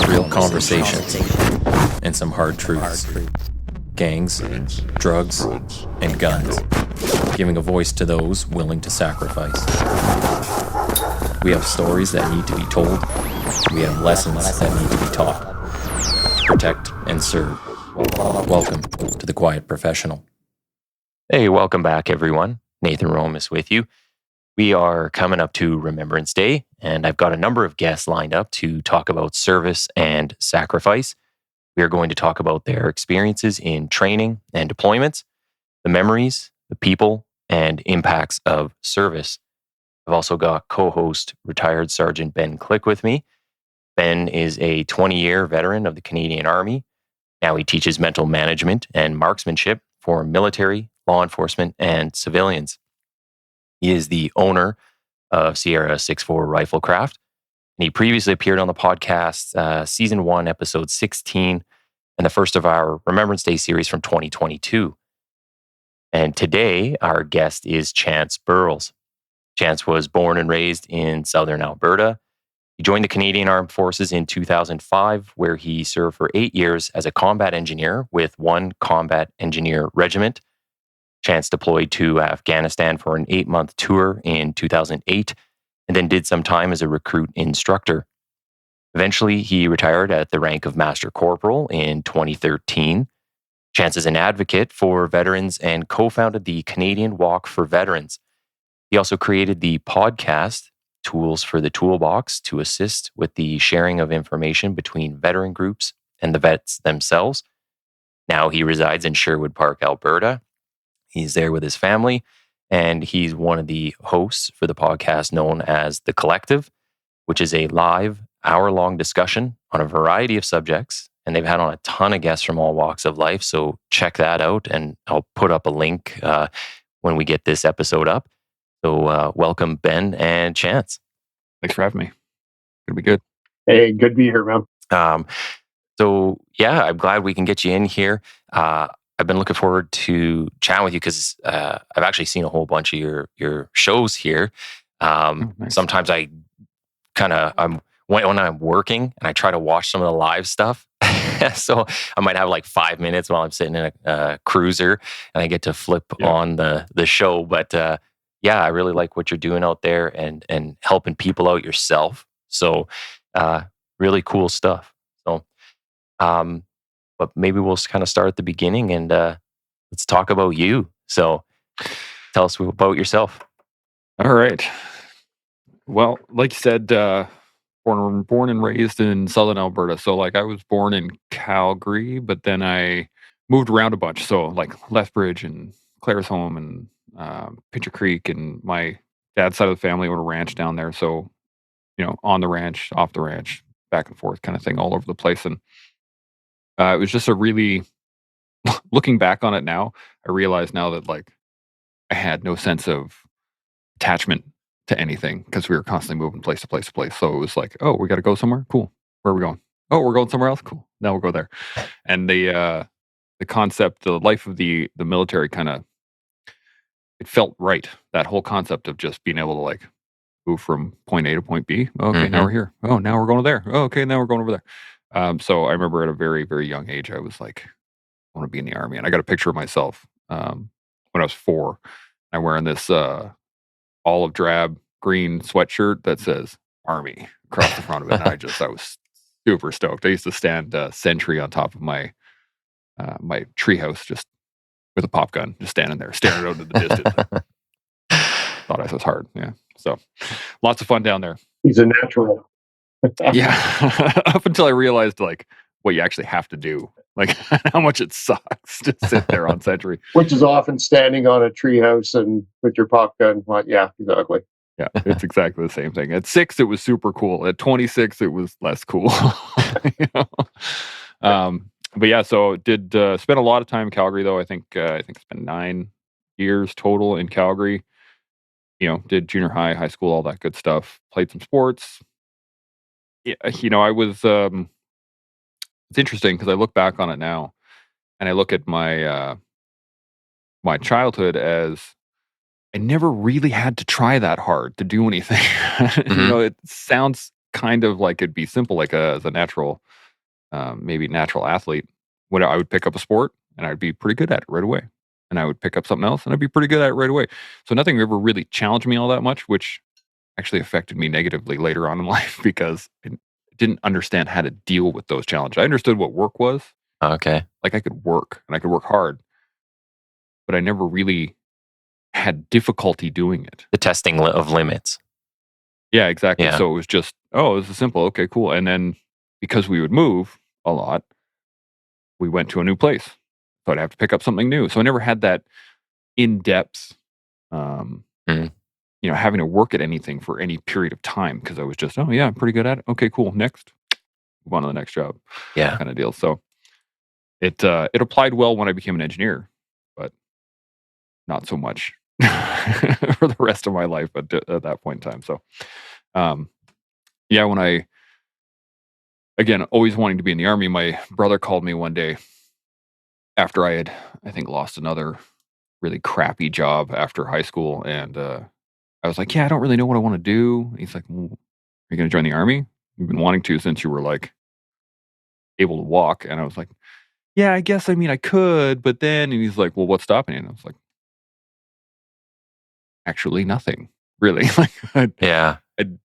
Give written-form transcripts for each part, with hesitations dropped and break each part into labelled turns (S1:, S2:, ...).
S1: real conversations, and some hard truths. Gangs, drugs, and guns. Giving a voice to those willing to sacrifice. We have stories that need to be told. We have lessons that need to be taught. Protect and serve. Welcome to The Quiet Professional. Hey, welcome back, everyone. Nathan Rome is with you. We are coming up to Remembrance Day, and I've got a number of guests lined up to talk about service and sacrifice. We are going to talk about their experiences in training and deployments, the memories, the people, and impacts of service. I've also got co-host retired Sergeant Ben Click with me. Ben is a 20-year veteran of the Canadian Army. Now he teaches mental management and marksmanship for military, law enforcement, and civilians. He is the owner of Sierra 6.4 Riflecraft, and he previously appeared on the podcast, Season 1, Episode 16, and the first of our Remembrance Day series from 2022. And today, our guest is Chance Burles. Chance was born and raised in southern Alberta. He joined the Canadian Armed Forces in 2005, where he served for 8 years as a combat engineer with 1 Combat Engineer Regiment. Chance deployed to Afghanistan for an 8-month tour in 2008, and then did some time as a recruit instructor. Eventually, he retired at the rank of Master Corporal in 2013. Chance is an advocate for veterans and co-founded the Canadian Walk for Veterans. He also created the podcast, Tools for the Toolbox, to assist with the sharing of information between veteran groups and the vets themselves. Now he resides in Sherwood Park, Alberta. He's there with his family, and he's one of the hosts for the podcast known as The Collective, which is a live, hour-long discussion on a variety of subjects. And they've had on a ton of guests from all walks of life, so check that out, and I'll put up a link when we get this episode up. So welcome, Ben and Chance.
S2: Thanks for having me. Gonna be good.
S3: Hey, good to be here, man.
S1: So yeah, I'm glad we can get you in here. I've been looking forward to chatting with you because I've actually seen a whole bunch of your shows here.
S2: Nice.
S1: Sometimes when I'm working and I try to watch some of the live stuff. So I might have like 5 minutes while I'm sitting in a cruiser and I get to flip on the show. But yeah, I really like what you're doing out there and helping people out yourself. So really cool stuff. So but maybe we'll kind of start at the beginning and let's talk about you. So tell us about yourself.
S2: All right. Well, like you said, born and raised in southern Alberta. So like I was born in Calgary, but then I moved around a bunch. So like Lethbridge and Claresholm and Pincher Creek, and my dad's side of the family owned a ranch down there. So, on the ranch, off the ranch, back and forth kind of thing all over the place. And it was just a really, looking back on it now, I realize now that like I had no sense of attachment to anything because we were constantly moving place to place to place. So it was like, oh, we got to go somewhere? Cool. Where are we going? Oh, we're going somewhere else? Cool. Now we'll go there. And the concept, the life of the military kind of, it felt right. That whole concept of just being able to like move from point A to point B. Okay, now we're here. Oh, now we're going to there. Oh, okay, now we're going over there. So I remember at a very, very young age, I was like, I want to be in the Army. And I got a picture of myself when I was 4. I'm wearing this olive drab green sweatshirt that says Army across the front of it. And I was super stoked. I used to stand sentry on top of my my treehouse just with a pop gun, just standing there, staring out into the distance. Thought I was hard. Yeah. So lots of fun down there.
S3: He's a natural.
S2: Yeah. Up until I realized like what you actually have to do, like how much it sucks to sit there on sentry.
S3: Which is often standing on a treehouse and with your pop gun. Well, yeah, exactly.
S2: Yeah, it's exactly the same thing. At 6, it was super cool. At 26, it was less cool. But yeah, so did spend a lot of time in Calgary though. I think spent 9 years total in Calgary. Did junior high, high school, all that good stuff. Played some sports. Yeah, I was. It's interesting because I look back on it now, and I look at my my childhood as I never really had to try that hard to do anything. It sounds kind of like it'd be simple, like as a natural, maybe natural athlete, when I would pick up a sport and I'd be pretty good at it right away. And I would pick up something else and I'd be pretty good at it right away. So nothing ever really challenged me all that much, which actually affected me negatively later on in life because I didn't understand how to deal with those challenges. I understood what work was.
S1: Okay.
S2: Like I could work and I could work hard, but I never really had difficulty doing it.
S1: The testing of limits.
S2: Yeah, exactly.
S1: Yeah.
S2: So it was just, oh, this is simple. Okay, cool. And then because we would move a lot, we went to a new place. So I'd have to pick up something new. So I never had that in-depth, having to work at anything for any period of time because I was just, oh yeah, I'm pretty good at it. Okay, cool. Next, move on to the next job.
S1: Yeah.
S2: Kind of deal. So it applied well when I became an engineer, but not so much for the rest of my life at that point in time. So, when I, again, always wanting to be in the Army, my brother called me one day after I had, I think, lost another really crappy job after high school. And I was like, yeah, I don't really know what I want to do. And he's like, well, are you going to join the Army? You've been wanting to since you were like able to walk. And I was like, yeah, I guess, I mean, I could, but then, and he's like, well, what's stopping you? And I was like, actually nothing, really. Like, I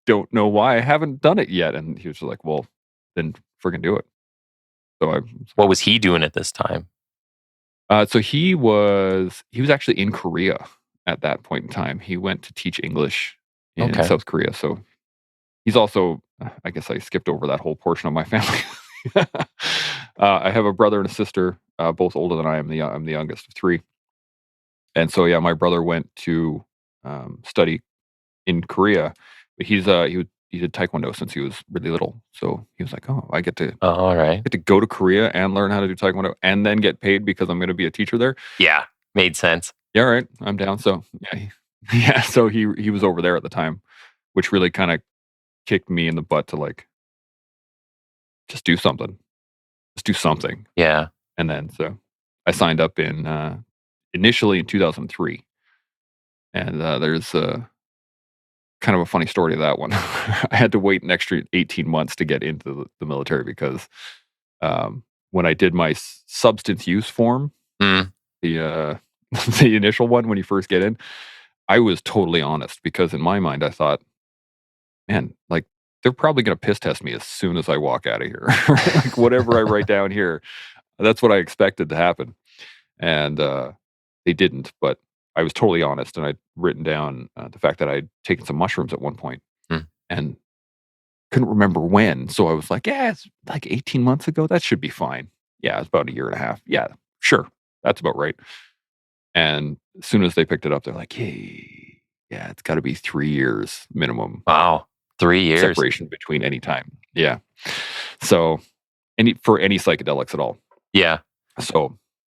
S2: don't know why I haven't done it yet. And he was just like, well, then friggin' do it. So
S1: what was he doing at this time?
S2: So he was actually in Korea at that point in time. He went to teach English in South Korea. So he's also, I guess I skipped over that whole portion of my family. I have a brother and a sister, both older than I am. I'm the youngest of three. And so, yeah, my brother went to study in Korea, but he did Taekwondo since he was really little. So he was like, oh, I get to,
S1: all right.
S2: get to go to Korea and learn how to do Taekwondo and then get paid because I'm going to be a teacher there.
S1: Yeah, made sense.
S2: Yeah, right. I'm down. So yeah, so he was over there at the time, which really kind of kicked me in the butt to like, just do something. Just do something.
S1: Yeah.
S2: And then so I signed up initially in 2003. And there's kind of a funny story to that one. I had to wait an extra 18 months to get into the military because when I did my substance use form, the initial one when you first get in, I was totally honest because in my mind I thought, man, like they're probably going to piss test me as soon as I walk out of here. Like whatever I write down here, that's what I expected to happen. And they didn't, but I was totally honest, and I'd written down the fact that I'd taken some mushrooms at one point and couldn't remember when. So I was like, yeah, it's like 18 months ago. That should be fine. Yeah, it's about a year and a half. Yeah, sure. That's about right. And as soon as they picked it up, they're like, hey, yeah, it's got to be 3 years minimum.
S1: Wow. 3 years.
S2: Separation between any time. Yeah. So for any psychedelics at all.
S1: Yeah.
S2: So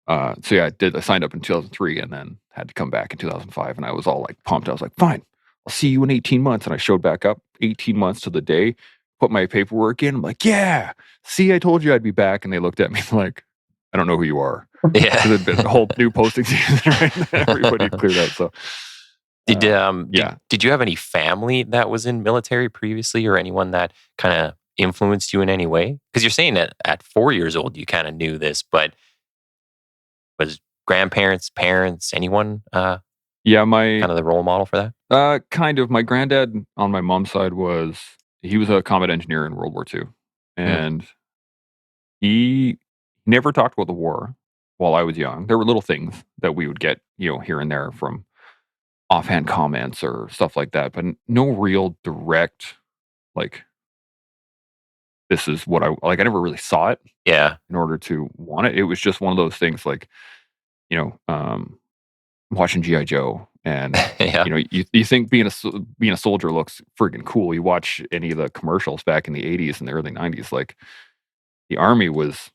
S2: yeah, I signed up in 2003 and then had to come back in 2005 and I was all like pumped. I was like, fine, I'll see you in 18 months. And I showed back up 18 months to the day, put my paperwork in. I'm like, yeah, see, I told you I'd be back. And they looked at me like, I don't know who you are.
S1: Yeah.
S2: Because it'd been a whole new posting season, right? Everybody cleared out. So
S1: did you have any family that was in military previously or anyone that kind of influenced you in any way? Because you're saying that at 4 years old, you kind of knew this, but was grandparents, parents, anyone kind of the role model for that?
S2: Kind of. My granddad on my mom's side was a combat engineer in World War II. And he never talked about the war while I was young. There were little things that we would get, here and there from offhand comments or stuff like that, but no real direct, like, this is what I never really saw it.
S1: Yeah.
S2: In order to want it. It was just one of those things like, watching G.I. Joe and, you think being a soldier looks friggin' cool. You watch any of the commercials back in the 80s and the early 90s, like the Army was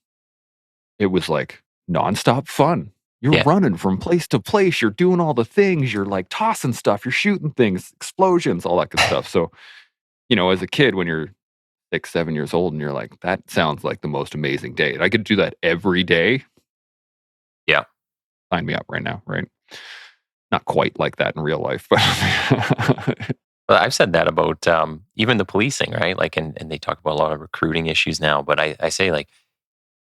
S2: like nonstop fun. You're running from place to place. You're doing all the things. You're like tossing stuff. You're shooting things, explosions, all that good stuff. So, as a kid, when you're 6, 7 years old and you're like, that sounds like the most amazing day. I could do that every day.
S1: Yeah.
S2: Sign me up right now, right? Not quite like that in real life, but
S1: Well, I've said that about even the policing, right? Like, and they talk about a lot of recruiting issues now. But I say like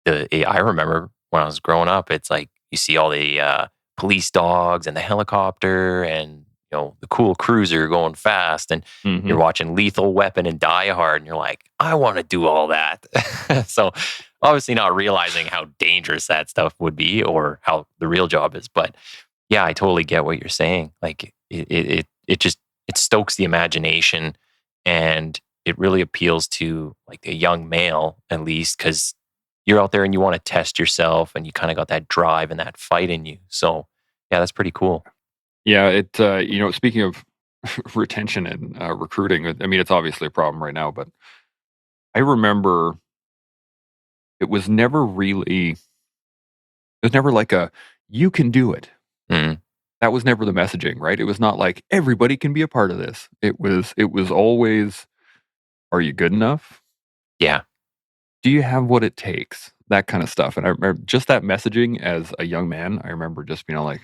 S1: I remember when I was growing up, it's like you see all the police dogs and the helicopter and the cool cruiser going fast, and you're
S2: Hmm.
S1: watching Lethal Weapon and Die Hard, and you're like, I want to do all that. So obviously not realizing how dangerous that stuff would be or how the real job is, but yeah, I totally get what you're saying. Like it just it stokes the imagination, and it really appeals to like a young male at least, because you're out there and you want to test yourself and you kind of got that drive and that fight in you. So yeah, that's pretty cool.
S2: Yeah, speaking of retention and recruiting, I mean, it's obviously a problem right now, but I remember it was never really, it was never like you can do it.
S1: Mm,
S2: That was never the messaging, right? It was not like everybody can be a part of this. It was always, are you good enough?
S1: yeah.
S2: Do you have what it takes? That kind of stuff. And I remember just that messaging as a young man, I remember just being like,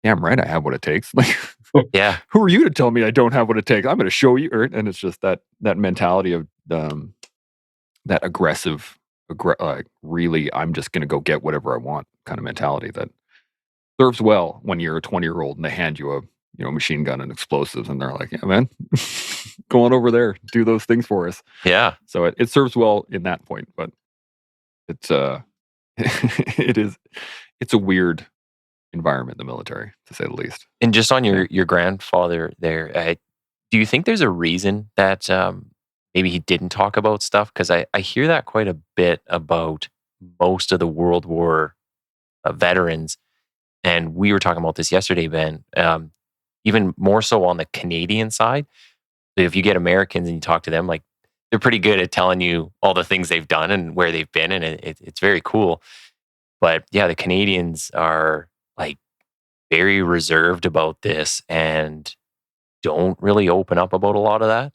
S2: yeah, I'm right. I have what it takes. Like,
S1: Yeah.
S2: who are you to tell me I don't have what it takes? I'm going to show you. And it's just that mentality of that aggressive, really, I'm just going to go get whatever I want kind of mentality that serves well when you're a 20-year-old and they hand you a machine gun and explosives and they're like, yeah, man, go on over there, do those things for us.
S1: Yeah.
S2: So it serves well in that point, but it's it's a weird environment, the military, to say the least.
S1: And just on
S2: Yeah.
S1: your grandfather there, do you think there's a reason that maybe he didn't talk about stuff? Because I hear that quite a bit about most of the World War veterans. And we were talking about this yesterday, Ben, even more so on the Canadian side. If you get Americans and you talk to them, like they're pretty good at telling you all the things they've done and where they've been. And it's very cool. But yeah, the Canadians are like very reserved about this and don't really open up about a lot of that.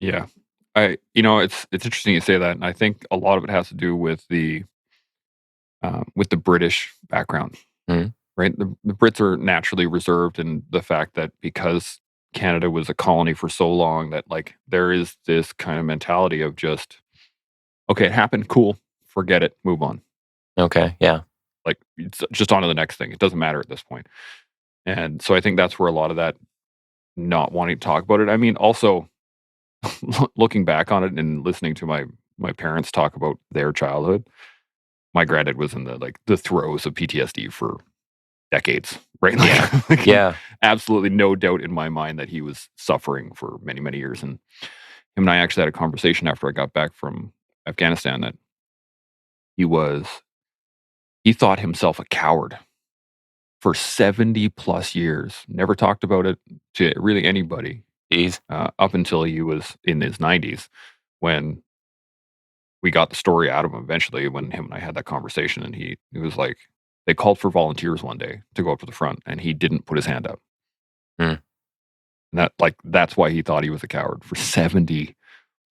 S2: Yeah. It's interesting you say that, and I think a lot of it has to do with the British background,
S1: Mhm.
S2: right? The Brits are naturally reserved in the fact that because Canada was a colony for so long, that like there is this kind of mentality of just, okay, it happened, cool, forget it, move on.
S1: Okay. Yeah.
S2: Like it's just on to the next thing. It doesn't matter at this point. And so I think that's where a lot of that not wanting to talk about it. I mean, also looking back on it and listening to my parents talk about their childhood, my granddad was in the throes of PTSD for decades, right?
S1: Yeah.
S2: Like,
S1: Yeah.
S2: absolutely no doubt in my mind that he was suffering for many, many years. And him and I actually had a conversation after I got back from Afghanistan that he was he thought himself a coward for 70 plus years. Never talked about it to really anybody
S1: Jeez.
S2: up until he was in his 90s when we got the story out of him eventually when him and I had that conversation, and he was like, they called for volunteers one day to go up to the front, and he didn't put his hand up.
S1: Mm.
S2: And that's why he thought he was a coward for 70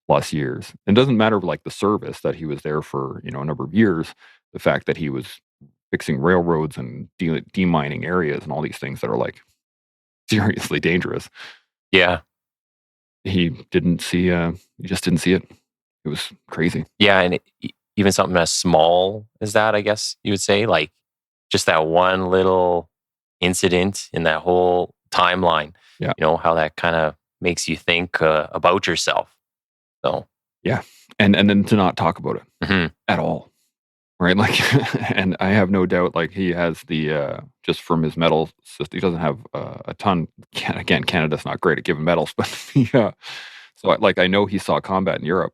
S2: plus years. It doesn't matter like the service that he was there for, a number of years, the fact that he was fixing railroads and demining areas and all these things that are like seriously dangerous.
S1: Yeah.
S2: He just didn't see it. It was crazy.
S1: Yeah. And even something as small as that, I guess you would say, like just that one little incident in that whole timeline,
S2: Yeah.
S1: how that kind of makes you think about yourself. So,
S2: Yeah. And then to not talk about it
S1: mhm.
S2: at all. Right. Like, and I have no doubt, like he has just from his medal system, he doesn't have a ton. Again, Canada's not great at giving medals, but yeah. So I know he saw combat in Europe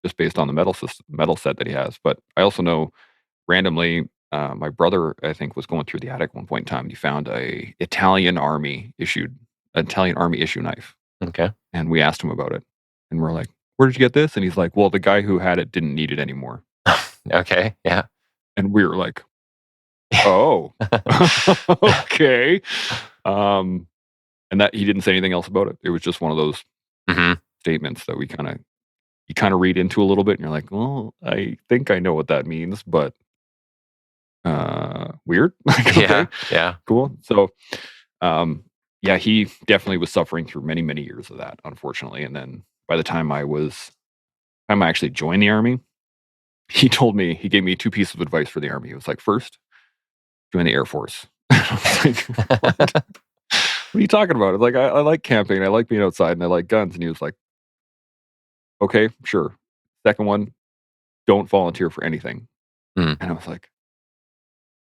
S2: just based on the medal set that he has. But I also know randomly, my brother, I think, was going through the attic one point in time and he found a Italian army issue knife.
S1: Okay.
S2: And we asked him about it. And we're like, where did you get this? And he's like, well, the guy who had it didn't need it anymore.
S1: Okay. Yeah.
S2: And we were like, oh, okay. And that he didn't say anything else about it. It was just one of those
S1: Hmm.
S2: statements that you kind of read into a little bit and you're like, well, I think I know what that means, but weird. Like, okay,
S1: Yeah. Yeah.
S2: cool. So yeah, he definitely was suffering through many, many years of that, unfortunately. And then by the time I actually joined the Army, he gave me two pieces of advice for the Army. He was like, first, join the Air Force. I was like, what? What are you talking about? It's like, I like camping, I like being outside, and I like guns. And he was like, okay, sure. Second one, don't volunteer for anything.
S1: Mm.
S2: And I was like,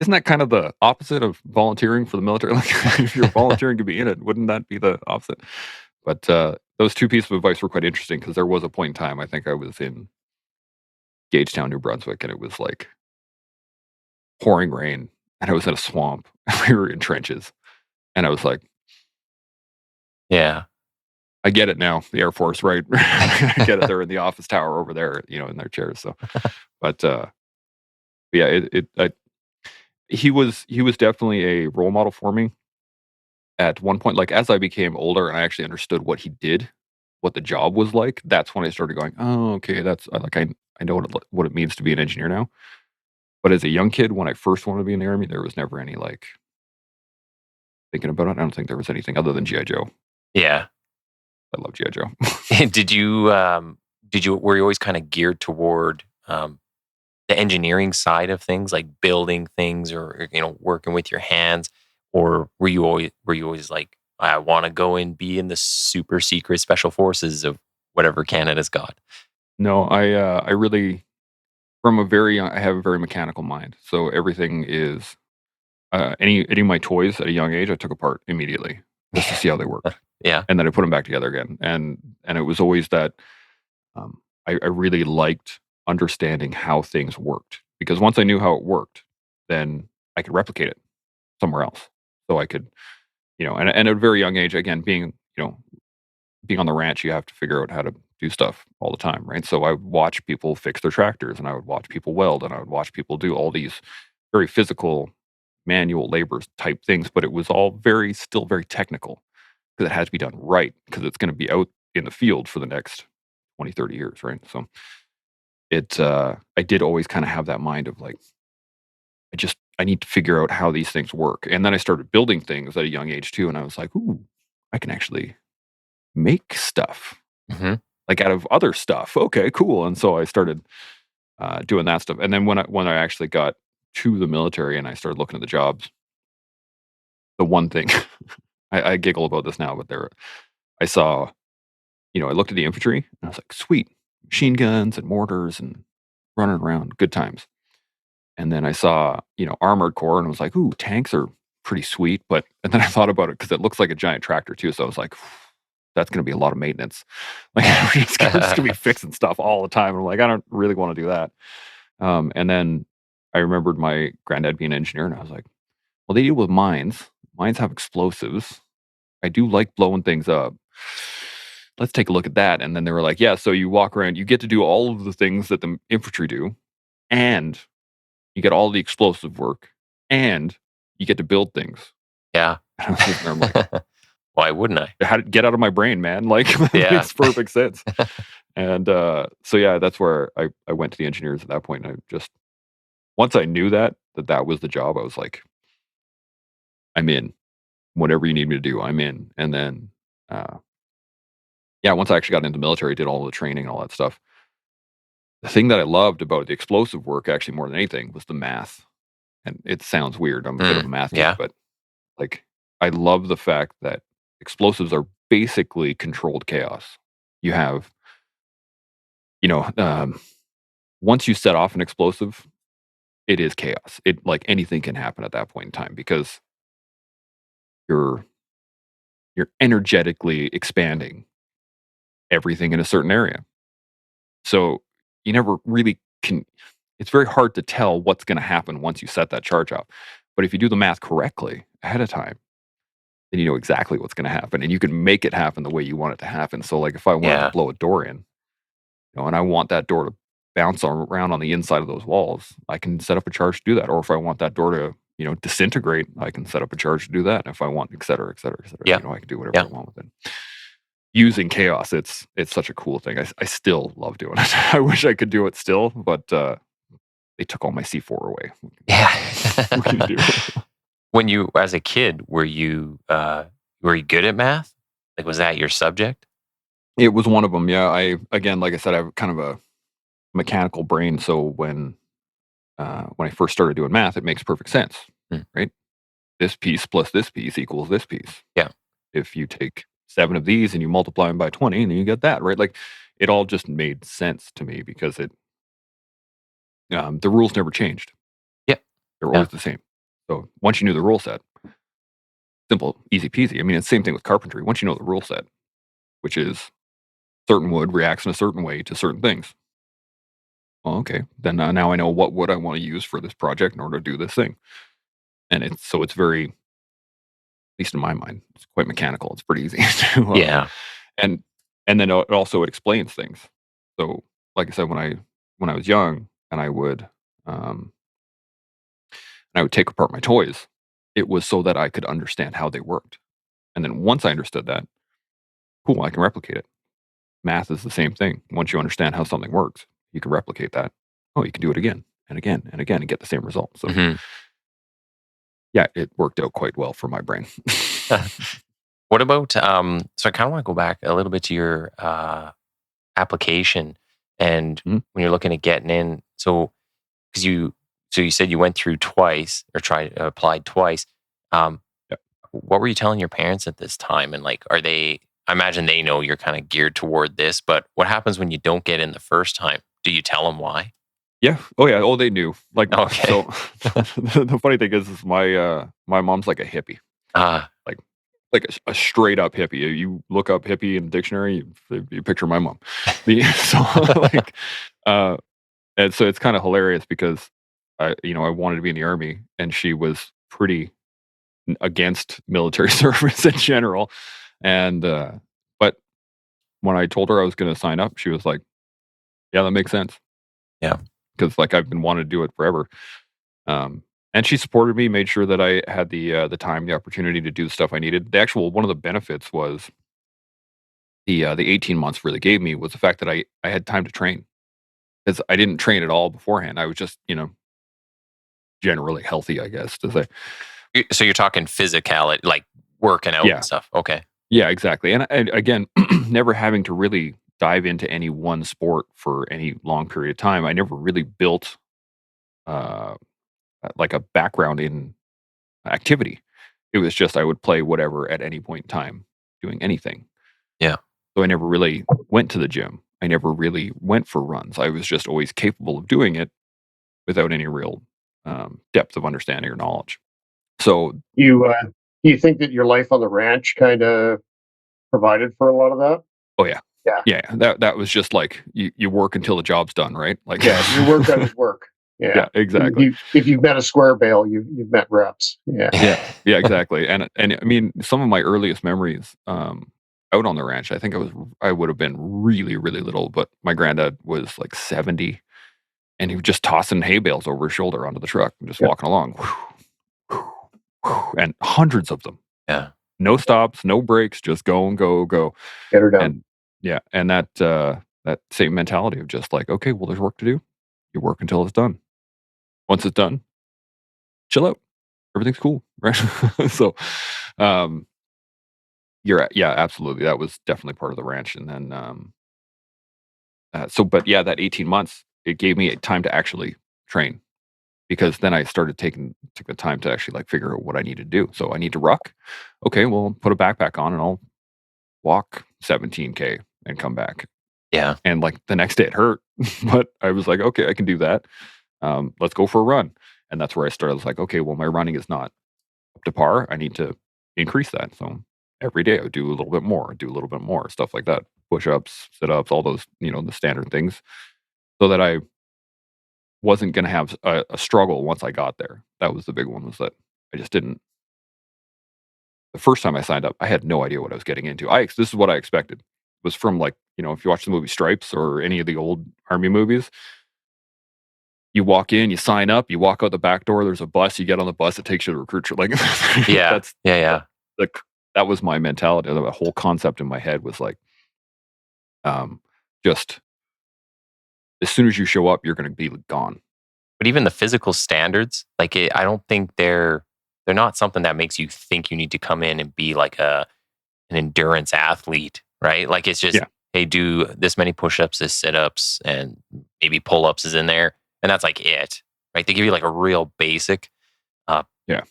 S2: isn't that kind of the opposite of volunteering for the military? Like, if you're volunteering to be in it, wouldn't that be the opposite? But those two pieces of advice were quite interesting because there was a point in time, I think I was in Gagetown, New Brunswick, and it was like pouring rain, and I was in a swamp, and we were in trenches. And I was like,
S1: Yeah.
S2: I get it now. The Air Force, right? I get it. They're in the office tower over there, in their chairs. So, but yeah, he was definitely a role model for me at one point. Like as I became older and I actually understood what he did, what the job was like. That's when I started going, oh, okay, that's like I know what it means to be an engineer now. But as a young kid, when I first wanted to be in the Army, there was never any like thinking about it. I don't think there was anything other than GI Joe.
S1: Yeah.
S2: I love GI Joe.
S1: Were you always kind of geared toward the engineering side of things, like building things or working with your hands, or were you always like, I want to go and be in the super secret special forces of whatever Canada's got?
S2: No, I really from a very young, I have a very mechanical mind. So everything is any of my toys at a young age, I took apart immediately just to see how they worked.
S1: Yeah.
S2: And then I put them back together again. And it was always that I really liked understanding how things worked, because once I knew how it worked, then I could replicate it somewhere else. So I could, and at a very young age, again, being on the ranch, you have to figure out how to do stuff all the time, right? So I would watch people fix their tractors, and I would watch people weld, and I would watch people do all these very physical manual labor type things, but it was all still very technical because it had to be done right, because it's going to be out in the field for the next 20, 30 years, right? So I did always kind of have that mind of like, I need to figure out how these things work. And then I started building things at a young age too, and I was like, ooh, I can actually make stuff like out of other stuff. Okay, cool. And so I started doing that stuff. And then when I actually got to the military and I started looking at the jobs, the one thing I giggle about this now, but I saw, I looked at the infantry and I was like, sweet, machine guns and mortars and running around, good times. And then I saw, armored corps, and I was like, ooh, tanks are pretty sweet. And then I thought about it because it looks like a giant tractor too. So I was like, that's going to be a lot of maintenance. Like, we're just going to be fixing stuff all the time. And I'm like, I don't really want to do that. And then I remembered my granddad being an engineer, and I was like, well, they deal with mines. Mines have explosives. I do like blowing things up. Let's take a look at that. And then they were like, yeah, so you walk around, you get to do all of the things that the infantry do, and you get all the explosive work, and you get to build things.
S1: Yeah.
S2: And I was sitting there, I'm like,
S1: why wouldn't I?
S2: How to get out of my brain, man. Like, that makes perfect sense. And so, yeah, that's where I went to the engineers at that point. And once I knew that was the job, I was like, I'm in. Whatever you need me to do, I'm in. And then, once I actually got into the military, did all the training and all that stuff. The thing that I loved about the explosive work, actually more than anything, was the math. And it sounds weird. I'm a bit of a math geek, but like, I love the fact that explosives are basically controlled chaos. You have, once you set off an explosive, it is chaos. It, like, anything can happen at that point in time, because you're energetically expanding everything in a certain area. So you never really can. It's very hard to tell what's going to happen once you set that charge off. But if you do the math correctly ahead of time, then you know exactly what's going to happen, and you can make it happen the way you want it to happen. So, like, if I wanted to blow a door in, and I want that door to bounce around on the inside of those walls, I can set up a charge to do that. Or if I want that door to, disintegrate, I can set up a charge to do that. And if I want, et cetera, et cetera, et cetera, I can do whatever I want with it. Using chaos, it's such a cool thing. I still love doing it. I wish I could do it still, but they took all my C4 away.
S1: Yeah.
S2: What can you do?
S1: When you, as a kid, were you Were you good at math? Like, was that your subject?
S2: It was one of them. Yeah. Again, like I said, I have kind of a mechanical brain. So when I first started doing math, it makes perfect sense,
S1: Hmm.
S2: right? This piece plus this piece equals this piece.
S1: Yeah.
S2: If you take 7 of these and you multiply them by 20, and then you get that, right? Like, it all just made sense to me because the rules never changed.
S1: Yeah.
S2: They're
S1: Yeah.
S2: always the same. So once you knew the rule set, simple, easy peasy. I mean, it's the same thing with carpentry. Once you know the rule set, which is certain wood reacts in a certain way to certain things. Well, okay, then now I know what wood I want to use for this project in order to do this thing. And it's very, at least in my mind, it's quite mechanical. It's pretty easy to,
S1: Yeah.
S2: and then it explains things. So, like I said, when I was young, and I would take apart my toys, it was so that I could understand how they worked. And then once I understood that, cool, I can replicate it. Math is the same thing. Once you understand how something works, you can replicate that. Oh, you can do it again and again and again and get the same result. So,
S1: Mhm.
S2: yeah, it worked out quite well for my brain.
S1: What about, so I kind of want to go back a little bit to your application and
S2: Mhm.
S1: when you're looking at getting in. So, because you said you went through twice or applied twice. Um,
S2: Yep.
S1: what were you telling your parents at this time? And like, I imagine they know you're kind of geared toward this, but what happens when you don't get in the first time? Do you tell them why?
S2: Yeah. Oh, yeah. Oh, they knew. Like,
S1: Okay.
S2: so the funny thing is my mom's like a hippie,
S1: Ah,
S2: like a straight up hippie. You look up hippie in the dictionary, you picture my mom. So like, uh, and so it's kind of hilarious because I wanted to be in the army, and she was pretty against military service in general. And but when I told her I was going to sign up, she was like, "Yeah, that makes sense."
S1: yeah.
S2: Because like I've been wanting to do it forever. And she supported me, made sure that I had the time, the opportunity to do the stuff I needed. The actual one of the benefits was the 18 months really gave me was the fact that I had time to train because I didn't train at all beforehand. I was just generally healthy, I guess to say.
S1: So you're talking physicality, like working out
S2: Yeah,
S1: and stuff. Okay.
S2: yeah, exactly. And again, never having to really dive into any one sport for any long period of time. I never really built uh, like a background in activity. It was just I would play whatever at any point in time, doing anything.
S1: Yeah.
S2: So I never really went to the gym. I never really went for runs. I was just always capable of doing it without any real depth of understanding or knowledge. So,
S3: Do you think that your life on the ranch kind of provided for a lot of that?
S2: oh yeah,
S3: Yeah.
S2: yeah, that was just like you work until the job's done, right? Like,
S3: Yeah. Your workout is work. Yeah.
S2: yeah, exactly.
S3: If you've met a square bale, you've met reps. Yeah.
S2: Yeah, yeah, exactly. And I mean, some of my earliest memories out on the ranch, I would have been really, really little, but my granddad was like 70, and he was just tossing hay bales over his shoulder onto the truck and just
S3: Yeah.
S2: walking along, and hundreds of them.
S1: Yeah.
S2: No stops, no breaks, just go and go, go.
S3: Get her done.
S2: And yeah, and that same mentality of just like, okay, well, there's work to do. You work until it's done. Once it's done, chill out. Everything's cool, right? So, um, yeah, absolutely. That was definitely part of the ranch. And then, but yeah, that 18 months, it gave me time to actually train because then I started took the time to actually like figure out what I need to do. So I need to ruck. Okay, well, put a backpack on and I'll walk 17K and come back.
S1: Yeah.
S2: And like the next day it hurt, but I was like, okay, I can do that. Let's go for a run. And that's where I started. I was like, okay, well, my running is not up to par. I need to increase that. So every day I would do a little bit more, do a little bit more, stuff like that. Push ups, sit ups, all those, the standard things. So that I wasn't going to have a struggle once I got there. That was the big one, was that I just didn't. The first time I signed up, I had no idea what I was getting into. This is what I expected. It was from like, if you watch the movie Stripes or any of the old army movies, you walk in, you sign up, you walk out the back door, there's a bus, you get on the bus, it takes you to recruit you. Like,
S1: Yeah. Yeah.
S2: that was my mentality. The whole concept in my head was like, just as soon as you show up, you're going to be gone.
S1: But even the physical standards, like I don't think they're they're not something that makes you think you need to come in and be like an endurance athlete, right? Like it's just,
S2: Yeah.
S1: hey, do this many push-ups, this sit-ups, and maybe pull-ups is in there, and that's like it, right? They give you like a real basic
S2: Yeah.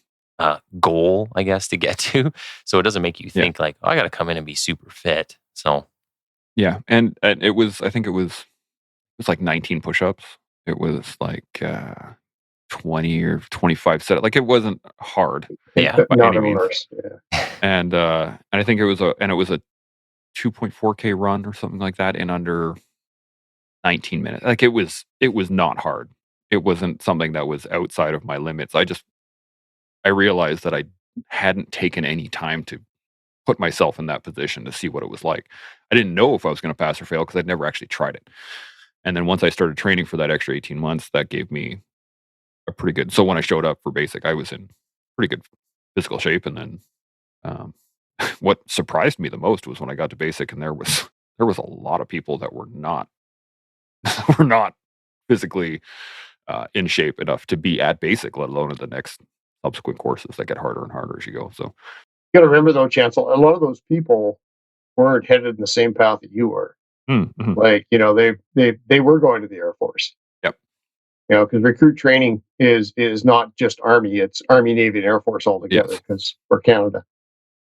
S1: goal, I guess, to get to, so it doesn't make you
S2: Yeah.
S1: think like, oh, I got to come in and be super fit. So
S2: Yeah. And it was, I think it was like 19 push-ups. It was like 20 or 25 set. Like it wasn't hard
S1: yeah,
S2: by
S3: Not
S2: any means.
S3: worse. Yeah.
S2: And I think it was a 2.4K run or something like that in under 19 minutes. Like it was not hard. It wasn't something that was outside of my limits. I realized that I hadn't taken any time to put myself in that position to see what it was like. I didn't know if I was going to pass or fail because I'd never actually tried it. And then once I started training for that extra 18 months, that gave me a pretty good. So when I showed up for basic, I was in pretty good physical shape. And then what surprised me the most was when I got to basic, and there was a lot of people that were not were not physically in shape enough to be at basic, let alone at the next subsequent courses that get harder and harder as you go. So
S3: You got to remember though, Chancellor, a lot of those people weren't headed in the same path that you were.
S2: mm-hmm.
S3: Like, they were going to the Air Force.
S2: Yep.
S3: Because recruit training is not just Army; it's Army, Navy, and Air Force all together. Because we're Canada.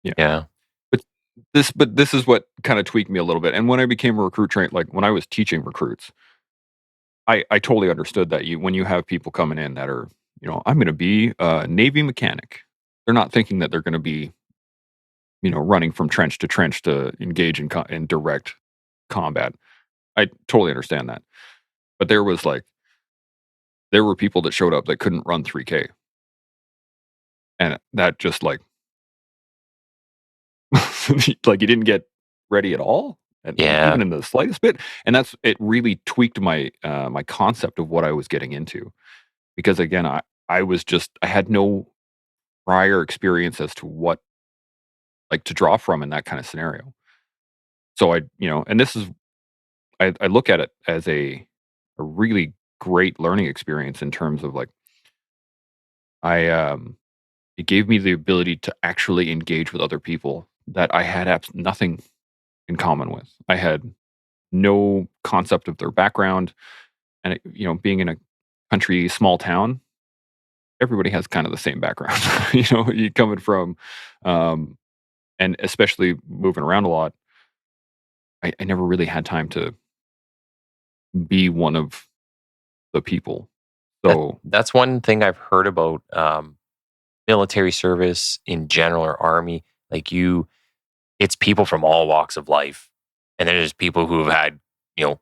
S1: yeah,
S2: But this is what kind of tweaked me a little bit. And when I became a recruit trainer, like when I was teaching recruits, I totally understood that when you have people coming in that are, I'm going to be a Navy mechanic, they're not thinking that they're going to be, running from trench to engage in direct combat. I totally understand that. But there were people that showed up that couldn't run 3K. And that just like you didn't get ready at all, and
S1: Yeah.
S2: even in the slightest bit. And it really tweaked my my concept of what I was getting into, because again, I had no prior experience as to what to draw from in that kind of scenario. So and this is I look at it as a really great learning experience in terms of it gave me the ability to actually engage with other people that I had nothing in common with. I had no concept of their background, and being in a country, small town, everybody has kind of the same background. You coming from, and especially moving around a lot. I never really had time to be one of the people. So
S1: that's one thing I've heard about military service in general, or Army. Like it's people from all walks of life, and then there's people who have had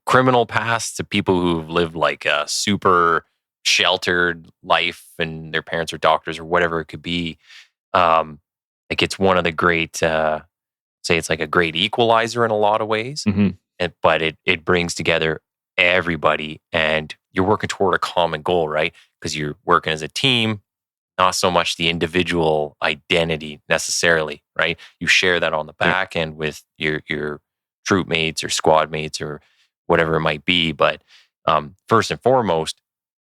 S1: criminal pasts to people who've lived like a super sheltered life, and their parents are doctors or whatever it could be. Like it's one of the great say it's like a great equalizer in a lot of ways,
S2: mhm.
S1: but it brings together everybody, and you're working toward a common goal, right? Because you're working as a team, not so much the individual identity necessarily, right? You share that on the back end with your troop mates or squad mates or whatever it might be. But first and foremost,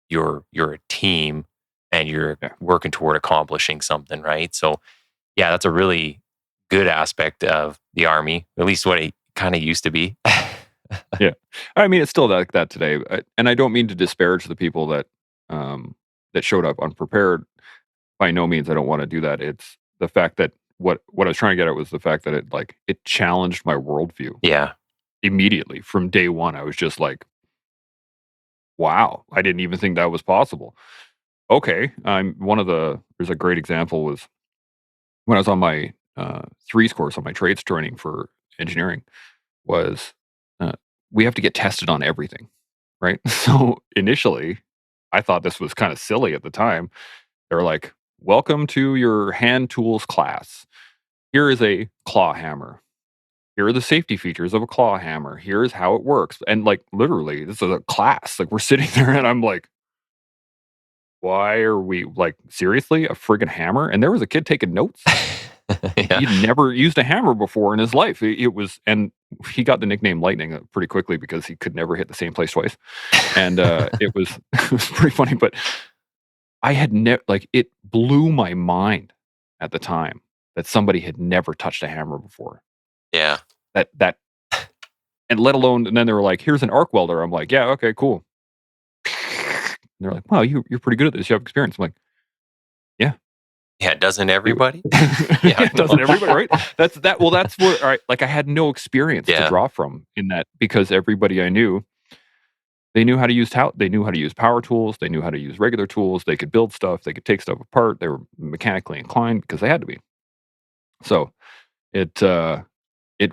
S1: you're a team, and you're working toward accomplishing something, right? So yeah, that's a really good aspect of the Army, at least what it kind of used to be.
S2: Yeah, I mean, it's still like that today, and I don't mean to disparage the people that showed up unprepared. By no means, I don't want to do that. It's the fact that what I was trying to get at was the fact that it challenged my worldview.
S1: Yeah,
S2: Immediately from day one, I was just like, "Wow, I didn't even think that was possible." Okay, there's a great example was when I was on my threes course on my trades training for engineering. Was we have to get tested on everything, right? So initially, I thought this was kind of silly at the time. They were like, "Welcome to your hand tools class. Here is a claw hammer. Here are the safety features of a claw hammer. Here is how it works." And literally, this is a class. We're sitting there, and I'm like, "Why are we seriously a friggin' hammer?" And there was a kid taking notes.
S1: yeah.
S2: He'd never used a hammer before in his life. And he got the nickname Lightning pretty quickly because he could never hit the same place twice. And it was pretty funny. But I had never, like, it blew my mind at the time that somebody had never touched a hammer before.
S4: Yeah.
S2: That and let alone, and then they were like, "Here's an arc welder." I'm like, "Yeah, okay, cool." And they're like, "Wow, you're pretty good at this. You have experience." I'm like, "Yeah."
S4: Yeah, doesn't everybody?
S2: Yeah, doesn't everybody, right? That's where, all right, like, I had no experience to
S4: Yeah.
S2: draw from in that, because everybody I knew, they knew how to use power tools, they knew how to use regular tools, they could build stuff, they could take stuff apart, they were mechanically inclined because they had to be. So, it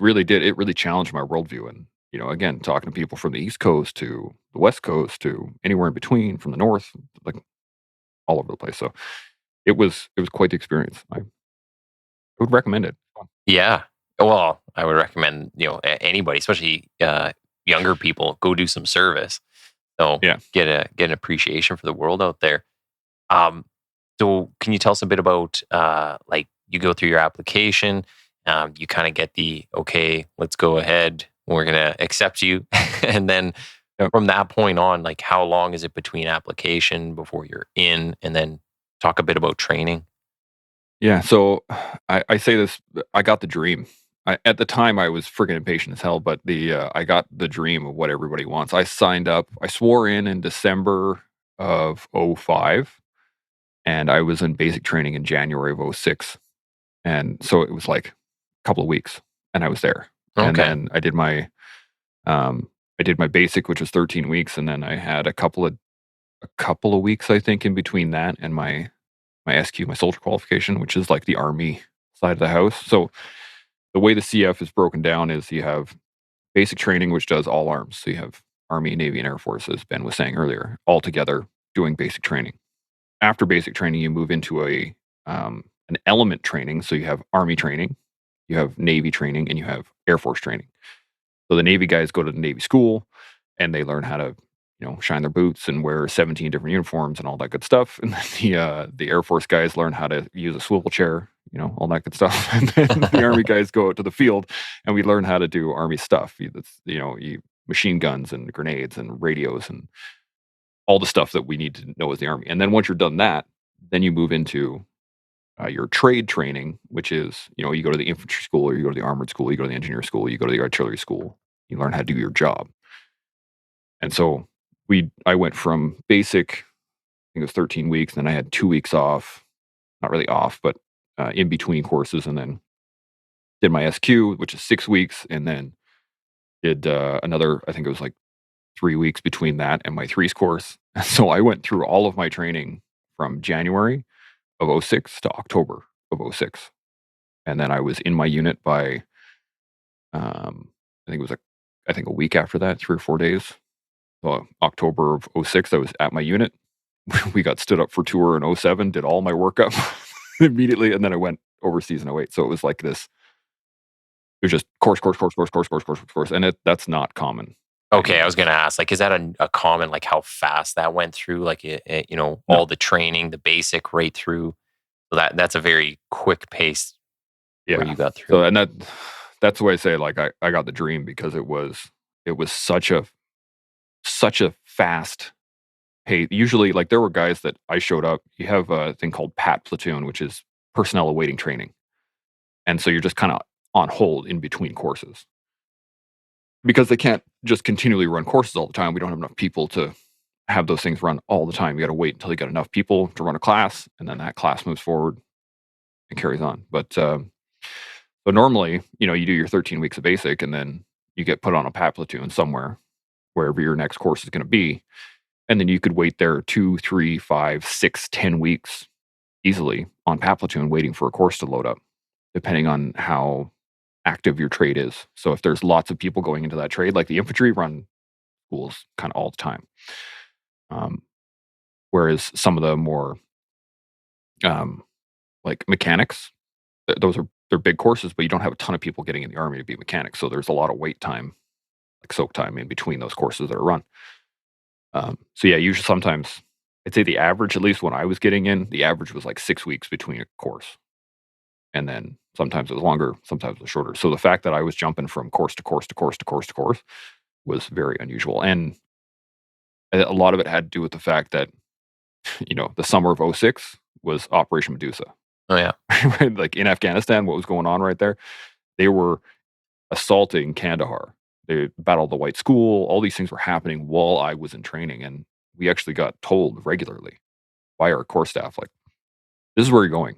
S2: really challenged my worldview, and, again, talking to people from the East Coast to the West Coast to anywhere in between, from the North, like, all over the place, so it was quite the experience. I would recommend it.
S4: Yeah. Well, I would recommend, anybody, especially younger people, go do some service. So
S2: Yeah.
S4: get an appreciation for the world out there. So can you tell us a bit about like you go through your application, you kind of get the okay, let's go ahead, we're gonna accept you, and then
S2: Yep.
S4: from that point on, like how long is it between application before you're in, and then talk a bit about training.
S2: Yeah, so I say this, I got the dream. At the time, I was friggin' impatient as hell, but I got the dream of what everybody wants. I signed up. I swore in December of '05, and I was in basic training in January of '06, and so it was like a couple of weeks, and I was there. And
S4: Okay.
S2: then I did my basic, which was 13 weeks, and then I had a couple of weeks, I think, in between that and my SQ, my soldier qualification, which is like the Army side of the house. So the way the CF is broken down is you have basic training, which does all arms. So you have Army, Navy, and Air Force, as Ben was saying earlier, all together doing basic training. After basic training, you move into an element training. So you have Army training, you have Navy training, and you have Air Force training. So the Navy guys go to the Navy school and they learn how to, shine their boots and wear 17 different uniforms and all that good stuff. And then the Air Force guys learn how to use a swivel chair, all that good stuff. And then the Army guys go out to the field and we learn how to do Army stuff. Machine guns and grenades and radios and all the stuff that we need to know as the Army. And then once you're done that, then you move into your trade training, which is, you go to the infantry school, or you go to the armored school, you go to the engineer school, you go to the artillery school, you learn how to do your job. And so I went from basic, I think it was 13 weeks, and then I had 2 weeks off, not really off, but in between courses, and then did my SQ, which is 6 weeks, and then did another, I think it was like 3 weeks between that and my threes course. So I went through all of my training from January of '06 to October of '06. And then I was in my unit by, I think it was a week after that, 3 or 4 days. So October of '06, I was at my unit. We got stood up for tour in '07, did all my workup immediately, and then I went overseas in '08. So it was like this. It was just course, and that's not common.
S4: Okay, I was gonna ask, like, is that a common, like, how fast that went through, like,
S2: No.
S4: all the training, the basic right through. So that's a very quick pace where
S2: Yeah.
S4: you got through.
S2: So and that's the way I say, like, I got the dream, because it was such a fast pace. Usually, like, there were guys that I showed up. You have a thing called PAT platoon, which is personnel awaiting training, and so you're just kind of on hold in between courses, because they can't just continually run courses all the time. We don't have enough people to have those things run all the time. You got to wait until you get enough people to run a class, and then that class moves forward and carries on. But so normally, you do your 13 weeks of basic, and then you get put on a PAT platoon somewhere, wherever your next course is going to be, and then you could wait there 2, 3, 5, 6, 10 weeks easily on PAT platoon, waiting for a course to load up, depending on how active your trade is. So if there's lots of people going into that trade, like the infantry run schools kind of all the time. Whereas some of the more like mechanics, they're big courses, but you don't have a ton of people getting in the Army to be mechanics. So there's a lot of wait time, like soak time, in between those courses that are run. So yeah, usually sometimes I'd say the average, at least when I was getting in, the average was like 6 weeks between a course. And then sometimes it was longer, sometimes it was shorter. So the fact that I was jumping from course to course to course to course to course was very unusual. And a lot of it had to do with the fact that the summer of '06 was Operation Medusa.
S4: Oh yeah.
S2: Right? Like in Afghanistan, what was going on right there? They were assaulting Kandahar. They battled the White School. All these things were happening while I was in training, and we actually got told regularly by our core staff, like, "This is where you're going.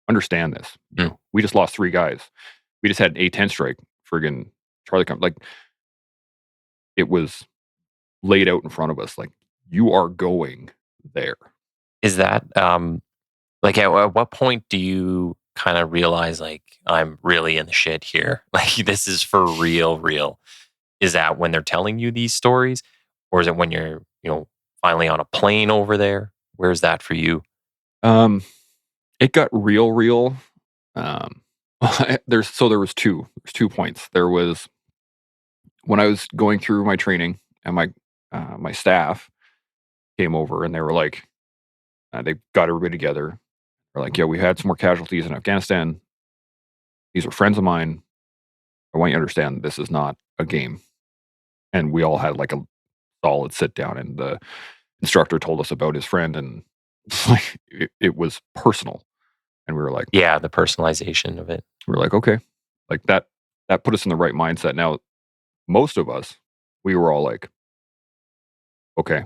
S2: Understand this. We just lost 3 guys. We just had an A-10 strike. Friggin' Charlie come." Like, it was laid out in front of us. Like, you are going there.
S4: Is that like at what point do you kind of realize like I'm really in the shit here? Like this is for real? Is that when they're telling you these stories, or is it when you're finally on a plane over there? Where's that for you?
S2: It got real. There was 2 points. There was when I was going through my training, and my staff came over, and they were like, they got everybody together. They're like, "Yeah, we had some more casualties in Afghanistan. These are friends of mine. I want you to understand this is not a game." And we all had like a solid sit down, and the instructor told us about his friend, and like it was personal. And we were like,
S4: Yeah, the personalization of it.
S2: we were like, okay, like that put us in the right mindset. Now, most of us, we were all like, okay,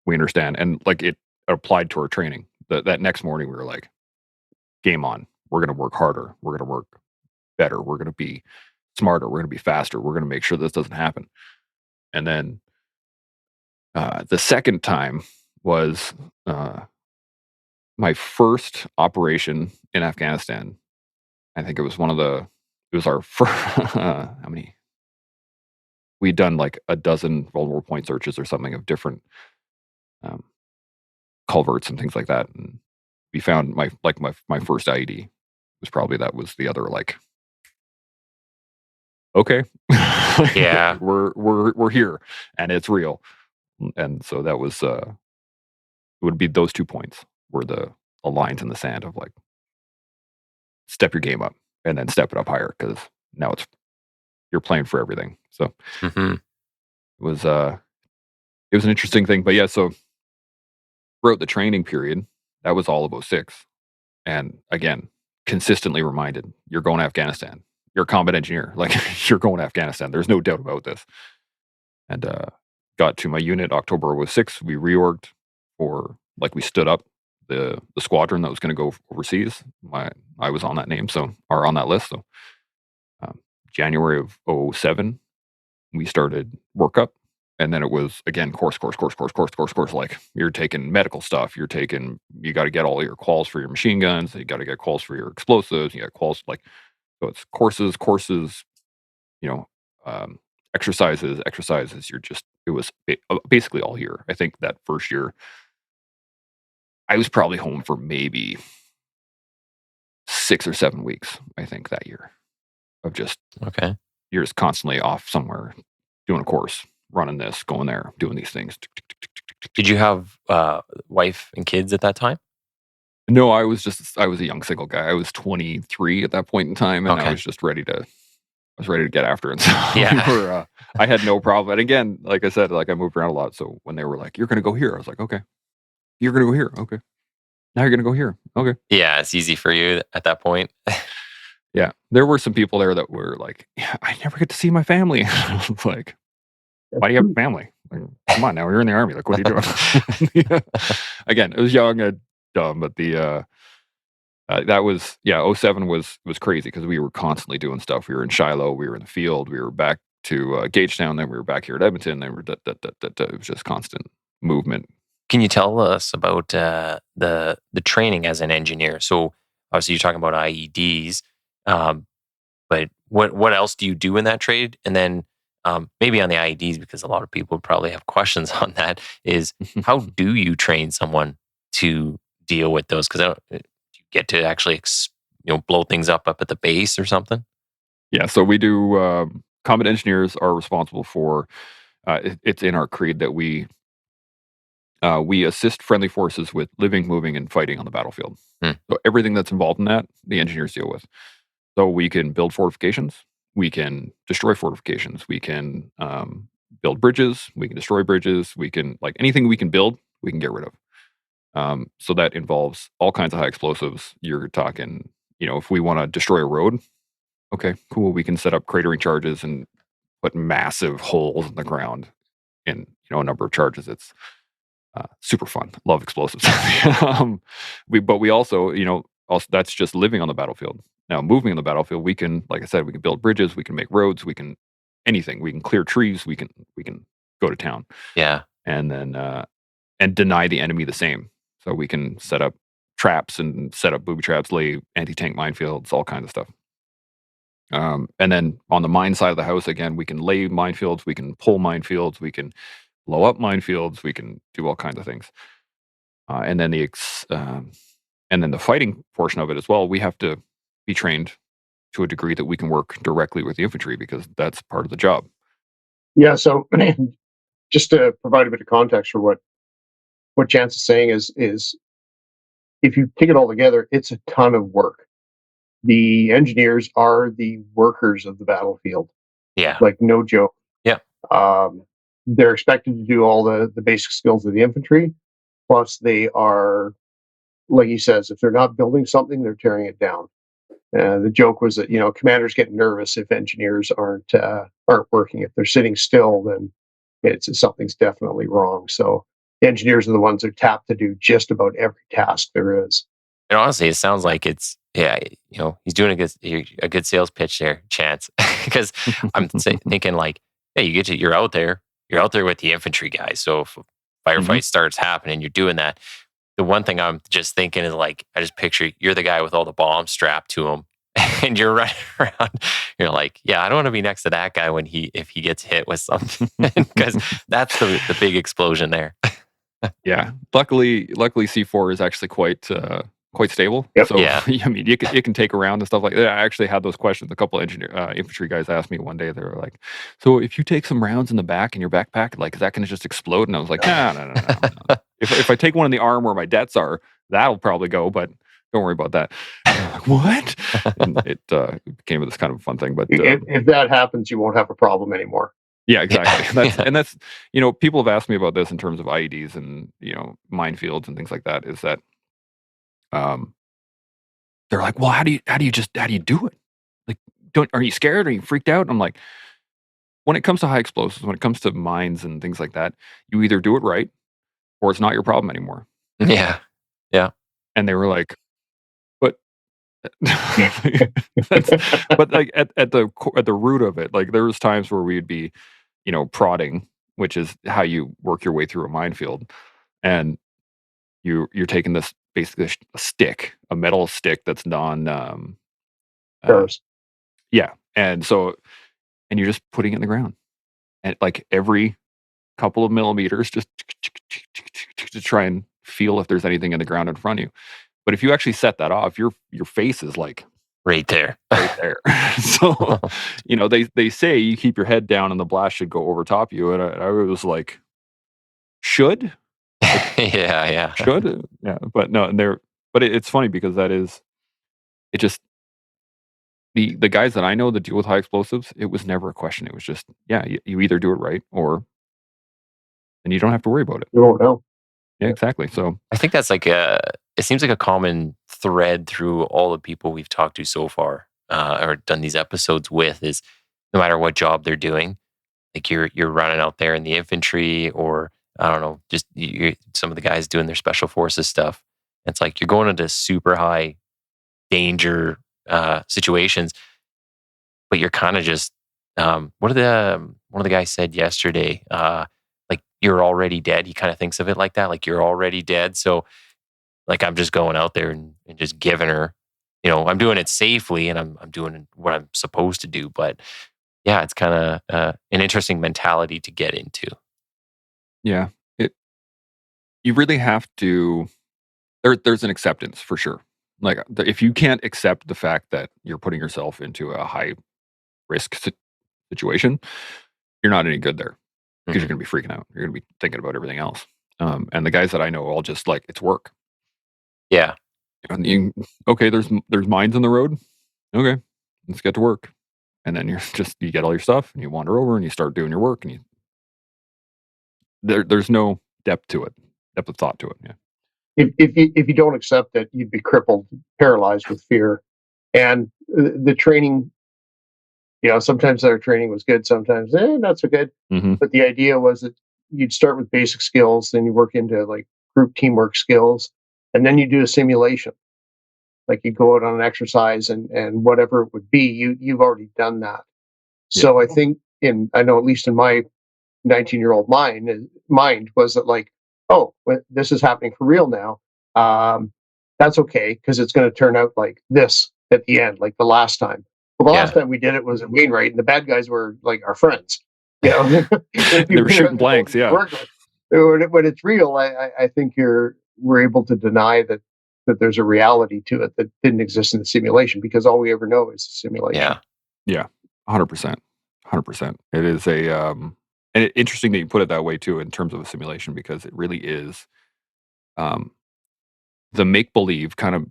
S2: we understand, and like it applied to our training. That next morning, we were like, game on. We're going to work harder. We're going to work better. We're going to be smarter. We're going to be faster. We're going to make sure this doesn't happen. And then the second time was my first operation in Afghanistan. I think it was our first, how many? We'd done like a dozen vulnerable point searches or something of different culverts and things like that. And we found my first IED was the other, like, okay.
S4: Yeah.
S2: we're here and it's real. And so that was, it would be those 2 points were the lines in the sand of like, step your game up and then step it up higher, because now you're playing for everything. So it was an interesting thing. But yeah, so throughout the training period, that was all of '06. And again, consistently reminded, you're going to Afghanistan. You're a combat engineer. Like, you're going to Afghanistan. There's no doubt about this. And got to my unit October of '06. We reorged we stood up the squadron that was going to go overseas. I was on that name, or on that list. So January of '07, we started workup. And then it was, again, course. Like, you're taking medical stuff. You got to get all your quals for your machine guns. You got to get quals for your explosives. You got quals, like, so it's courses, exercises. It was basically all year. I think that first year, I was probably home for maybe 6 or 7 weeks, I think, that year of just,
S4: Okay.
S2: you're just constantly off somewhere doing a course, running this, going there, doing these things.
S4: Did you have wife and kids at that time?
S2: No, I was a young single guy. I was 23 at that point in time, and I was just ready to get after it. So
S4: Yeah.
S2: I had no problem. And again, like I said, like, I moved around a lot. So when they were like, "You're going to go here," I was like, "Okay." "You're going to go here." "Okay." "Now you're going to go here." "Okay."
S4: Yeah, it's easy for you at that point.
S2: Yeah. There were some people there that were like, "Yeah, I never get to see my family." Like, why do you have a family? Like, come on, now you're in the army. Like, what are you doing? Again, it was young and dumb, but that was, '07 was crazy, because we were constantly doing stuff. We were in Shiloh, we were in the field, we were back to Gagetown, then we were back here at Edmonton, then it was just constant movement.
S4: Can you tell us about the training as an engineer? So obviously you're talking about IEDs, but what else do you do in that trade? And then maybe on the IEDs, because a lot of people probably have questions on that, is how do you train someone to deal with those? Because do you get to actually blow things up at the base or something?
S2: Yeah, so we do. Combat engineers are responsible for. It's in our creed that we assist friendly forces with living, moving, and fighting on the battlefield. So everything that's involved in that, the engineers deal with. So we can build fortifications. We can destroy fortifications. We can build bridges. We can destroy bridges. We can, like, anything we can build, we can get rid of. So that involves all kinds of high explosives. You're talking, if we want to destroy a road, okay, cool. We can set up cratering charges and put massive holes in the ground in, a number of charges. It's super fun. Love explosives. But we also, also that's just living on the battlefield. Now, moving on the battlefield, we can, like I said, we can build bridges, we can make roads, we can anything. We can clear trees, we can go to town.
S4: Yeah.
S2: And then and deny the enemy the same. So we can set up traps and set up booby traps, lay anti-tank minefields, all kinds of stuff. And then on the mine side of the house, again, we can lay minefields, we can pull minefields, we can blow up minefields, we can do all kinds of things. And then the fighting portion of it as well, we have to be trained to a degree that we can work directly with the infantry because that's part of the job.
S3: Yeah. So just to provide a bit of context for what Chance is saying is if you take it all together, it's a ton of work. The engineers are the workers of the battlefield.
S4: Yeah.
S3: Like, no joke.
S4: Yeah.
S3: They're expected to do all the basic skills of the infantry. Plus, they are, like he says, if they're not building something, they're tearing it down. The joke was that commanders get nervous if engineers aren't working. If they're sitting still, then something's definitely wrong. So the engineers are the ones that are tapped to do just about every task there is.
S4: And honestly, it sounds like it's he's doing a good sales pitch there, Chance, because I'm thinking like, hey, you're out there with the infantry guys. So if a firefight starts happening, you're doing that. The one thing I'm just thinking is like, I just picture you're the guy with all the bombs strapped to him, and you're running around. You're like, yeah, I don't want to be next to that guy if he gets hit with something, because that's the big explosion there.
S2: Yeah, luckily C4 is actually quite stable.
S3: Yep.
S2: So
S4: Yeah.
S2: I mean, it can take around and stuff like that. I actually had those questions. A couple of infantry guys asked me one day. They were like, "So if you take some rounds in the back in your backpack, like, is that going to just explode?" And I was like, "No. If I take one in the arm where my debts are, that'll probably go. But don't worry about that." Like, what? And it became this kind of fun thing. But
S3: if that happens, you won't have a problem anymore.
S2: yeah, exactly. That's people have asked me about this in terms of IEDs and minefields and things like that. Is that they're like, well, how do you do it? Like, are you scared? Are you freaked out? And I'm like, when it comes to high explosives, when it comes to mines and things like that, you either do it right or it's not your problem anymore.
S4: Yeah.
S2: And they were like, but but like at the root of it, like there was times where we'd be, prodding, which is how you work your way through a minefield, and you're taking this basically a metal stick that's
S3: Burles.
S2: yeah, and you're just putting it in the ground, and like every couple of millimeters, just to try and feel if there's anything in the ground in front of you. But if you actually set that off, your face is like
S4: right there.
S2: So they say you keep your head down and the blast should go over top you, and I was like, should.
S4: Yeah.
S2: Should. Yeah. But no, but it's funny because it just, the guys that I know that deal with high explosives, it was never a question. It was just, yeah, you either do it right or, and you don't have to worry about it.
S3: You won't know.
S2: Yeah, exactly. So
S4: I think that's it seems like a common thread through all the people we've talked to so far, or done these episodes with, is no matter what job they're doing, like you're running out there in the infantry, or I don't know, just some of the guys doing their special forces stuff. It's like you're going into super high danger situations, but you're kind of just one of the guys said yesterday, like, you're already dead. He kind of thinks of it like that, like you're already dead. So like, I'm just going out there and just giving her, I'm doing it safely and I'm doing what I'm supposed to do. But yeah, it's kind of an interesting mentality to get into.
S2: yeah, you really have to. There's an acceptance for sure. Like, if you can't accept the fact that you're putting yourself into a high risk situation, you're not any good there, because you're going to be freaking out. You're going to be thinking about everything else. And the guys that I know all just like, it's work.
S4: Yeah.
S2: And okay, there's mines in the road. Okay, let's get to work. And then you get all your stuff and you wander over and you start doing your work, and there's no depth of thought to it. Yeah.
S3: if you don't accept it, you'd be crippled, paralyzed with fear. And the training, sometimes our training was good, sometimes not so good.
S2: Mm-hmm.
S3: But the idea was that you'd start with basic skills, then you work into like group teamwork skills, and then you do a simulation. Like you go out on an exercise and whatever it would be, you've already done that. So I think I know at least in my 19-year-old mind was that like, oh, this is happening for real now. That's okay because it's going to turn out like this at the end, like the last time. Well, the last time we did it was at Wainwright, and the bad guys were like our friends.
S2: They were shooting blanks. Yeah.
S3: When it's real, I think we're able to deny that there's a reality to it that didn't exist in the simulation, because all we ever know is the simulation.
S2: Yeah, 100%. 100%. It is and interesting that you put it that way too, in terms of a simulation, because it really is the make-believe kind of,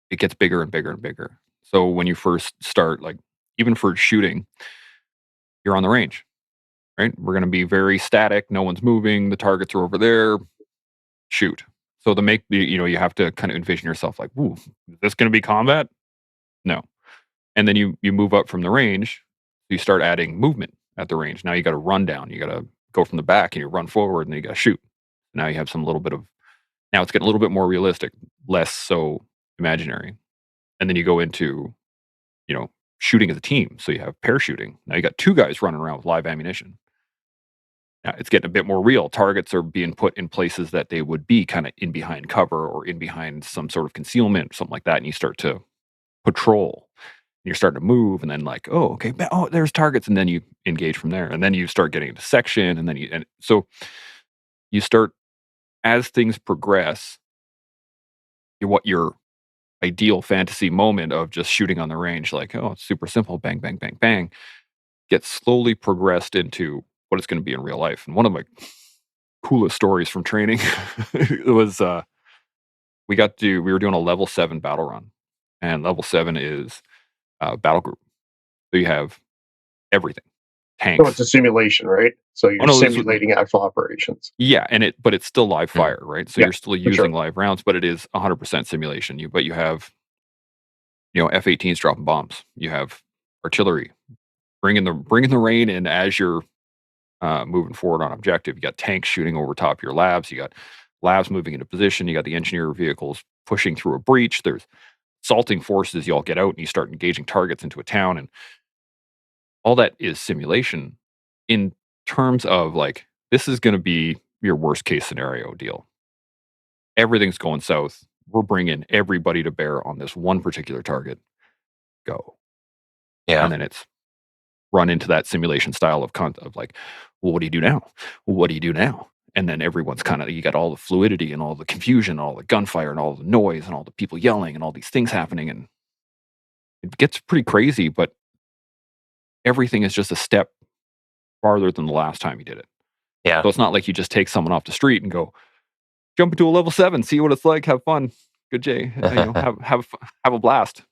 S2: it gets bigger and bigger and bigger. So when you first start, like even for shooting, you're on the range, right? We're going to be very static. No one's moving. The targets are over there. Shoot. So you have to kind of envision yourself like, ooh, is this going to be combat? No. And then you move up from the range. You start adding movement at the range. Now you got to run down. You got to go from the back and you run forward, and then you got to shoot. Now you have now it's getting a little bit more realistic, less so imaginary. And then you go into, shooting as a team. So you have parachuting. Now you got 2 guys running around with live ammunition. Now it's getting a bit more real. Targets are being put in places that they would be kind of in behind cover or in behind some sort of concealment, something like that. And you start to patrol. And you're starting to move, and then like, oh, okay, there's targets, and then you engage from there, and then you start getting into section, and then so you start, as things progress, what your ideal fantasy moment of just shooting on the range, like, oh, it's super simple, bang, bang, bang, bang, gets slowly progressed into what it's going to be in real life. And one of my coolest stories from training it was we were doing a level 7 battle run, and level 7 is battle group. So you have everything, tanks.
S3: So it's a simulation, right? So you're simulating actual operations.
S2: Yeah, but it's still live fire, right? So you're still using live rounds, but it is 100% simulation. But you have, F-18s dropping bombs. You have artillery bringing the rain in as you're moving forward on objective. You got tanks shooting over top of your labs. You got labs moving into position. You got the engineer vehicles pushing through a breach. There's assaulting forces. You all get out and you start engaging targets into a town, and all that is simulation in terms of like, this is going to be your worst case scenario deal. Everything's going south. We're bringing everybody to bear on this one particular target. Go.
S4: Yeah.
S2: And then it's run into that simulation style of like, well, what do you do now? Well, what do you do now? And then everyone's you got all the fluidity and all the confusion, all the gunfire and all the noise and all the people yelling and all these things happening. And it gets pretty crazy, but everything is just a step farther than the last time you did it.
S4: Yeah.
S2: So it's not like you just take someone off the street and go, jump into a level 7, see what it's like, have fun. Good Jay. Have a blast.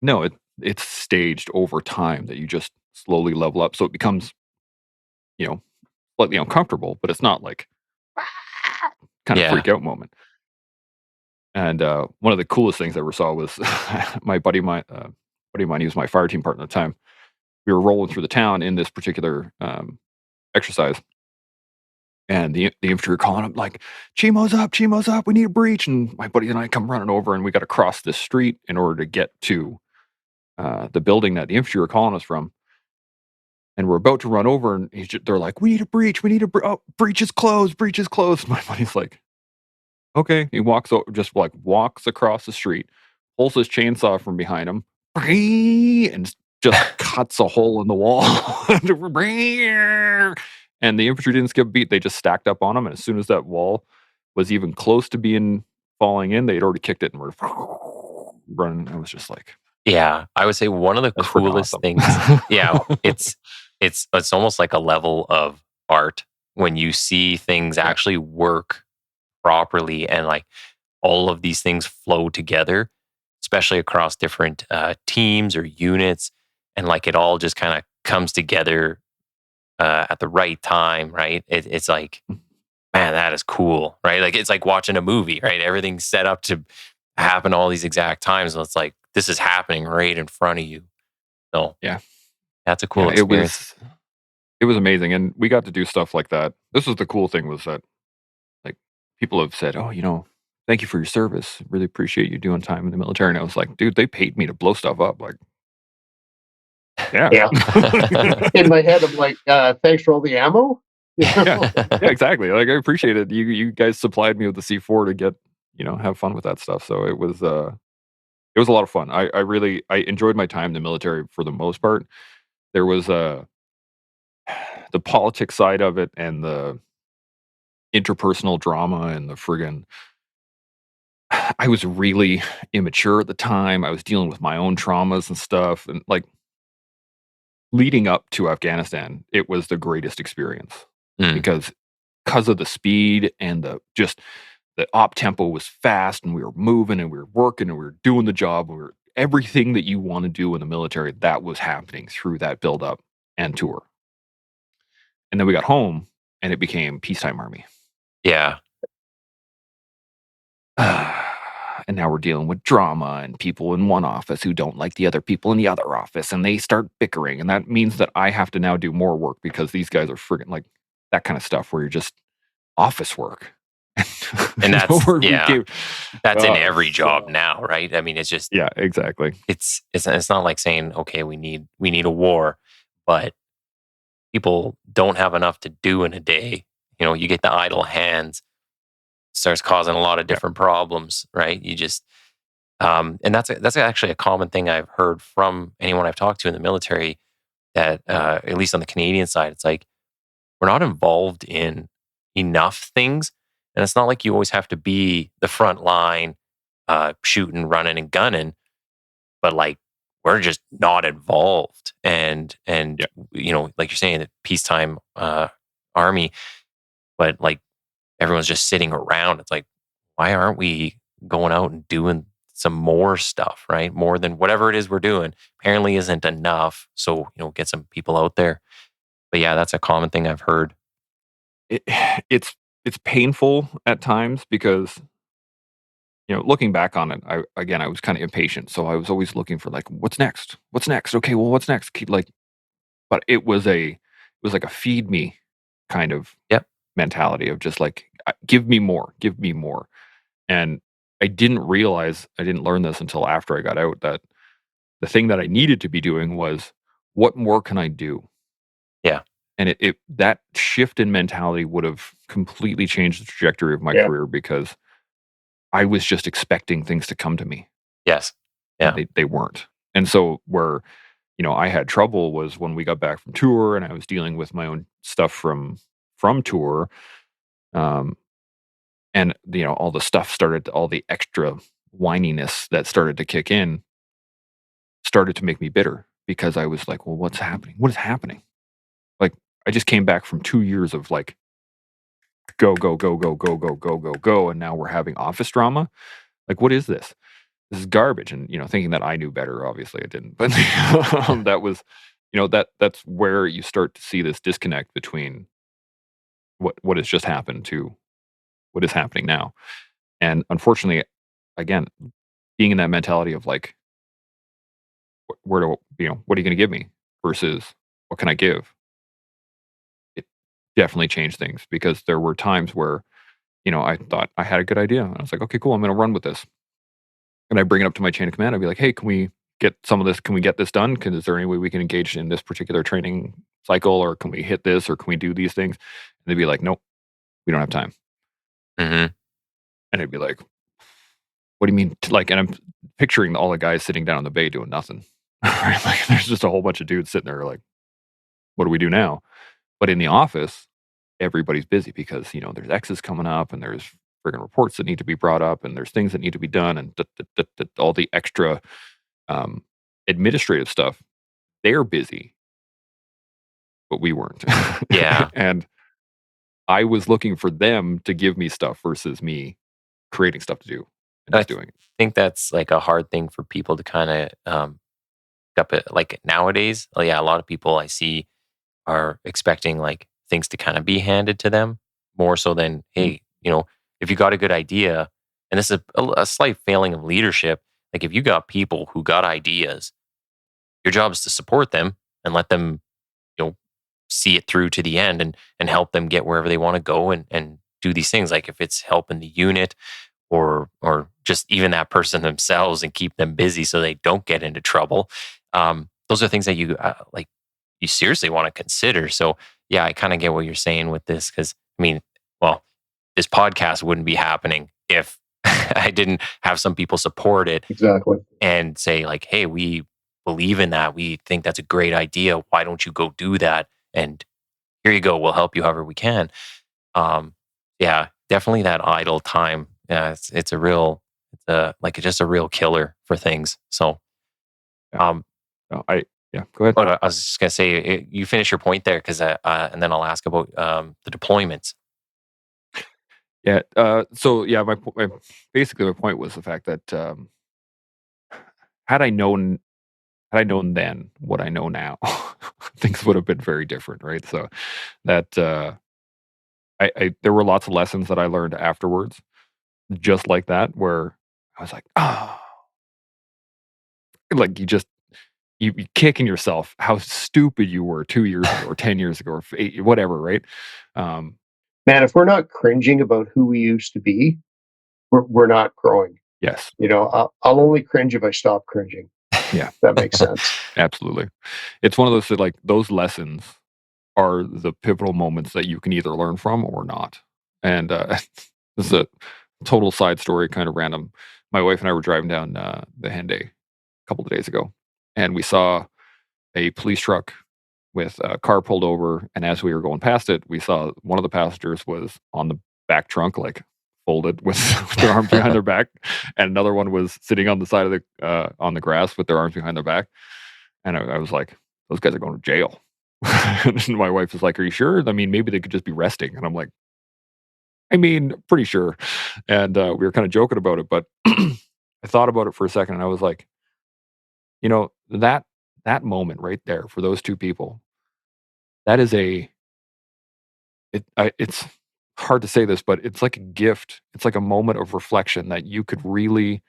S2: No, it's staged over time that you just slowly level up. So it becomes, slightly uncomfortable, but it's not like kind of freak out moment. And one of the coolest things I ever saw was my buddy of mine, he was my fire team partner at the time. We were rolling through the town in this particular exercise. And the infantry were calling up like, Chimo's up, we need a breach. And my buddy and I come running over, and we got to cross this street in order to get to the building that the infantry were calling us from. And we're about to run over, and they're like, we need a breach, breach is closed. My buddy's like, okay. He walks across the street, pulls his chainsaw from behind him, and just cuts a hole in the wall. And the infantry didn't skip a beat. They just stacked up on him. And as soon as that wall was even close to falling in, they'd already kicked it and were running. I was just like,
S4: yeah, I would say one of the coolest things. Yeah, it's almost like a level of art when you see things actually work properly, and like all of these things flow together, especially across different teams or units, and like it all just kind of comes together at the right time, right? It's like, man, that is cool, right? Like it's like watching a movie, right? Everything's set up to happen all these exact times. So it's like this is happening right in front of you. So
S2: Yeah.
S4: that's a cool
S2: Yeah,
S4: experience.
S2: it was amazing, and we got to do stuff like that. This was the cool thing was that, like, people have said, "Oh, thank you for your service. Really appreciate you doing time in the military." And I was like, "Dude, they paid me to blow stuff up." Like, yeah.
S3: Yeah. In my head, I'm like, thanks for all the ammo.
S2: Yeah, exactly. Like, I appreciate it. You guys supplied me with the C4 to get, have fun with that stuff. So it was a lot of fun. I really enjoyed my time in the military for the most part. There was the politics side of it and the interpersonal drama and the friggin' I was really immature at the time. I was dealing with my own traumas and stuff. And like leading up to Afghanistan, it was the greatest experience
S4: Mm.
S2: because of the speed and the op tempo was fast and we were moving and we were working and we were doing the job. Everything that you want to do in the military, that was happening through that build up and tour. And then we got home and it became peacetime army.
S4: Yeah.
S2: And now we're dealing with drama and people in one office who don't like the other people in the other office and they start bickering. And that means that I have to now do more work because these guys are friggin' like that kind of stuff where you're just office work.
S4: And that's
S2: Yeah.
S4: That's in every job now, right? I mean, it's just
S2: Yeah, exactly.
S4: It's not like saying, okay, we need a war, but people don't have enough to do in a day. You get the idle hands, starts causing a lot of different problems, right? You just and that's actually a common thing I've heard from anyone I've talked to in the military that at least on the Canadian side, it's like we're not involved in enough things. And it's not like you always have to be the front line, shooting, running, and gunning, but like we're just not involved. And like you're saying, the peacetime army, but like everyone's just sitting around. It's like, why aren't we going out and doing some more stuff, right? More than whatever it is we're doing. Apparently isn't enough. So, get some people out there. But yeah, that's a common thing I've heard.
S2: It's painful at times because looking back on it, I was kind of impatient, so I was always looking for like, what's next? What's next? Okay, well, what's next? But it was like a feed me kind of
S4: Yep.
S2: mentality of just like, give me more, and I didn't learn this until after I got out that the thing that I needed to be doing was what more can I do?
S4: Yeah.
S2: And that shift in mentality would have completely changed the trajectory of my career because I was just expecting things to come to me.
S4: Yes. Yeah.
S2: They weren't. And so where, I had trouble was when we got back from tour and I was dealing with my own stuff from tour. And all the stuff all the extra whininess that started to kick in started to make me bitter because I was like, well, what's happening? What is happening? Like, I just came back from 2 years of like, go, go, go, go, go, go, go, go, go. And now we're having office drama. Like, what is this? This is garbage. And, thinking that I knew better, obviously I didn't, but that was, that's where you start to see this disconnect between what has just happened to what is happening now. And unfortunately, again, being in that mentality of like, what are you going to give me versus what can I give? It definitely changed things because there were times where, I thought I had a good idea. And I was like, okay, cool. I'm going to run with this. And I bring it up to my chain of command. I'd be like, hey, can we get some of this? Can we get this done? Is there any way we can engage in this particular training cycle? Or can we hit this? Or can we do these things? And they'd be like, nope, we don't have time.
S4: Mm-hmm.
S2: And I'd be like, what do you mean? And I'm picturing all the guys sitting down in the bay doing nothing. Right? Like, there's just a whole bunch of dudes sitting there like, what do we do now? But in the office, everybody's busy because, there's X's coming up and there's friggin' reports that need to be brought up and there's things that need to be done and all the extra administrative stuff. They're busy, but we weren't.
S4: Yeah.
S2: And I was looking for them to give me stuff versus me creating stuff to do and just doing it.
S4: I think that's like a hard thing for people to kind of up it. Like nowadays, a lot of people I see are expecting like things to kind of be handed to them more so than, hey, if you got a good idea, and this is a slight failing of leadership. Like if you got people who got ideas, your job is to support them and let them, see it through to the end and help them get wherever they want to go and do these things. Like if it's helping the unit or just even that person themselves and keep them busy so they don't get into trouble. Those are things that you seriously want to consider. So yeah, I kind of get what you're saying with this because this podcast wouldn't be happening if I didn't have some people support it
S3: Exactly.
S4: and say like, hey, we believe in that. We think that's a great idea. Why don't you go do that? And here you go. We'll help you however we can. Yeah, definitely that idle time. Yeah, it's a real, just a real killer for things. So,
S2: No, go ahead.
S4: but I was just gonna say, you finish your point there because, and then I'll ask about the deployments.
S2: Yeah. So yeah, basically my point was the fact that had I known then what I know now, things would have been very different, right? So that there were lots of lessons that I learned afterwards, just like that, where I was like, oh, like you kicking yourself how stupid you were 2 years ago or 10 years ago or whatever, right?
S3: Man, if we're not cringing about who we used to be, we're not growing.
S2: Yes.
S3: I'll only cringe if I stop cringing.
S2: Yeah.
S3: That makes sense.
S2: Absolutely. It's one of those that, like, those lessons are the pivotal moments that you can either learn from or not. And this is a total side story, kind of random. My wife and I were driving down the Henday a couple of days ago, and we saw a police truck with a car pulled over. And as we were going past it, we saw one of the passengers was on the back trunk, like folded with their arms behind their back, and another one was sitting on the side of the on the grass with their arms behind their back. And I was like, those guys are going to jail. And my wife was like, are you sure? I mean, maybe they could just be resting. And I'm like, pretty sure. And we were kind of joking about it, but I thought about it for a second, and I was like, that moment right there for those two people, that is it's hard to say this, but it's like a gift. It's like a moment of reflection that you could really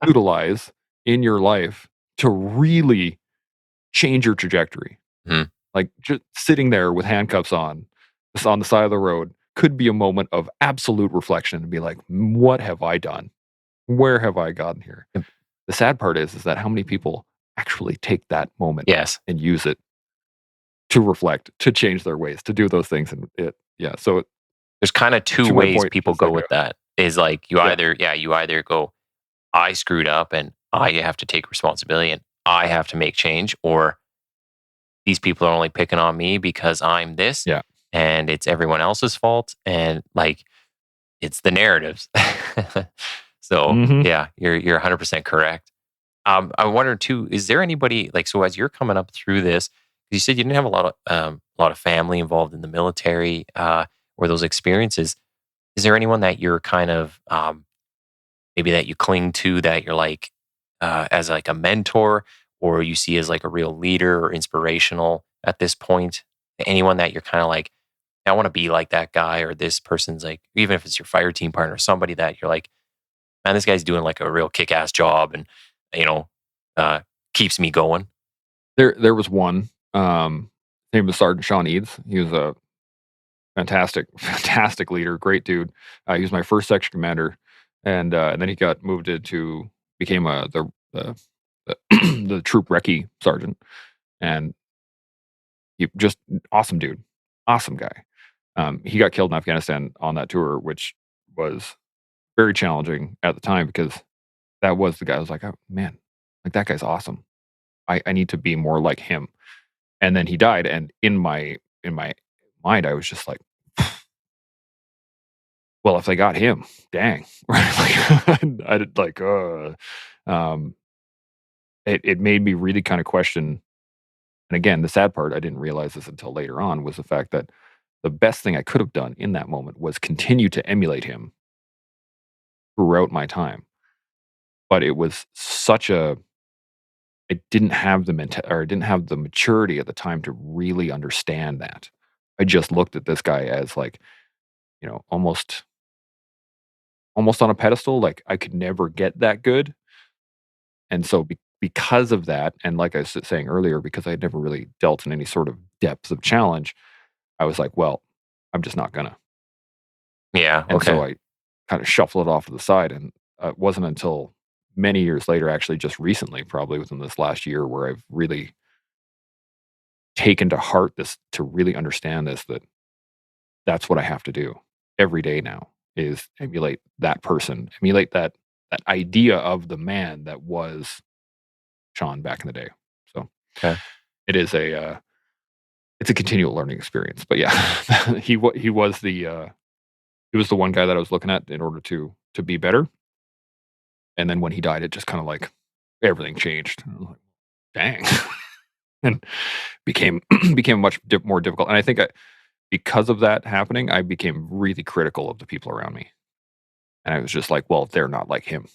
S2: utilize in your life to really change your trajectory.
S4: Mhm.
S2: Like just sitting there with handcuffs on, just on the side of the road, could be a moment of absolute reflection and be like, what have I done? Where have I gotten here?
S4: Yep.
S2: The sad part is that how many people actually take that moment
S4: Yes.
S2: and use it to reflect, to change their ways, to do those things. And so
S4: There's kind of two
S2: To my
S4: ways
S2: point,
S4: people
S2: it's
S4: go
S2: like
S4: with that. Is like you
S2: Yeah.
S4: either go, I screwed up and I have to take responsibility and I have to make change, or these people are only picking on me because I'm this,
S2: Yeah.
S4: and it's everyone else's fault, and like it's the narratives. So
S2: Mhm.
S4: yeah, you're 100% correct. I wonder too, is there anybody like, so as you're coming up through this, you said you didn't have a lot of family involved in the military or those experiences. Is there anyone that you're kind of maybe that you cling to that you're like as like a mentor or you see as like a real leader or inspirational at this point? Anyone that you're kind of like, I want to be like that guy, or this person's like, even if it's your fire team partner, somebody that you're like, man, this guy's doing like a real kick-ass job and you know uh, keeps me going.
S2: There was one. Name was Sergeant Sean Eads. He was a fantastic leader, great dude. He was my first section commander, and then he got moved into became the the troop recce sergeant, and he just awesome dude, awesome guy. He got killed in Afghanistan on that tour, which was very challenging at the time because that was the guy. I was like, oh man, like that guy's awesome. I need to be more like him. And then he died, and in my mind, I was just like, well, if they got him, dang, right? Like, I did like, um, it made me really kind of question. And again, the sad part, I didn't realize this until later on, was the fact that the best thing I could have done in that moment was continue to emulate him throughout my time. But it was such a I didn't have I didn't have the maturity at the time to really understand that. I just looked at this guy as like almost on a pedestal. Like I could never get that good. And so because of that, and like I was saying earlier, because I had never really dealt in any sort of depth of challenge, I was like, well, I'm just not gonna.
S4: Yeah.
S2: And so
S4: Okay.
S2: I kind of shuffled it off to the side. And it wasn't until many years later, actually just recently, probably within this last year, where I've really taken to heart this, to really understand this, that that's what I have to do every day now, is emulate that person, emulate that idea of the man that was Sean back in the day. So
S4: Okay.
S2: it is it's a continual learning experience. But yeah, he was the one guy that I was looking at in order to be better. And then when he died, it just kind of like everything changed. I was like, dang, and became became much more difficult. And I think because of that happening, I became really critical of the people around me. And I was just like, well, they're not like him,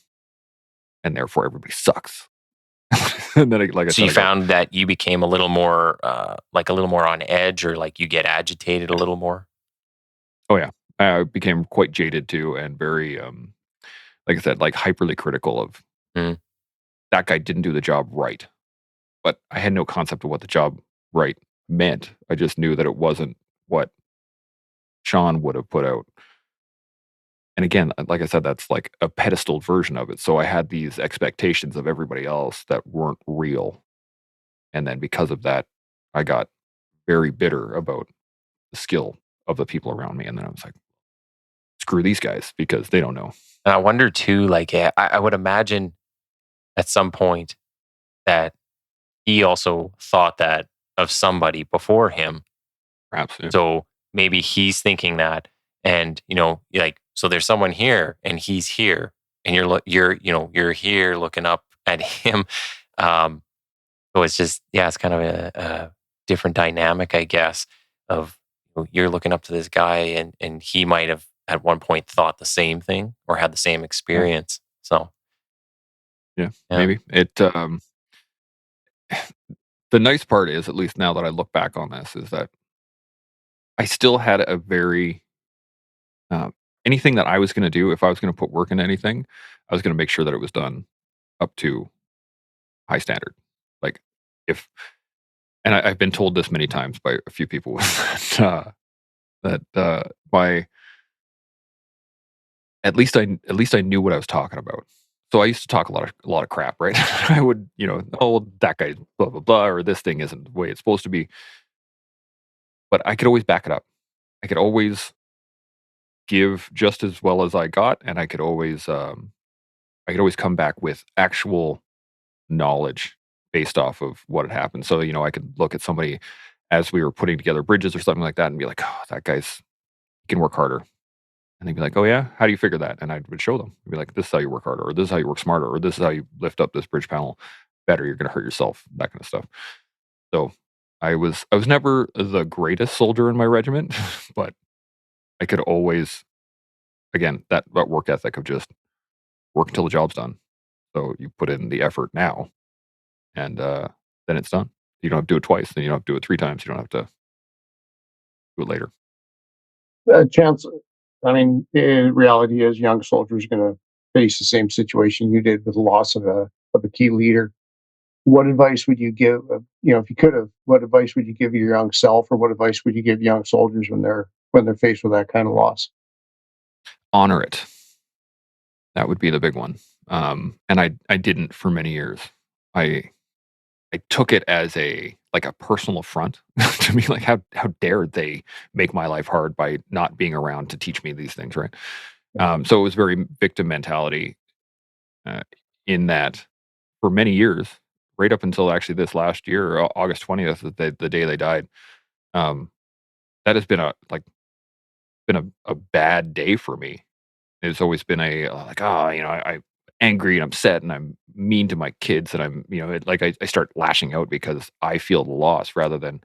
S2: and therefore everybody sucks. And then, like I
S4: So
S2: said,
S4: you
S2: I got,
S4: found that you became a little more, like a little more on edge, or like you get agitated a little more.
S2: oh yeah, I became quite jaded too, and very, like I said, like hyperly critical of
S4: Mm.
S2: that guy didn't do the job right. But I had no concept of what the job right meant. I just knew that it wasn't what Sean would have put out. And again, like I said, that's like a pedestal version of it. So I had these expectations of everybody else that weren't real. And then because of that, I got very bitter about the skill of the people around me. And then I was like, screw these guys because they don't know.
S4: And I wonder too, like I would imagine at some point that he also thought that of somebody before him.
S2: Perhaps. Yeah.
S4: So maybe he's thinking that, and like, so there's someone here, and he's here, and you're here looking up at him. Um, so it's just, yeah, it's kind of a different dynamic, I guess, of you're looking up to this guy, and he might have at one point thought the same thing or had the same
S2: Yeah.
S4: experience. So
S2: Yeah.
S4: yeah,
S2: Maybe. The nice part is, at least now that I look back on this, is that I still had a very, anything that I was going to do, if I was going to put work into anything, I was going to make sure that it was done up to high standard. Like if, and I've been told this many times by a few people that my, at least I knew what I was talking about. So I used to talk a lot of crap, right? I would, oh, well, that guy, blah blah blah, or this thing isn't the way it's supposed to be. But I could always back it up. I could always give just as well as I got, and I could always come back with actual knowledge based off of what had happened. So I could look at somebody as we were putting together bridges or something like that, and be like, oh, that guy's, he can work harder. And they'd be like, oh yeah, how do you figure that? And I would show them. I'd be like, this is how you work harder, or this is how you work smarter, or this is how you lift up this bridge panel better. You're going to hurt yourself, that kind of stuff. So I was never the greatest soldier in my regiment, but I could always, again, that work ethic of just work until the job's done. So you put in the effort now, and then it's done. You don't have to do it twice. Then you don't have to do it 3 times. You don't have to do it later.
S3: Chance, I mean, reality is young soldiers are going to face the same situation you did with the loss of a key leader. What advice would you give? If you could have, what advice would you give your young self, or what advice would you give young soldiers when they're faced with that kind of loss?
S2: Honor it. That would be the big one. And I didn't for many years. I took it as a personal affront to me, like how dared they make my life hard by not being around to teach me these things, right? So it was very victim mentality, uh, in that for many years, right up until actually this last year, August 20th, the day they died. Um, that has been a bad day for me. It's always been like, I'm angry and upset and I'm mean to my kids, and I'm, I start lashing out because I feel the loss, rather than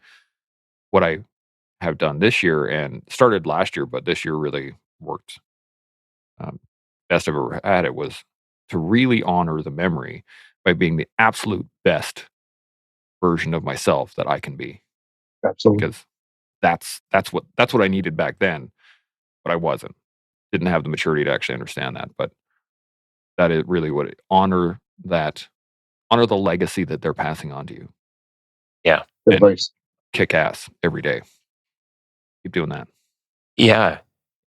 S2: what I have done this year and started last year, but this year really worked. Um, best I've ever had it was to really honor the memory by being the absolute best version of myself that I can be,
S3: Absolutely.
S2: because that's what I needed back then. but I wasn't. Didn't have the maturity to actually understand that. But that is really what honor the legacy that they're passing on to you.
S4: Yeah.
S3: Good
S2: And
S3: advice.
S2: kick ass every day. Keep doing that.
S4: Yeah.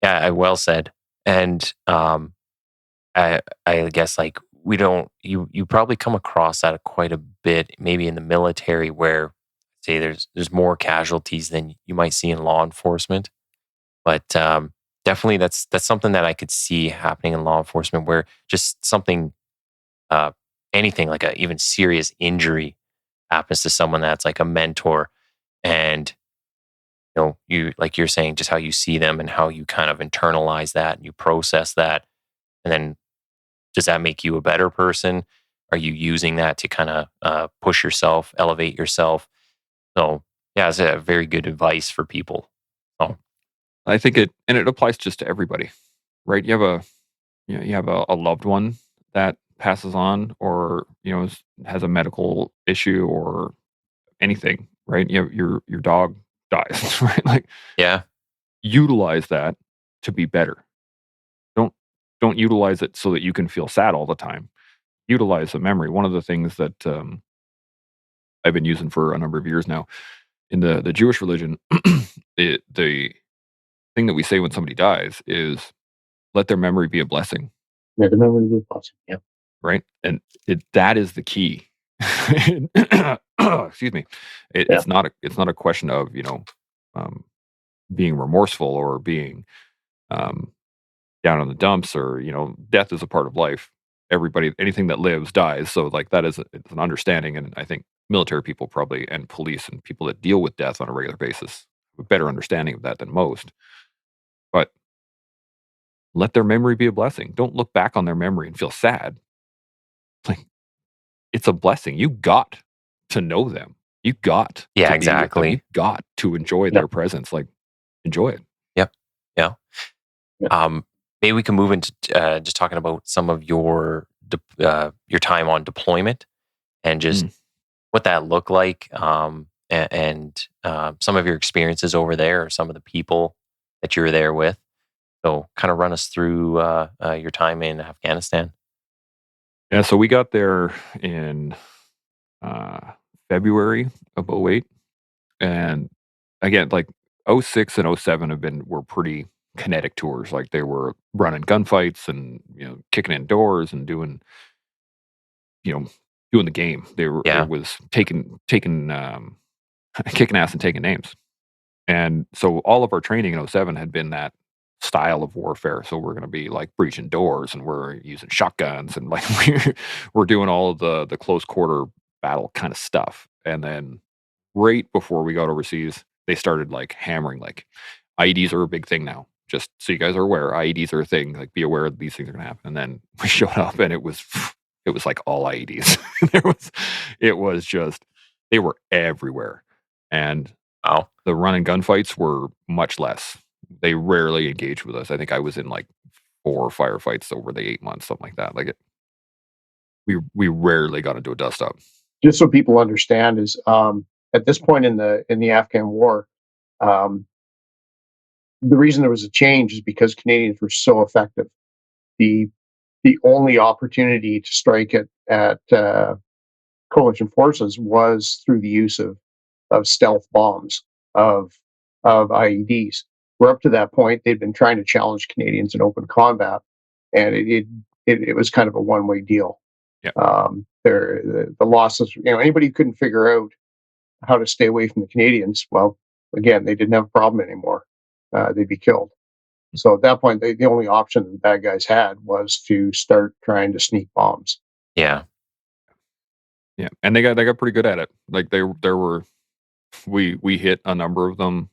S4: Yeah. Well said. And I guess like we don't you probably come across that quite a bit, maybe in the military, where say there's more casualties than you might see in law enforcement. But definitely that's something that I could see happening in law enforcement, where just something uh, anything like a even serious injury happens to someone that's like a mentor, and you like you're saying, just how you see them and how you kind of internalize that and you process that, and then does that make you a better person? Are you using that to kind of push yourself, elevate yourself? So yeah, it's a very good advice for people. Oh
S2: I think it applies just to everybody, right? You have a loved one that passes on, or has a medical issue or anything, right? Your dog dies, right? Like,
S4: yeah,
S2: utilize that to be better. Don't don't utilize it so that you can feel sad all the time. Utilize the memory. One of the things that I've been using for a number of years now in the Jewish religion, the thing that we say when somebody dies is, let their memory be a blessing,
S3: Yeah, the memory of the apostle. Yeah.
S2: right? And that is the key. Excuse me.
S3: Yeah.
S2: It's not a question of um, being remorseful or being um, down in the dumps, or death is a part of life. Everybody, anything that lives dies. So like that is it's an understanding, and I think military people probably, and police and people that deal with death on a regular basis, have a better understanding of that than most. But let their memory be a blessing. Don't look back on their memory and feel sad. Like, it's a blessing. You got to know them. You got
S4: yeah,
S2: to be with them. You
S4: exactly.
S2: got to enjoy
S3: Yeah.
S2: their presence. Like, enjoy it.
S4: Yep. Yeah.
S3: Yeah.
S4: Maybe we can move into just talking about some of your time on deployment and just what that looked like, and some of your experiences over there, or some of the people that you were there with. So, kind of run us through your time in Afghanistan.
S2: Yeah, so we got there in uh, February of '08, and again, like '06 and '07 were pretty kinetic tours. Like, they were running gunfights and kicking in doors and you know doing the game.
S4: Yeah.
S2: It was taking kicking ass and taking names. And so all of our training in '07 had been that style of warfare. So we're going to be like breaching doors, and we're using shotguns, and like we're doing all of the close quarter battle kind of stuff. And then right before we got overseas, they started like hammering, like, IEDs are a big thing now. Just so you guys are aware, IEDs are a thing. Like, be aware that these things are going to happen. And then we showed up, and it was like all IEDs. It was just, they were everywhere. And
S4: Wow.
S2: the run and gunfights were much less. They rarely engaged with us. I think I was in like 4 firefights over the 8 months, something like that. Like, we rarely got into a dust up.
S3: Just so people understand, is at this point in the Afghan war, um, the reason there was a change is because Canadians were so effective. The only opportunity to strike at coalition forces was through the use of stealth bombs, of IEDs. Where up to that point, they'd been trying to challenge Canadians in open combat, and it was kind of a one-way deal.
S2: Yeah.
S3: The losses, anybody who couldn't figure out how to stay away from the Canadians, well, again, they didn't have a problem anymore. They'd be killed. So at that point, the only option the bad guys had was to start trying to sneak bombs.
S4: Yeah.
S2: Yeah, and they got pretty good at it. Like, we hit a number of them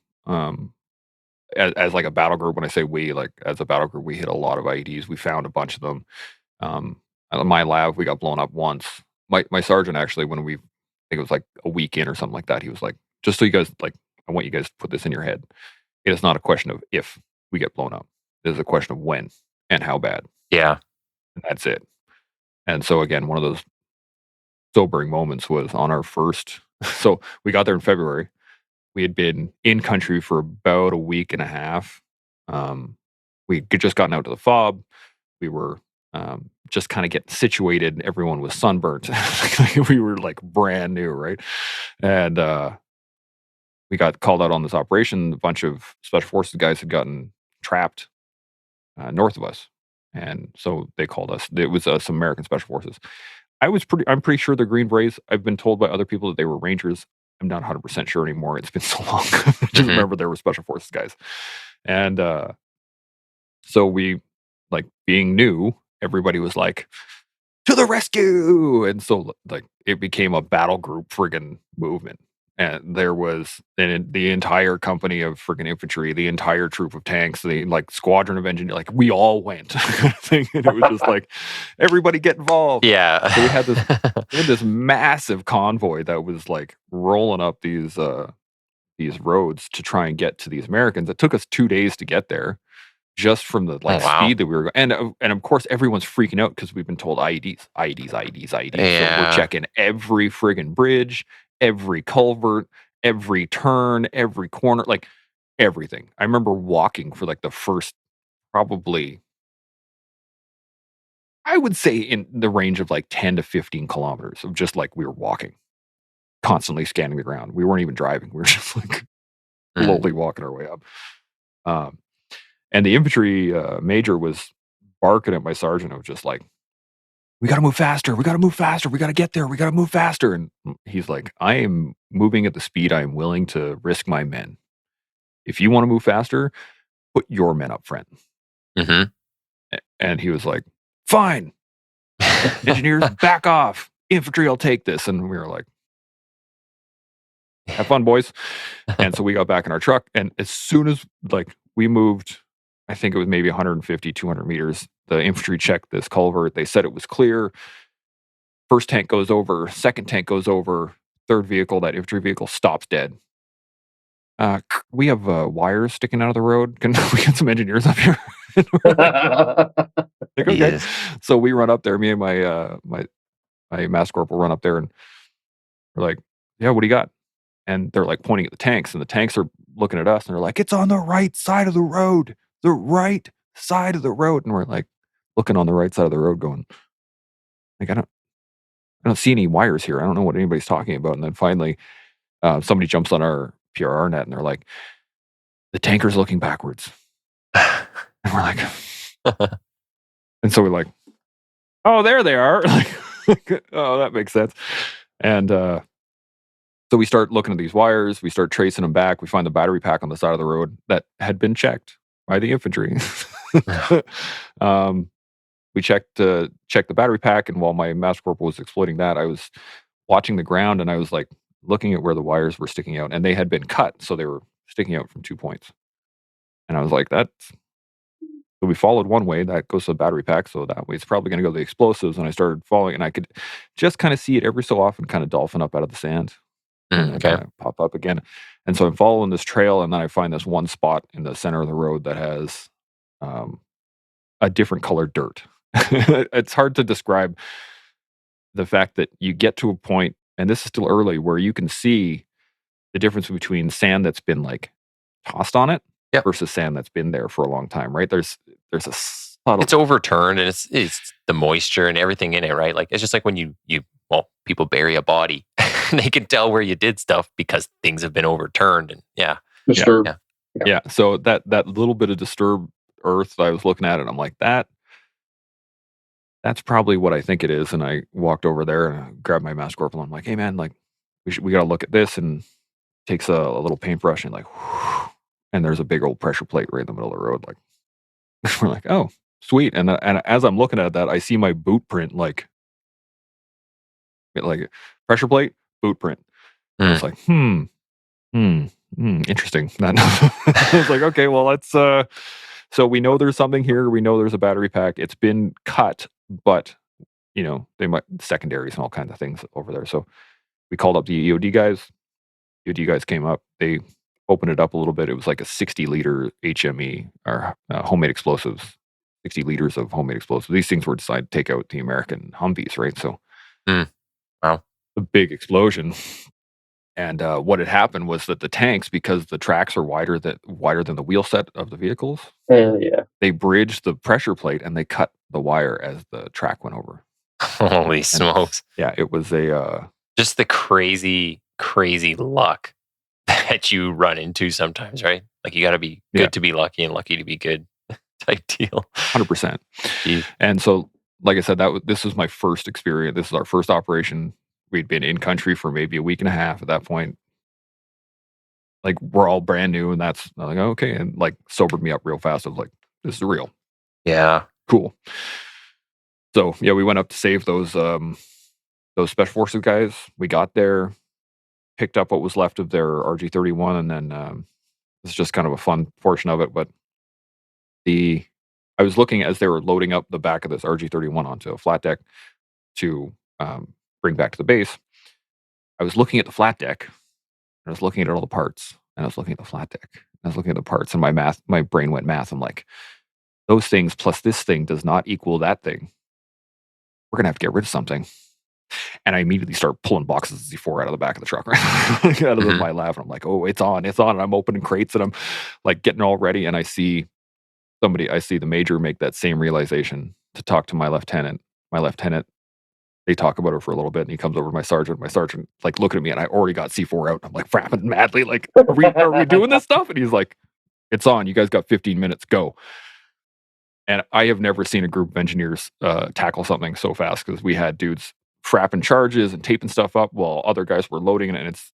S2: as like a battle group. When I say we, like, as a battle group, we hit a lot of IEDs. We found a bunch of them. At my lab, we got blown up once. My sergeant, actually, when I think it was like a week in or something like that, he was like, just so you guys, like, I want you guys to put this in your head. It is not a question of if we get blown up. It is a question of when and how bad.
S4: Yeah.
S2: And that's it. And so, again, one of those sobering moments was on our first. So we got there in February. We had been in country for about a week and a half. we had just gotten out to the fob. We were just kind of getting situated. Everyone was sunburnt. We were like brand new, right? And we got called out on this operation. A bunch of special forces guys had gotten trapped north of us, and so they called us. It was some American special forces. I'm pretty sure they're Green Berets. I've been told by other people that they were Rangers. I'm not 100% sure anymore. It's been so long. I just remember there were special forces guys, and so we, like, being new, everybody was like, to the rescue! And so, like, it became a battle group friggin' movement. And there was the entire company of friggin' infantry, the entire troop of tanks, the, like, squadron of engineers, like, we all went kind of thing. And it was just like, everybody get involved.
S4: Yeah.
S2: So we had this massive convoy that was, like, rolling up these roads to try and get to these Americans. It took us 2 days to get there, just from the, like,
S4: wow.
S2: speed that we were going. And of course, everyone's freaking out because we've been told IEDs. So
S4: Yeah.
S2: we're checking every friggin' bridge, every culvert, every turn, every corner, like, everything. I remember walking for, like, the first, probably, I would say, in the range of, like, 10 to 15 kilometers of just, like, we were walking, constantly scanning the ground. We weren't even driving. We were just, like, slowly walking our way up. And the infantry major was barking at my sergeant of just like, we got to move faster. We got to move faster. We got to get there. We got to move faster. And he's like, I am moving at the speed I am willing to risk my men. If you want to move faster, put your men up front. And he was like, fine. Engineers, back off. Infantry, I'll take this. And we were like, have fun, boys. And so we got back in our truck. And as soon as, like, we moved, I think it was maybe 150, 200 meters. The infantry checked this culvert. They said it was clear. First tank goes over. Second tank goes over. Third vehicle, that infantry vehicle, stops dead. We have wires sticking out of the road. Can we get some engineers up here? Like, okay.
S4: Yes.
S2: So we run up there. Me and my mass corporal run up there, and we're like, yeah, what do you got? And they're, like, pointing at the tanks, and the tanks are looking at us, and they're like, it's on the right side of the road. The right side of the road. And we're, like, looking on the right side of the road going, like, I don't see any wires here. I don't know what anybody's talking about. And then finally, somebody jumps on our PRR net, and they're like, the tanker's looking backwards. And we're like, and so we're like, oh, there they are. Like, oh, that makes sense. And so we start looking at these wires. We start tracing them back. We find the battery pack on the side of the road that had been checked by the infantry. We checked the battery pack, and while my master corporal was exploiting that, I was watching the ground, and I was, like, looking at where the wires were sticking out, and they had been cut, so they were sticking out from 2 points. And I was like, so we followed one way, that goes to the battery pack, so that way it's probably going to go to the explosives. And I started following, and I could just kind of see it every so often kind of dolphin up out of the sand. And
S4: Okay.
S2: then pop up again. And so I'm following this trail, and then I find this one spot in the center of the road that has a different colored dirt. It's hard to describe the fact that you get to a point, and this is still early, where you can see the difference between sand that's been, like, tossed on it versus sand that's been there for a long time, right? There's a subtle...
S4: It's overturned, and it's the moisture and everything in it, right? Like, it's just like when you people bury a body. They can tell where you did stuff because things have been overturned. And
S3: Disturbed.
S2: Yeah. So that little bit of disturbed earth, I was looking at it, I'm like, that's probably what I think it is. And I walked over there and I grabbed my mass corporal. I'm like, hey man, like, we got to look at this. And takes a little paintbrush and, like, whoosh, and there's a big old pressure plate right in the middle of the road. Like, we're like, oh, sweet. And as I'm looking at that, I see my boot print, like pressure plate, boot print. I was like, interesting. I was like, okay, well, let's, so we know there's something here. We know there's a battery pack. It's been cut, but, they might secondaries and all kinds of things over there. So we called up the EOD guys. EOD guys came up. They opened it up a little bit. It was like a 60-liter HME, or homemade explosives, 60 liters of homemade explosives. These things were designed to take out the American Humvees, right? So,
S4: wow.
S2: a big explosion. And what had happened was that the tanks, because the tracks are wider than the wheel set of the vehicles,
S3: Yeah.
S2: they bridged the pressure plate and they cut the wire as the track went over.
S4: Holy smokes.
S2: Yeah, it was a
S4: Just the crazy, crazy luck that you run into sometimes, right? Like you got to be good
S2: Yeah.
S4: to be lucky and lucky to be good type deal.
S2: 100%.
S4: Jeez.
S2: And so, like I said, this was my first experience. This is our first operation. We'd been in country for maybe a week and a half at that point. Like, we're all brand new, and that's like, okay, and like sobered me up real fast. I was like, this is real.
S4: Yeah.
S2: Cool. So yeah, we went up to save those special forces guys. We got there, picked up what was left of their RG-31, and then it's just kind of a fun portion of it. But I was looking as they were loading up the back of this RG-31 onto a flat deck to bring back to the base. I was looking at the flat deck, and I was looking at all the parts, and I was looking at the flat deck, and I was looking at the parts, and my brain went math. I'm like, those things plus this thing does not equal that thing. We're gonna have to get rid of something. And I immediately start pulling boxes of Z4 out of the back of the truck, right? Out of my lab, and I'm like, oh, it's on. And I'm opening crates, and I'm like getting all ready, and I see the major make that same realization to talk to my lieutenant. They talk about it for a little bit, and he comes over to my sergeant. My sergeant, like, looking at me, and I already got C4 out. I'm like frapping madly, like, are we doing this stuff? And he's like, it's on. You guys got 15 minutes. Go. And I have never seen a group of engineers tackle something so fast, because we had dudes frapping charges and taping stuff up while other guys were loading it. And it's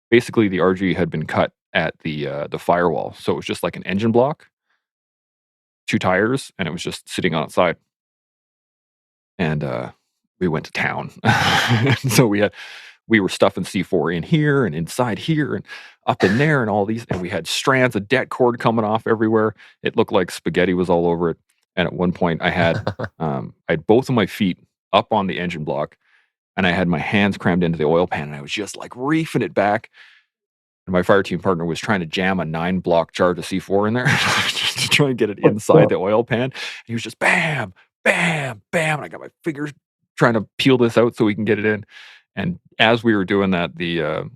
S2: basically the RG had been cut at the firewall, so it was just like an engine block, 2 tires, and it was just sitting on its side. And we went to town. So we were stuffing C4 in here and inside here and up in there and all these, and we had strands of det cord coming off everywhere. It looked like spaghetti was all over it. And at one point I had both of my feet up on the engine block, and I had my hands crammed into the oil pan, and I was just like reefing it back. And my fire team partner was trying to jam a 9-block charge of C4 in there just to try and get it inside the oil pan. And he was just bam, bam, bam. And I got my fingers trying to peel this out so we can get it in. And as we were doing that, the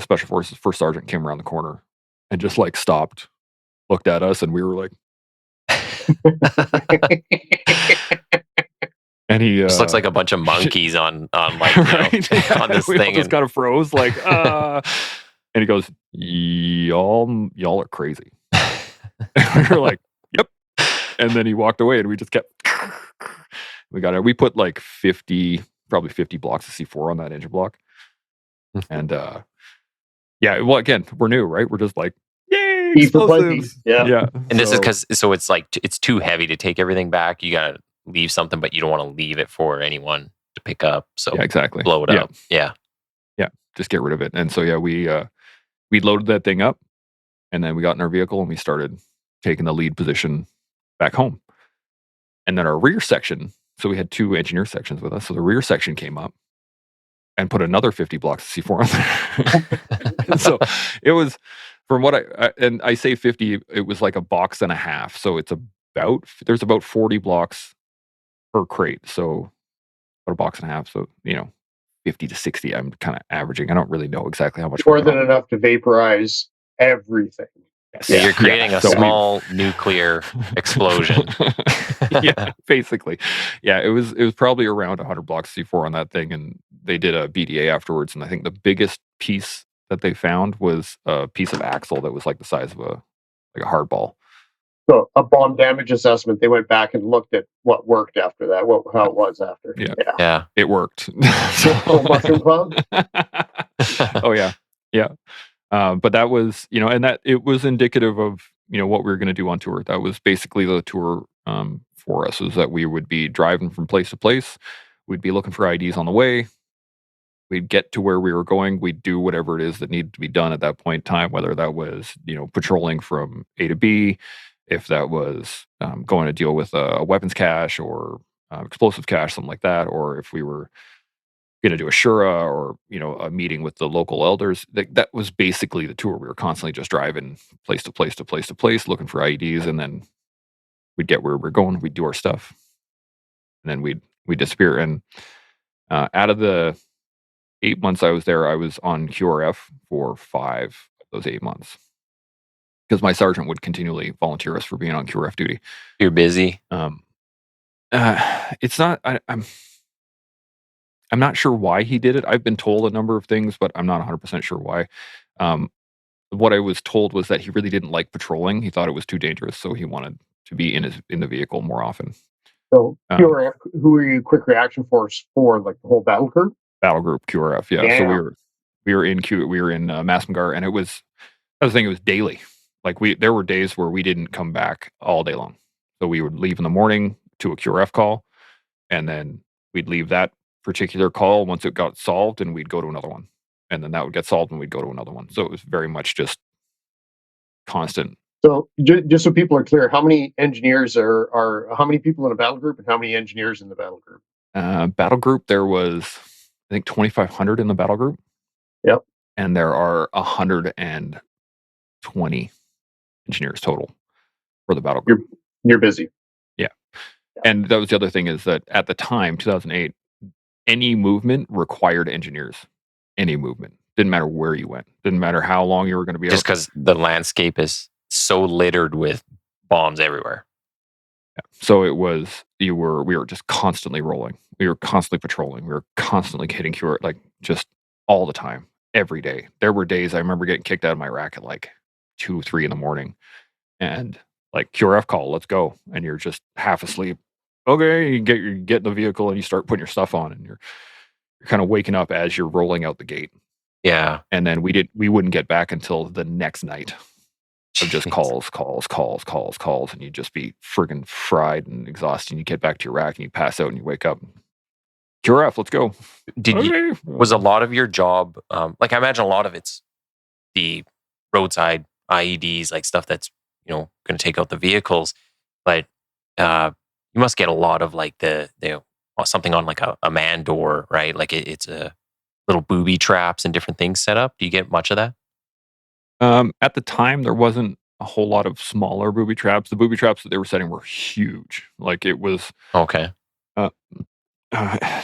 S2: Special Forces first sergeant came around the corner and just like stopped, looked at us, and we were like, and he
S4: just looks like a bunch of monkeys on like
S2: right?
S4: on this
S2: we
S4: thing.
S2: all just kind of froze, like, and he goes, y'all are crazy. We were like, yep. And then he walked away, and we just kept. We got it. We put like probably 50 blocks of C4 on that engine block, and yeah. Well, again, we're new, right? We're just like, yay, explosives. Yeah.
S4: And this is because it's like it's too heavy to take everything back. You gotta leave something, but you don't want to leave it for anyone to pick up. So
S2: yeah, exactly.
S4: Blow it up. Yeah.
S2: Just get rid of it. And so yeah, we loaded that thing up, and then we got in our vehicle and we started taking the lead position back home. And then our rear section. So we had 2 engineer sections with us. So the rear section came up and put another 50 blocks of C4 on there. So it was, from what I say 50, it was like a box and a half. So there's about 40 blocks per crate. So about a box and a half. So, 50 to 60, I'm kind of averaging. I don't really know exactly how much.
S3: More than enough to vaporize everything.
S4: So you're creating a small nuclear explosion.
S2: Yeah, basically. Yeah, it was probably around 100 blocks of C4 on that thing, and they did a BDA afterwards, and I think the biggest piece that they found was a piece of axle that was like the size of a hardball.
S3: So a bomb damage assessment, they went back and looked at what worked after that, how it was after.
S2: Yeah. It worked.
S3: Mushroom Cloud?
S2: Oh, yeah. Yeah. But that was, and that it was indicative of, what we were going to do on tour. That was basically the tour for us, was that we would be driving from place to place. We'd be looking for IDs on the way. We'd get to where we were going. We'd do whatever it is that needed to be done at that point in time, whether that was, patrolling from A to B, if that was going to deal with a weapons cache or explosive cache, something like that, or if we were going to do a Shura or, a meeting with the local elders. That was basically the tour. We were constantly just driving place to place to place to place, looking for IEDs, and then we'd get where we're going, we'd do our stuff, and then we'd disappear. And out of the 8 months I was there, I was on QRF for 5 of those 8 months. Because my sergeant would continually volunteer us for being on QRF duty.
S4: You're busy.
S2: It's not. I'm not sure why he did it. I've been told a number of things, but I'm not 100% sure why. What I was told was that he really didn't like patrolling. He thought it was too dangerous, so he wanted to be in the vehicle more often.
S3: So QRF, who are you quick reaction force for, like the whole battle group?
S2: Battle group QRF, yeah. So
S3: Yeah.
S2: we were in Massengar, and it was, I was thinking it was daily. Like there were days where we didn't come back all day long. So we would leave in the morning to a QRF call, and then we'd leave that particular call once it got solved, and we'd go to another one, and then that would get solved, and we'd go to another one. So it was very much just constant.
S3: So just so people are clear, how many engineers are how many people in a battle group, and how many engineers in the battle group?
S2: Battle group, there was, I think, 2,500 in the battle group.
S3: Yep.
S2: And there are 120 engineers total for the battle group.
S3: You're busy.
S2: Yeah. And that was the other thing, is that at the time, 2008, any movement required engineers. Any movement. Didn't matter where you went. Didn't matter how long you were going to be
S4: Just
S2: out.
S4: because the landscape is so littered with bombs everywhere.
S2: Yeah. So it was, we were just constantly rolling. We were constantly patrolling. We were constantly hitting QR, like just all the time, every day. There were days I remember getting kicked out of my rack at like 2, 3 in the morning, and like, QRF call, let's go. And you're just half asleep. Okay, you get in the vehicle and you start putting your stuff on, and you're kind of waking up as you're rolling out the gate.
S4: Yeah.
S2: And then we wouldn't get back until the next night of just calls, and you'd just be friggin' fried and exhausted. And you get back to your rack and you pass out and you wake up. QRF, let's go.
S4: Was a lot of your job, like I imagine a lot of it's the roadside IEDs, like stuff that's, going to take out the vehicles, but you must get a lot of like the something on like a man door, right? Like it's a little booby traps and different things set up. Do you get much of that?
S2: At the time, there wasn't a whole lot of smaller booby traps. The booby traps that they were setting were huge. Like it was,
S4: Okay.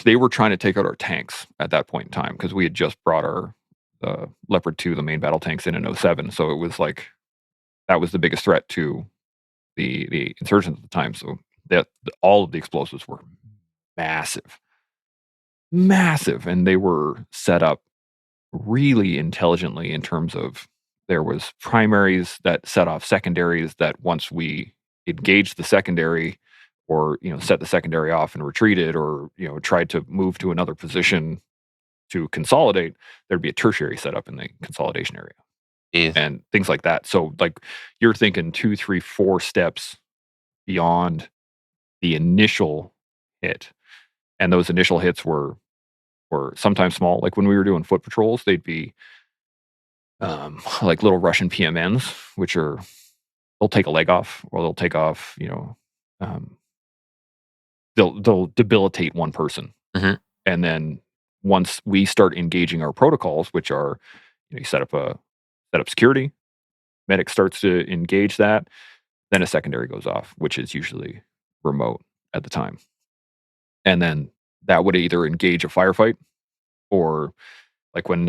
S2: they were trying to take out our tanks at that point in time, because we had just brought our Leopard 2, the main battle tanks, in 2007. So it was like, that was the biggest threat to the insurgents at the time. So that all of the explosives were massive, and they were set up really intelligently in terms of, there was primaries that set off secondaries that once we engaged the secondary, or set the secondary off and retreated, or tried to move to another position to consolidate, there'd be a tertiary set up in the consolidation area.
S4: Jeez.
S2: And things like that. So like, you're thinking 2, 3, 4 steps beyond the initial hit, and those initial hits were sometimes small. Like when we were doing foot patrols, they'd be like little Russian PMNs, which are, they'll take a leg off, or they'll take off, they'll debilitate one person.
S4: Mm-hmm.
S2: And then once we start engaging our protocols, which are, you set up security, medic starts to engage that, then a secondary goes off, which is usually remote at the time. And then that would either engage a firefight, or like when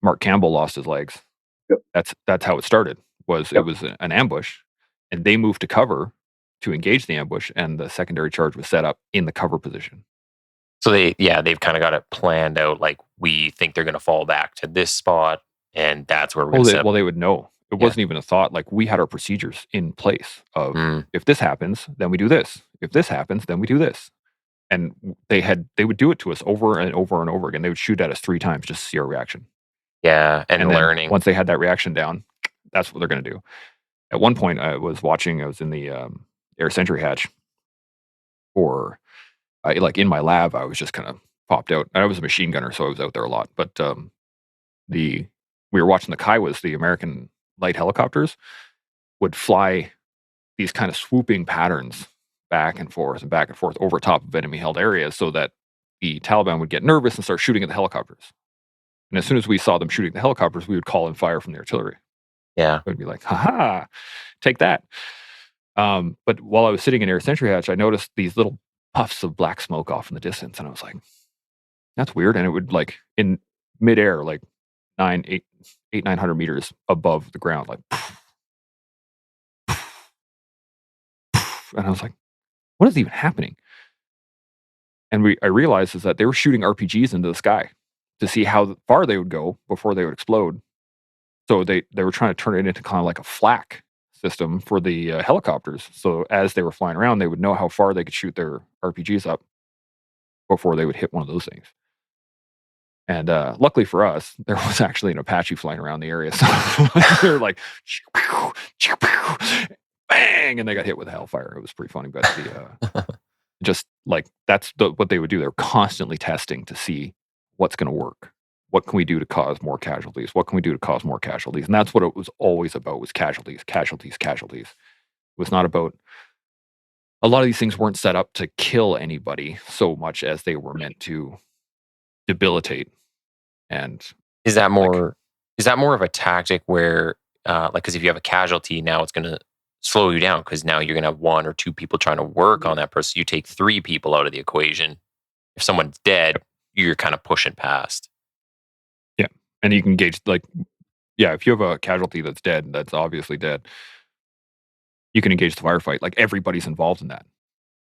S2: Mark Campbell lost his legs.
S3: Yep.
S2: That's how it started.
S3: Yep.
S2: It was an ambush, and they moved to cover to engage the ambush, and the secondary charge was set up in the cover position.
S4: So they've kind of got it planned out. Like, we think they're going to fall back to this spot, and that's where we're going to set up.
S2: They would know. It wasn't even a thought. Like, we had our procedures in place of, if this happens, then we do this. If this happens, then we do this. And they would do it to us over and over and over again. They would shoot at us 3 times just to see our reaction.
S4: Yeah, and learning.
S2: Once they had that reaction down, that's what they're going to do. At one point, I was in the air sentry hatch, or like in my lab, I was just kind of popped out. I was a machine gunner, so I was out there a lot. But we were watching the Kiowas, the American light helicopters, would fly these kind of swooping patterns back and forth over top of enemy held areas, so that the Taliban would get nervous and start shooting at the helicopters. And as soon as we saw them shooting at the helicopters, we would call in fire from the artillery.
S4: Yeah.
S2: It would be like, haha, take that. But while I was sitting in air sentry hatch, I noticed these little puffs of black smoke off in the distance, and I was like, that's weird. And it would like in midair, like 900 meters above the ground, like, and I was like, what is even happening? And I realized is that they were shooting RPGs into the sky to see how far they would go before they would explode. So they were trying to turn it into kind of like a flak system for the helicopters. So as they were flying around, they would know how far they could shoot their RPGs up before they would hit one of those things. And luckily for us, there was actually an Apache flying around the area. So they're like, bang, and they got hit with hellfire. It was pretty funny, but the just like that's what they would do. They're constantly testing to see what's going to work. What can we do to cause more casualties? What can we do to cause more casualties? And that's what it was always about: was casualties, casualties, casualties. It was not about. A lot of these things weren't set up to kill anybody so much as they were meant to debilitate. And
S4: Is that more of a tactic where, like, because if you have a casualty, now it's going to slow you down because now you're going to have one or two people trying to work on that person. You take three people out of the equation. If someone's dead, you're kind of pushing past.
S2: yeah, and you can gauge like, yeah, if you have a casualty that's dead, that's obviously dead, you can engage the firefight. Like everybody's involved in that.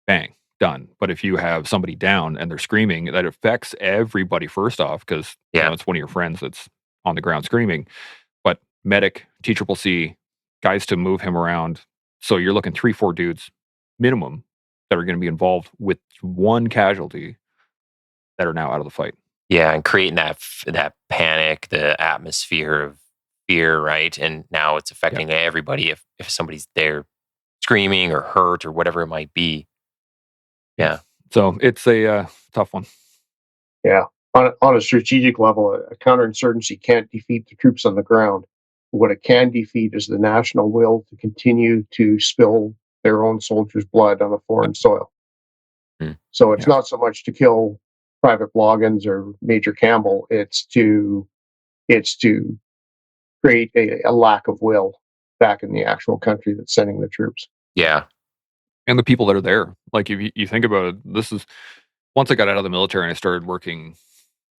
S2: Bang, done. But if you have somebody down and they're screaming, that affects everybody first off because
S4: Yeah.
S2: it's one of your friends that's on the ground screaming. But medic, T-C-C, guys to move him around. So you're looking 3-4 dudes minimum that are going to be involved with one casualty that are now out of the fight.
S4: Yeah, and creating that panic, the atmosphere of fear, right? And now it's affecting everybody if somebody's there screaming or hurt or whatever it might be. Yeah.
S2: So it's a tough one.
S3: Yeah. On a strategic level, a counterinsurgency can't defeat the troops on the ground. What it can defeat is the national will to continue to spill their own soldiers' blood on a foreign soil. So it's not so much to kill Private Bloggins or Major Campbell. It's to create a lack of will back in the actual country that's sending the troops.
S4: Yeah.
S2: And the people that are there. Like if you think about it, this is once I got out of the military and I started working,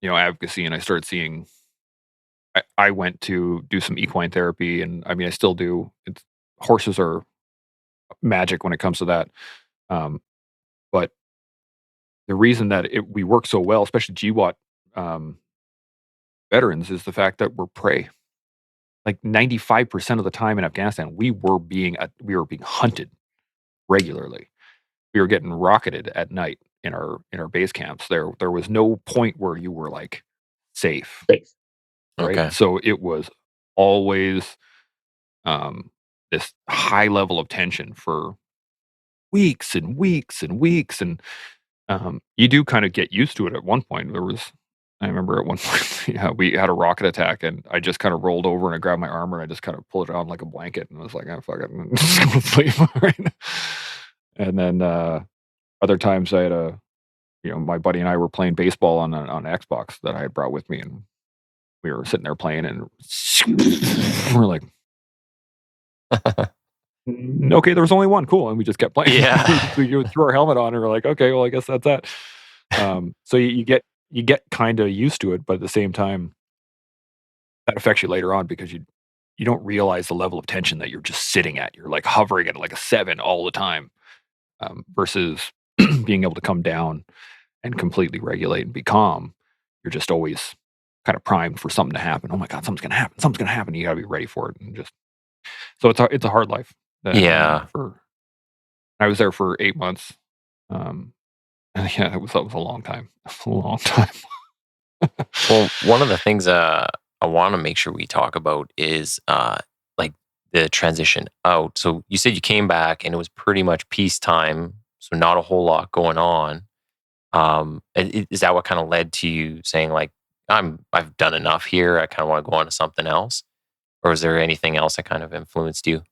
S2: advocacy, and I started seeing. I went to do some equine therapy, and I mean I still do. Horses are magic when it comes to that. But the reason that we work so well, especially GWAT veterans, is the fact that we're prey. Like 95% of the time in Afghanistan, we were being hunted regularly. We were getting rocketed at night in our base camps. There was no point where you were like safe. Right.
S4: Okay.
S2: So it was always this high level of tension for weeks and weeks and weeks. And you do kind of get used to it at one point. I remember at one point, we had a rocket attack and I just kind of rolled over and I grabbed my armor and I just kind of pulled it on like a blanket and I was like, oh, fuck it. I'm just going to sleep right now. And then other times I had my buddy and I were playing baseball on an Xbox that I had brought with me, and we were sitting there playing and we're like, okay, there was only one. Cool. And we just kept playing.
S4: Yeah.
S2: we threw our helmet on and we're like, okay, well, I guess that's that. So you get kind of used to it, but at the same time, that affects you later on because you don't realize the level of tension that you're just sitting at. You're like hovering at like a 7 all the time, versus being able to come down and completely regulate and be calm. You're just always kind of primed for something to happen. Oh my God, something's gonna happen. Something's gonna happen. You gotta be ready for it. And so it's a hard life.
S4: Yeah.
S2: I was there for 8 months. Yeah, that was a long time. A long time.
S4: Well, one of the things I want to make sure we talk about is like the transition out. So you said you came back and it was pretty much peacetime, so not a whole lot going on. Is that what kind of led to you saying like, I've done enough here, I kind of want to go on to something else? Or is there anything else that kind of influenced you?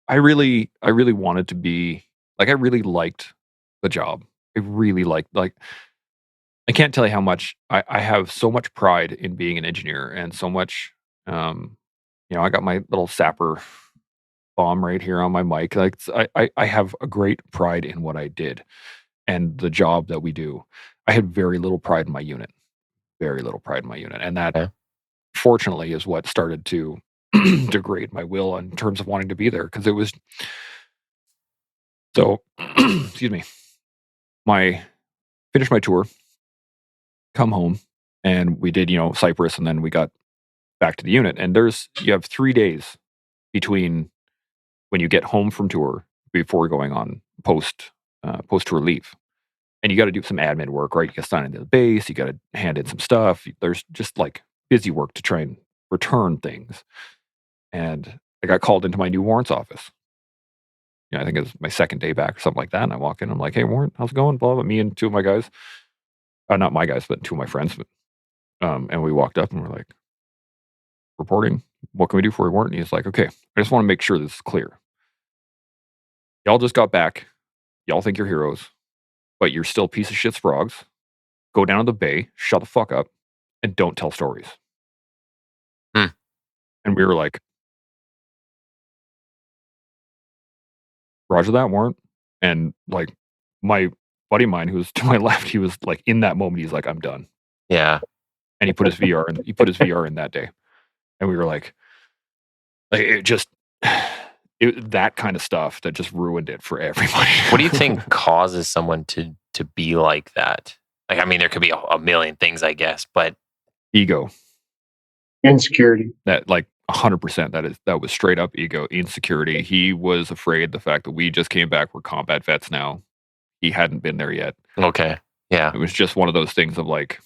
S2: I really wanted to be like, I really liked the job. I really liked, I can't tell you how much I have so much pride in being an engineer and so much, I got my little sapper bomb right here on my mic. Like I have a great pride in what I did. and the job that we do, I had very little pride in my unit. Very little pride in my unit. And that,
S4: Okay.
S2: fortunately, is what started to degrade my will in terms of wanting to be there. Because it was so, excuse me, finished my tour, come home, and we did, Cyprus, and then we got back to the unit. And you have 3 days between when you get home from tour before going on post tour leave. And you got to do some admin work, right? You got to sign into the base, you got to hand in some stuff. There's just like busy work to try and return things. And I got called into my new warrants office. I think it was my second day back or something like that. And I walk in, I'm like, "Hey, Warrant, how's it going?" Blah, blah. Me and two of my guys, not my guys, but two of my friends. And we walked up and we're like, "Reporting. What can we do for you, Warrant?" And he's like, "Okay, I just want to make sure this is clear. Y'all just got back. Y'all think you're heroes, but you're still piece of shit frogs. Go down to the bay, shut the fuck up, and don't tell stories."
S4: Hmm.
S2: And we were like, "Roger that, Warrant." And like my buddy of mine who was to my left, he was like in that moment, he's like, "I'm done."
S4: Yeah.
S2: And he put his VR in that day. And we were like it just that kind of stuff that just ruined it for everybody.
S4: What do you think causes someone to be like that? Like, I mean, there could be a million things, I guess, but
S2: Ego.
S3: Insecurity.
S2: That like 100%. That was straight up ego, insecurity. He was afraid the fact that we just came back. We're combat vets now. He hadn't been there yet.
S4: okay. Yeah.
S2: It was just one of those things of like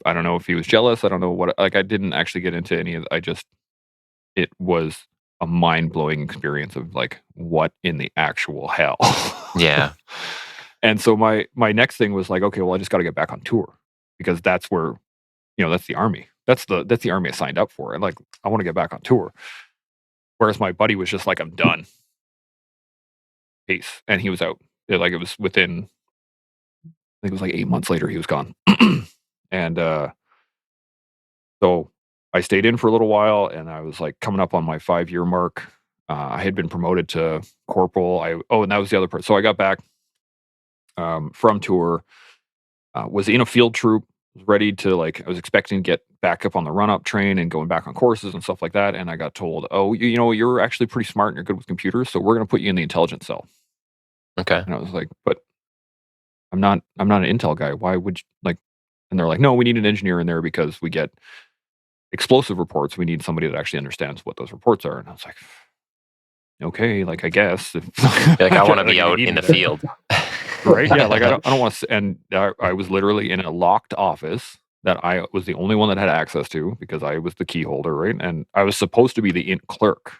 S2: I don't know if he was jealous. I don't know what. Like I didn't actually get into any of. It was a mind blowing experience of like what in the actual hell.
S4: Yeah.
S2: And so my next thing was like, okay, well, I just got to get back on tour because that's where, that's the army. That's the army I signed up for. And like, I want to get back on tour. Whereas my buddy was just like, "I'm done. Peace." And he was out. It was within, I think it was like 8 months later, he was gone. And so I stayed in for a little while and I was like coming up on my 5-year mark. I had been promoted to corporal. And that was the other part. So I got back from tour, was in a field troop, was ready to I was expecting to get back up on the run-up train and going back on courses and stuff like that. And I got told, "Oh, you're actually pretty smart and you're good with computers, so we're going to put you in the intelligence cell."
S4: Okay.
S2: And I was like, "But I'm not an intel guy. Why would you like?" And they're like, "No, we need an engineer in there because we get explosive reports. We need somebody that actually understands what those reports are." And I was like, "Okay, I guess."
S4: Like, I want to be out in the field.
S2: Right? Yeah, I don't want to. And I was literally in a locked office that I was the only one that had access to because I was the key holder, right? And I was supposed to be the int clerk,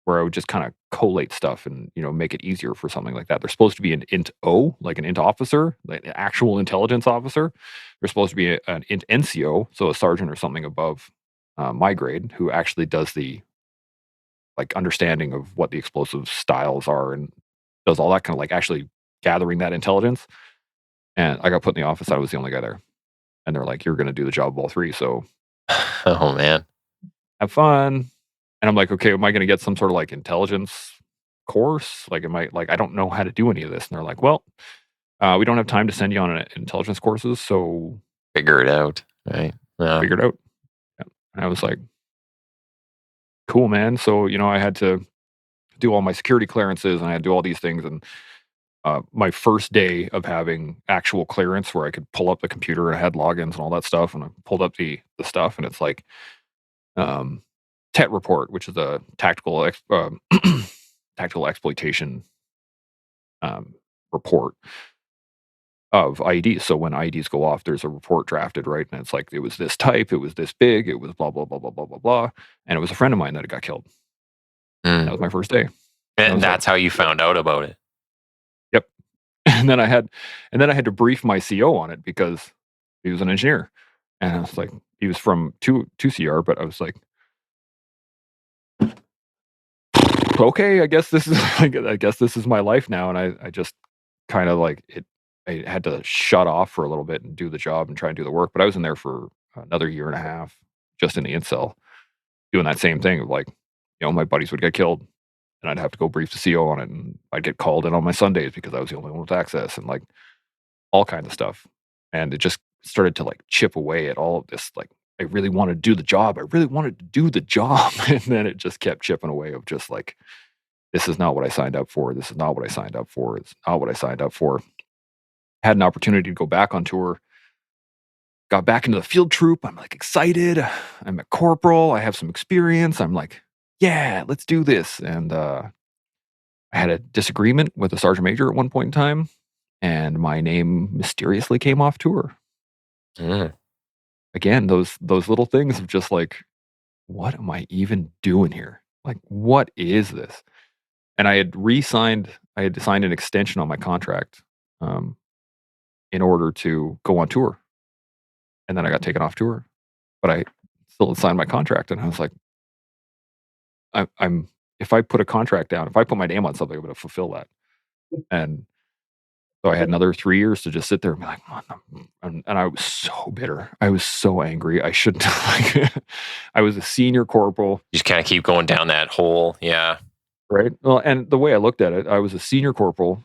S2: where I would just kind of collate stuff and make it easier for something like that. There's supposed to be an int O, like an int officer, like an actual intelligence officer. There's supposed to be an int NCO, so a sergeant or something above my grade, who actually does the understanding of what the explosive styles are and does all that kind of actually gathering that intelligence. And I got put in the office. I was the only guy there. And they're like, "You're going to do the job of all three. So
S4: Oh, man.
S2: have fun." And I'm like, "Okay, am I going to get some sort of intelligence course? Am I I don't know how to do any of this." And they're like, "Well, we don't have time to send you on intelligence courses. So
S4: Figure it out. Right. Yeah.
S2: figure it out." Yeah. And I was like, "Cool, man." So, I had to do all my security clearances and I had to do all these things. And my first day of having actual clearance where I could pull up the computer and I had logins and all that stuff. And I pulled up the stuff and it's TET report, which is a tactical tactical exploitation report of IEDs. So when IEDs go off, there's a report drafted, right? And it's it was this type, it was this big, it was blah, blah, blah, blah, blah, blah, blah. And it was a friend of mine that had got killed. That was my first day.
S4: And that's how you found out about it.
S2: Yep. And then I had to brief my CO on it because he was an engineer. And I was like, he was from 2CR, but I was like, okay, I guess this is my life now. And I just kind of I had to shut off for a little bit and do the job and try and do the work. But I was in there for another year and a half, just in the incel, doing that same thing of my buddies would get killed. and I'd have to go brief the CO on it, and I'd get called in on my Sundays because I was the only one with access, and like all kinds of stuff. And it just started to like chip away at all of this. Like, I really wanted to do the job. I really wanted to do the job. And then it just kept chipping away of just like, this is not what I signed up for. This is not what I signed up for. It's not what I signed up for. Had an opportunity to go back on tour. Got back into the field troop. I'm like excited. I'm a corporal. I have some experience. I'm like, yeah, let's do this. And I had a disagreement with a sergeant major at one point in time, and my name mysteriously came off tour.
S4: Mm.
S2: Again, those little things of just like, what am I even doing here? Like, what is this? And I had signed an extension on my contract in order to go on tour. And then I got taken off tour. But I still had signed my contract, and I was like, I'm if I put a contract down, if I put my name on something, I'm gonna fulfill that. And so I had another 3 years to just sit there and be like, and I was so bitter. I was so angry. I shouldn't like I was a senior corporal.
S4: You just kind of keep going down that hole. Yeah.
S2: Right. Well, and the way I looked at it, I was a senior corporal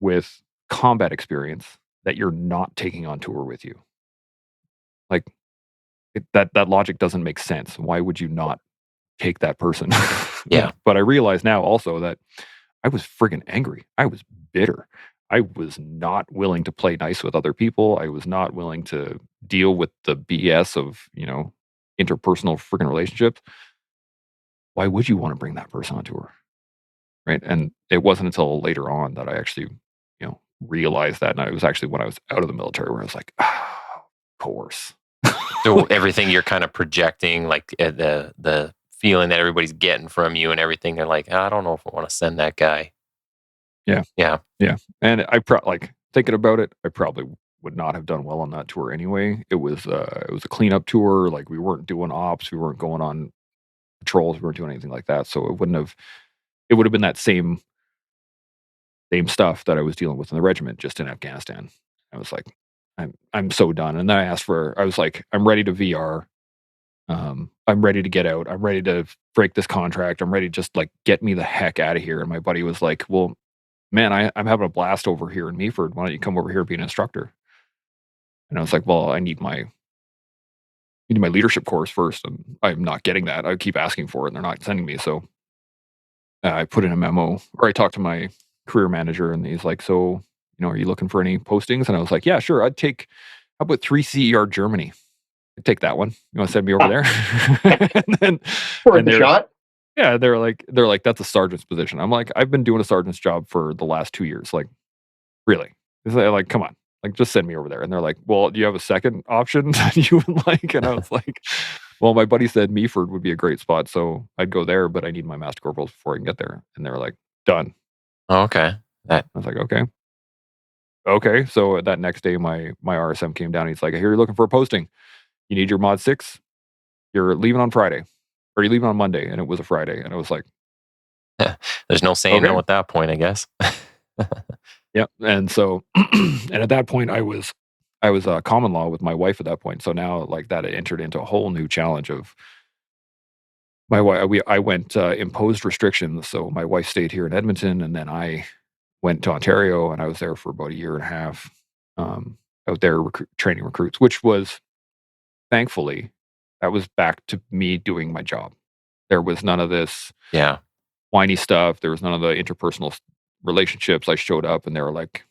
S2: with combat experience that you're not taking on tour with you. Like that logic doesn't make sense. Why would you not take that person?
S4: Yeah.
S2: But I realize now also that I was friggin' angry. I was bitter. I was not willing to play nice with other people. I was not willing to deal with the BS of, interpersonal friggin' relationships. Why would you want to bring that person on tour? Right. And it wasn't until later on that I actually, realized that. And it was actually when I was out of the military where I was like, of course.
S4: So everything you're kind of projecting, like the feeling that everybody's getting from you and everything, they're like, I don't know if I want to send that guy.
S2: Yeah.
S4: Yeah.
S2: Yeah. And like thinking about it, I probably would not have done well on that tour anyway. It was a cleanup tour. Like, we weren't doing ops, we weren't going on patrols, we weren't doing anything like that. So it would have been that same stuff that I was dealing with in the regiment, just in Afghanistan. I was like, I'm so done. And then I was like, I'm ready to VR. I'm ready to get out. I'm ready to break this contract. I'm ready to just like get me the heck out of here. And my buddy was like, well, man, I'm having a blast over here in Meaford. Why don't you come over here and be an instructor? And I was like, well, I need my leadership course first. And I'm not getting that. I keep asking for it and they're not sending me. So I put in a memo, or I talked to my career manager, and he's like, so, are you looking for any postings? And I was like, yeah, sure. How about 3 CER Germany? I'd take that one. You want to send me over there? and
S3: the shot.
S2: Yeah, they're like, that's a sergeant's position. I'm like, I've been doing a sergeant's job for the last 2 years. Like, really? They're like, come on, like, just send me over there. And they're like, well, do you have a second option that you would like? And I was like, well, my buddy said Meaford would be a great spot, so I'd go there, but I need my master corporals before I can get there. And they were like, done.
S4: Oh, okay.
S2: I was like, okay. Okay. So that next day, my RSM came down. He's like, I hear you're looking for a posting. You need your mod 6. You're leaving on Friday, or you're leaving on Monday. And it was a Friday. And I was like,
S4: there's no saying no at that point, I guess.
S2: Yeah. And so, and at that point, I was common law with my wife at that point. So now, like, that entered into a whole new challenge of my wife. I went imposed restrictions. So my wife stayed here in Edmonton, and then I went to Ontario, and I was there for about a year and a half, out there training recruits, which was, thankfully, that was back to me doing my job. There was none of this whiny stuff. There was none of the interpersonal relationships. I showed up and they were like,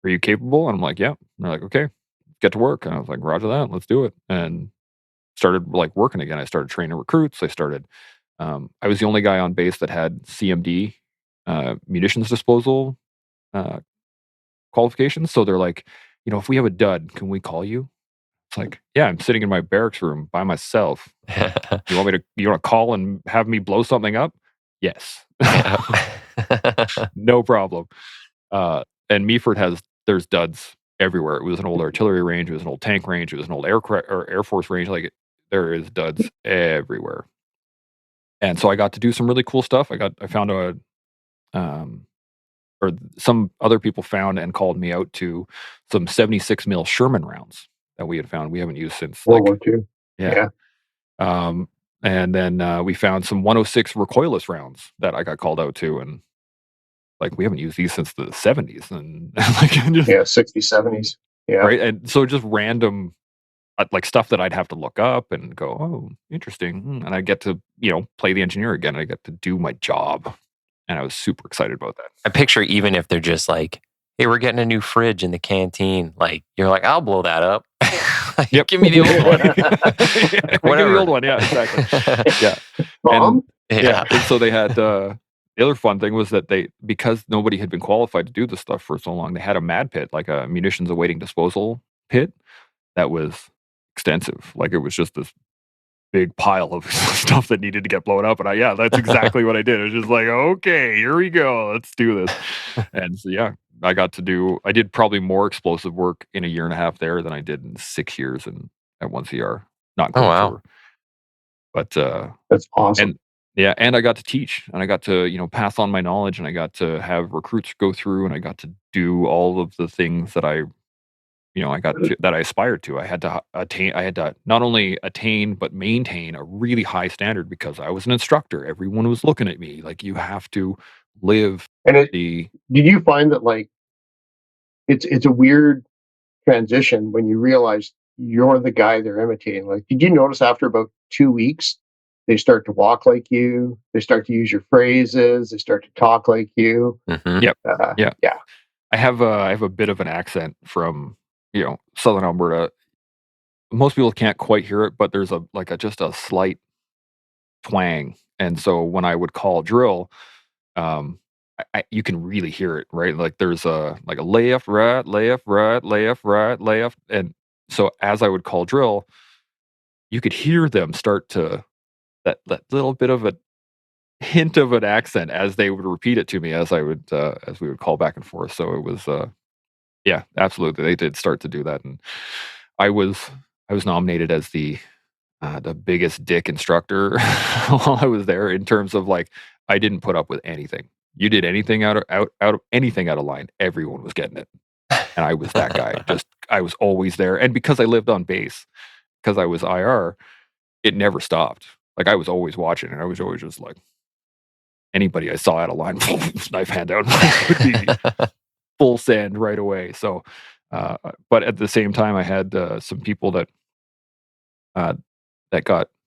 S2: are you capable? And I'm like, yeah. And they're like, okay, get to work. And I was like, roger that, let's do it. And started like working again. I started training recruits. I was the only guy on base that had CMD, munitions disposal qualifications. So they're like, if we have a dud, can we call you? It's like, yeah, I'm sitting in my barracks room by myself. You want to call and have me blow something up? Yes. No problem. And Meaford there's duds everywhere. It was an old artillery range. It was an old tank range. It was an old Air Force range. Like, there is duds everywhere. And so I got to do some really cool stuff. I found or some other people found and called me out to some 76 mil Sherman rounds that we had found. We haven't used since
S3: World War II.
S2: Yeah. And then we found some 106 recoilless rounds that I got called out to, and like we haven't used these since the 70s, and like just,
S3: Yeah, 60s, 70s. Yeah.
S2: right. And so just random like stuff that I'd have to look up and go, oh, interesting. And I get to, play the engineer again. I get to do my job. And I was super excited about that.
S4: I picture even if they're just like, hey, we're getting a new fridge in the canteen. Like, you're like, I'll blow that up. Like,
S2: Yep.
S4: Give me the old one.
S2: Give me the old one. Yeah, exactly. Yeah.
S3: Mom?
S2: And so they had, the other fun thing was that because nobody had been qualified to do this stuff for so long, they had a mad pit, like a munitions awaiting disposal pit that was extensive. Like it was just this big pile of stuff that needed to get blown up. And that's exactly what I did. It was just like, okay, here we go. Let's do this. And so, I did probably more explosive work in a year and a half there than I did in 6 years at 1CR. Not
S4: Oh, wow.
S2: But
S3: that's awesome.
S2: And I got to teach, and I got to, pass on my knowledge, and I got to have recruits go through, and I got to do all of the things that I aspired to. I had to not only attain, but maintain a really high standard because I was an instructor. Everyone was looking at me. Like, you have to live
S3: Did you find that, like, it's a weird transition when you realize you're the guy they're imitating? Like, did you notice after about 2 weeks, they start to walk like you, they start to use your phrases, they start to talk like you?
S4: Mhm.
S2: Yep.
S3: Yeah.
S2: I have a bit of an accent from, Southern Alberta. Most people can't quite hear it, but there's just a slight twang. And so when I would call drill, you can really hear it, right? Like there's a left, right, left, right, left, right, left. And so as I would call drill, you could hear them start to that little bit of a hint of an accent as they would repeat it to me as we would call back and forth. So it was absolutely, they did start to do that. And I was nominated as the biggest dick instructor while I was there, in terms of, like, I didn't put up with anything. You did anything out of anything out of line, everyone was getting it. And I was that guy. I was always there. And because I lived on base, because I was IR, it never stopped. Like, I was always watching, and I was always just like, anybody I saw out of line, knife hand out, would be full send right away. So, but at the same time, I had some people that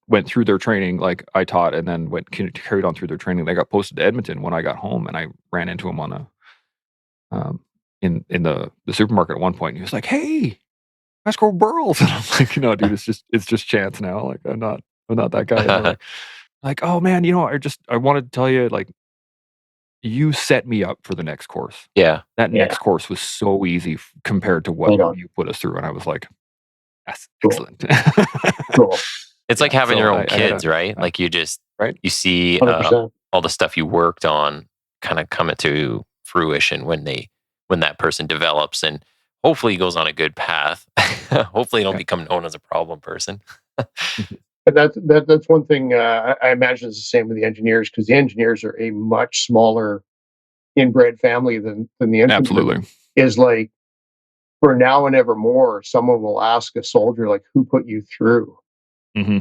S2: went through their training, like I taught, and then carried on through their training. They got posted to Edmonton when I got home, and I ran into him on in the supermarket at one point. And he was like, "Hey, Master Corporal Burles," and I'm like, "No, dude, it's just chance now. Like, I'm not that guy." Like, "Oh man, I wanted to tell you, like, you set me up for the next course.
S4: Yeah.
S2: That next course was so easy compared to what you put us through." And I was like, "That's excellent."
S3: Cool.
S4: It's like having your own kids, right? Like, you just,
S2: right?
S4: you see all the stuff you worked on kind of come into fruition when that person develops and hopefully goes on a good path. Hopefully, don't become known as a problem person.
S3: But that's one thing. I imagine it's the same with the engineers, because the engineers are a much smaller inbred family than the infantry.
S2: Absolutely.
S3: Is like, for now and evermore, someone will ask a soldier, like, who put you through?
S2: Mm-hmm.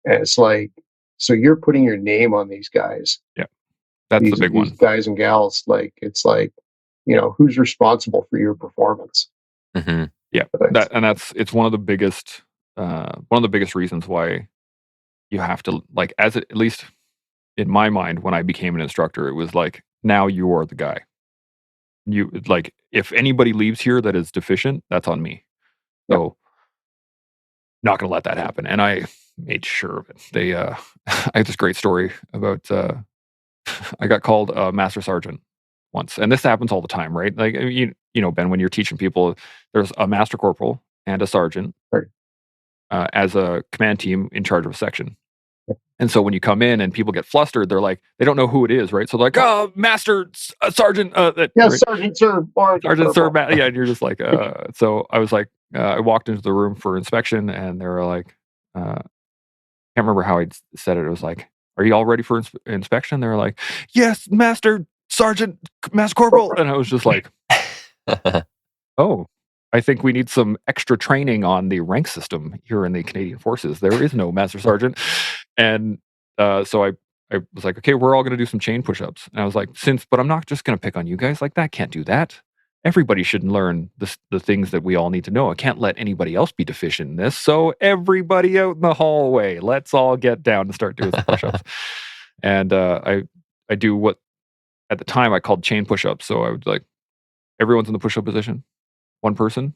S3: And it's like, so you're putting your name on these guys.
S2: Yeah, that's the big one.
S3: Guys and gals, like, it's like, who's responsible for your performance?
S4: Mm-hmm.
S2: Yeah, it's one of the biggest reasons why you have to, like, at least in my mind, when I became an instructor, it was like, now you are the guy. You, like, if anybody leaves here that is deficient, that's on me. So, not going to let that happen. And I made sure of it. I have this great story about, I got called a master sergeant once, and this happens all the time, right? Like, Ben, when you're teaching people, there's a master corporal and a sergeant,
S3: right,
S2: as a command team in charge of a section. And so when you come in and people get flustered, they're like, they don't know who it is, right? So they're like, "Oh, master, sergeant."
S3: Right? Sergeant, sir.
S2: Sergeant, sir. Yeah, and you're just like, So I was like, I walked into the room for inspection, and they were like, can't remember how I said it. It was like, "Are you all ready for inspection?" They were like, "Yes, master, sergeant, master corporal." And I was just like, "Oh, I think we need some extra training on the rank system here in the Canadian Forces. There is no master sergeant." And so I was like, okay, we're all going to do some chain push-ups. And I was like, but I'm not just going to pick on you guys. Like, that can't do that. Everybody should learn the things that we all need to know. I can't let anybody else be deficient in this. So everybody out in the hallway, let's all get down and start doing some push-ups. And I do what at the time I called chain push-ups. So I would like, everyone's in the push-up position, one person.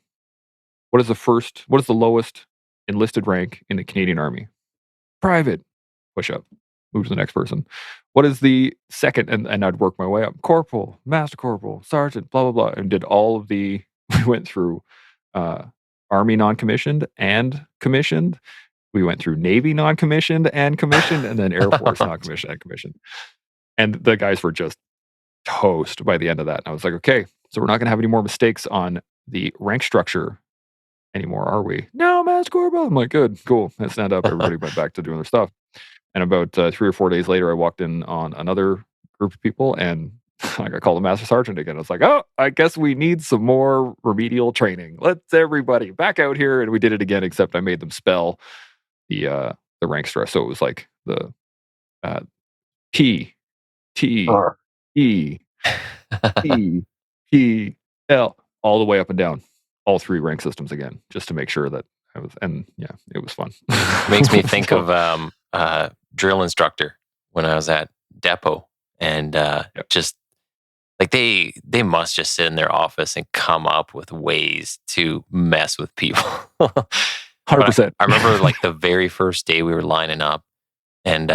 S2: What is the lowest enlisted rank in the Canadian Army? Private. Push-up. Move to the next person. What is the second? And I'd work my way up. Corporal, master corporal, sergeant, blah, blah, blah. And did all of we went through Army non-commissioned and commissioned. We went through Navy non-commissioned and commissioned, and then Air Force non-commissioned and commissioned. And the guys were just toast by the end of that. And I was like, okay, so we're not going to have any more mistakes on the rank structure anymore, are we? No, master corporal. I'm like, good, cool. And stand up. Everybody went back to doing their stuff. And about 3 or 4 days later, I walked in on another group of people, and I got called a master sergeant again. I was like, oh, I guess we need some more remedial training. Let's everybody back out here. And we did it again, except I made them spell the rank stress. So it was like the P, T, E, E, P, L, all the way up and down, all 3 rank systems again, just to make sure that I was, and yeah, it was fun.
S4: Makes me think of drill instructor when I was at depot, and just like they must just sit in their office and come up with ways to mess with people.
S2: 100%.
S4: I remember like the very first day we were lining up, and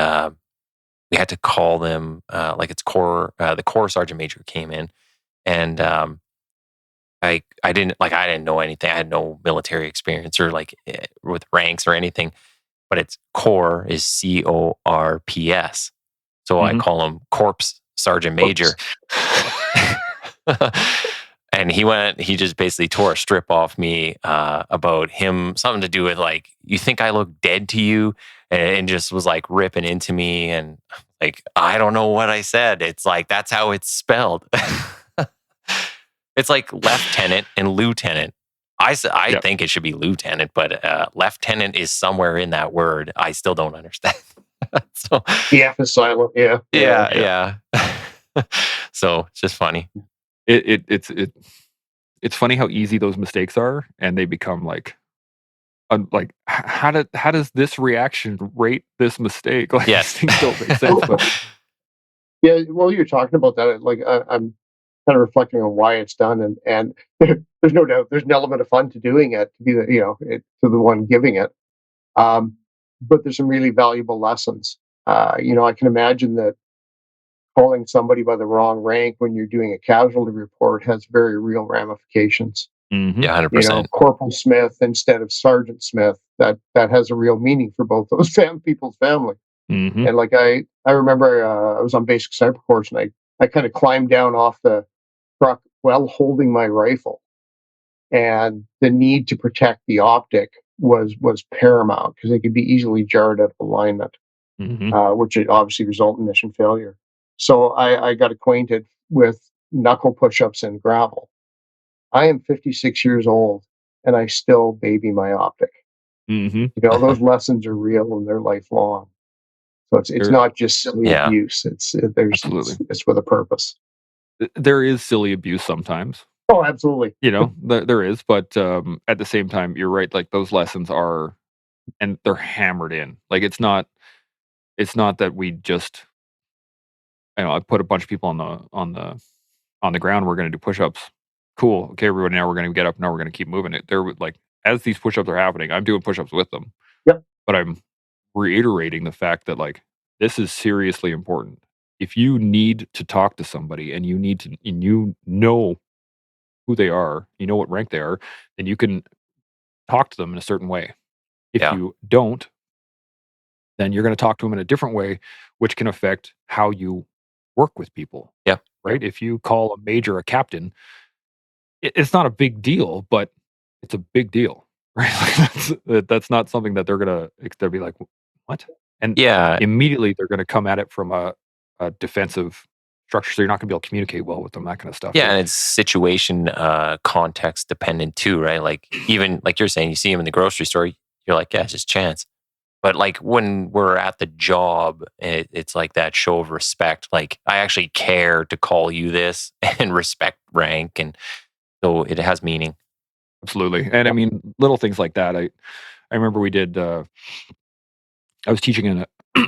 S4: we had to call them like it's the corps sergeant major came in, and I didn't know anything. I had no military experience or like with ranks or anything. But it's corps is CORPS. So I call him Corpse Sergeant Major. And he just basically tore a strip off me about him, something to do with like, you think I look dead to you? And just was like ripping into me. And like, I don't know what I said. It's like, that's how it's spelled. It's like lieutenant and lieutenant. I think it should be lieutenant, but lieutenant is somewhere in that word. I still don't understand. So
S3: the F is silent. Yeah.
S4: So it's just funny.
S2: It's funny how easy those mistakes are, and they become like how does this reaction rate this mistake? Like,
S4: yes,
S2: things don't make sense. But
S3: yeah, well, you're talking about that. Like I'm kind of reflecting on why it's done, and there's no doubt there's an element of fun to doing it, to be to the one giving it. But there's some really valuable lessons. I can imagine that calling somebody by the wrong rank when you're doing a casualty report has very real ramifications.
S2: Mm-hmm.
S4: Yeah, 100%.
S3: Corporal Smith instead of Sergeant Smith, that has a real meaning for both those people's family.
S2: Mm-hmm.
S3: And like I remember I was on basic sniper course, and I kind of climbed down off the truck while holding my rifle, and the need to protect the optic was paramount because they could be easily jarred out of alignment, which would obviously result in mission failure. So I got acquainted with knuckle push-ups and gravel. I am 56 years old, and I still baby my optic.
S2: Mm-hmm.
S3: Those lessons are real and they're lifelong. So it's not just silly abuse. It's with a purpose.
S2: There is silly abuse sometimes.
S3: Oh, absolutely.
S2: There is, but at the same time, you're right. Like, those lessons are, and they're hammered in. Like, it's not that we just, I put a bunch of people on the ground. We're going to do push-ups. Cool. Okay, everybody. Now we're going to get up. Now we're going to keep moving it. They're like, as these push-ups are happening, I'm doing push-ups with them.
S3: Yep.
S2: But I'm reiterating the fact that, like, this is seriously important. If you need to talk to somebody and you know who they are, you know what rank they are, then you can talk to them in a certain way. If you don't, then you're going to talk to them in a different way, which can affect how you work with people.
S4: Yeah.
S2: Right? If you call a major a captain, it's not a big deal, but it's a big deal. Right? Like, that's not something that they'll be like, what? And immediately they're going to come at it from a defensive structure, so you're not going to be able to communicate well with them, that kind of stuff.
S4: Yeah, and it's situation, context dependent too, right? Like, even like you're saying, you see him in the grocery store, you're like, yeah, it's just chance. But like when we're at the job, it's like that show of respect. Like I actually care to call you this and respect rank, and so it has meaning.
S2: Absolutely. And I mean, little things like that. I remember we did. I was teaching in a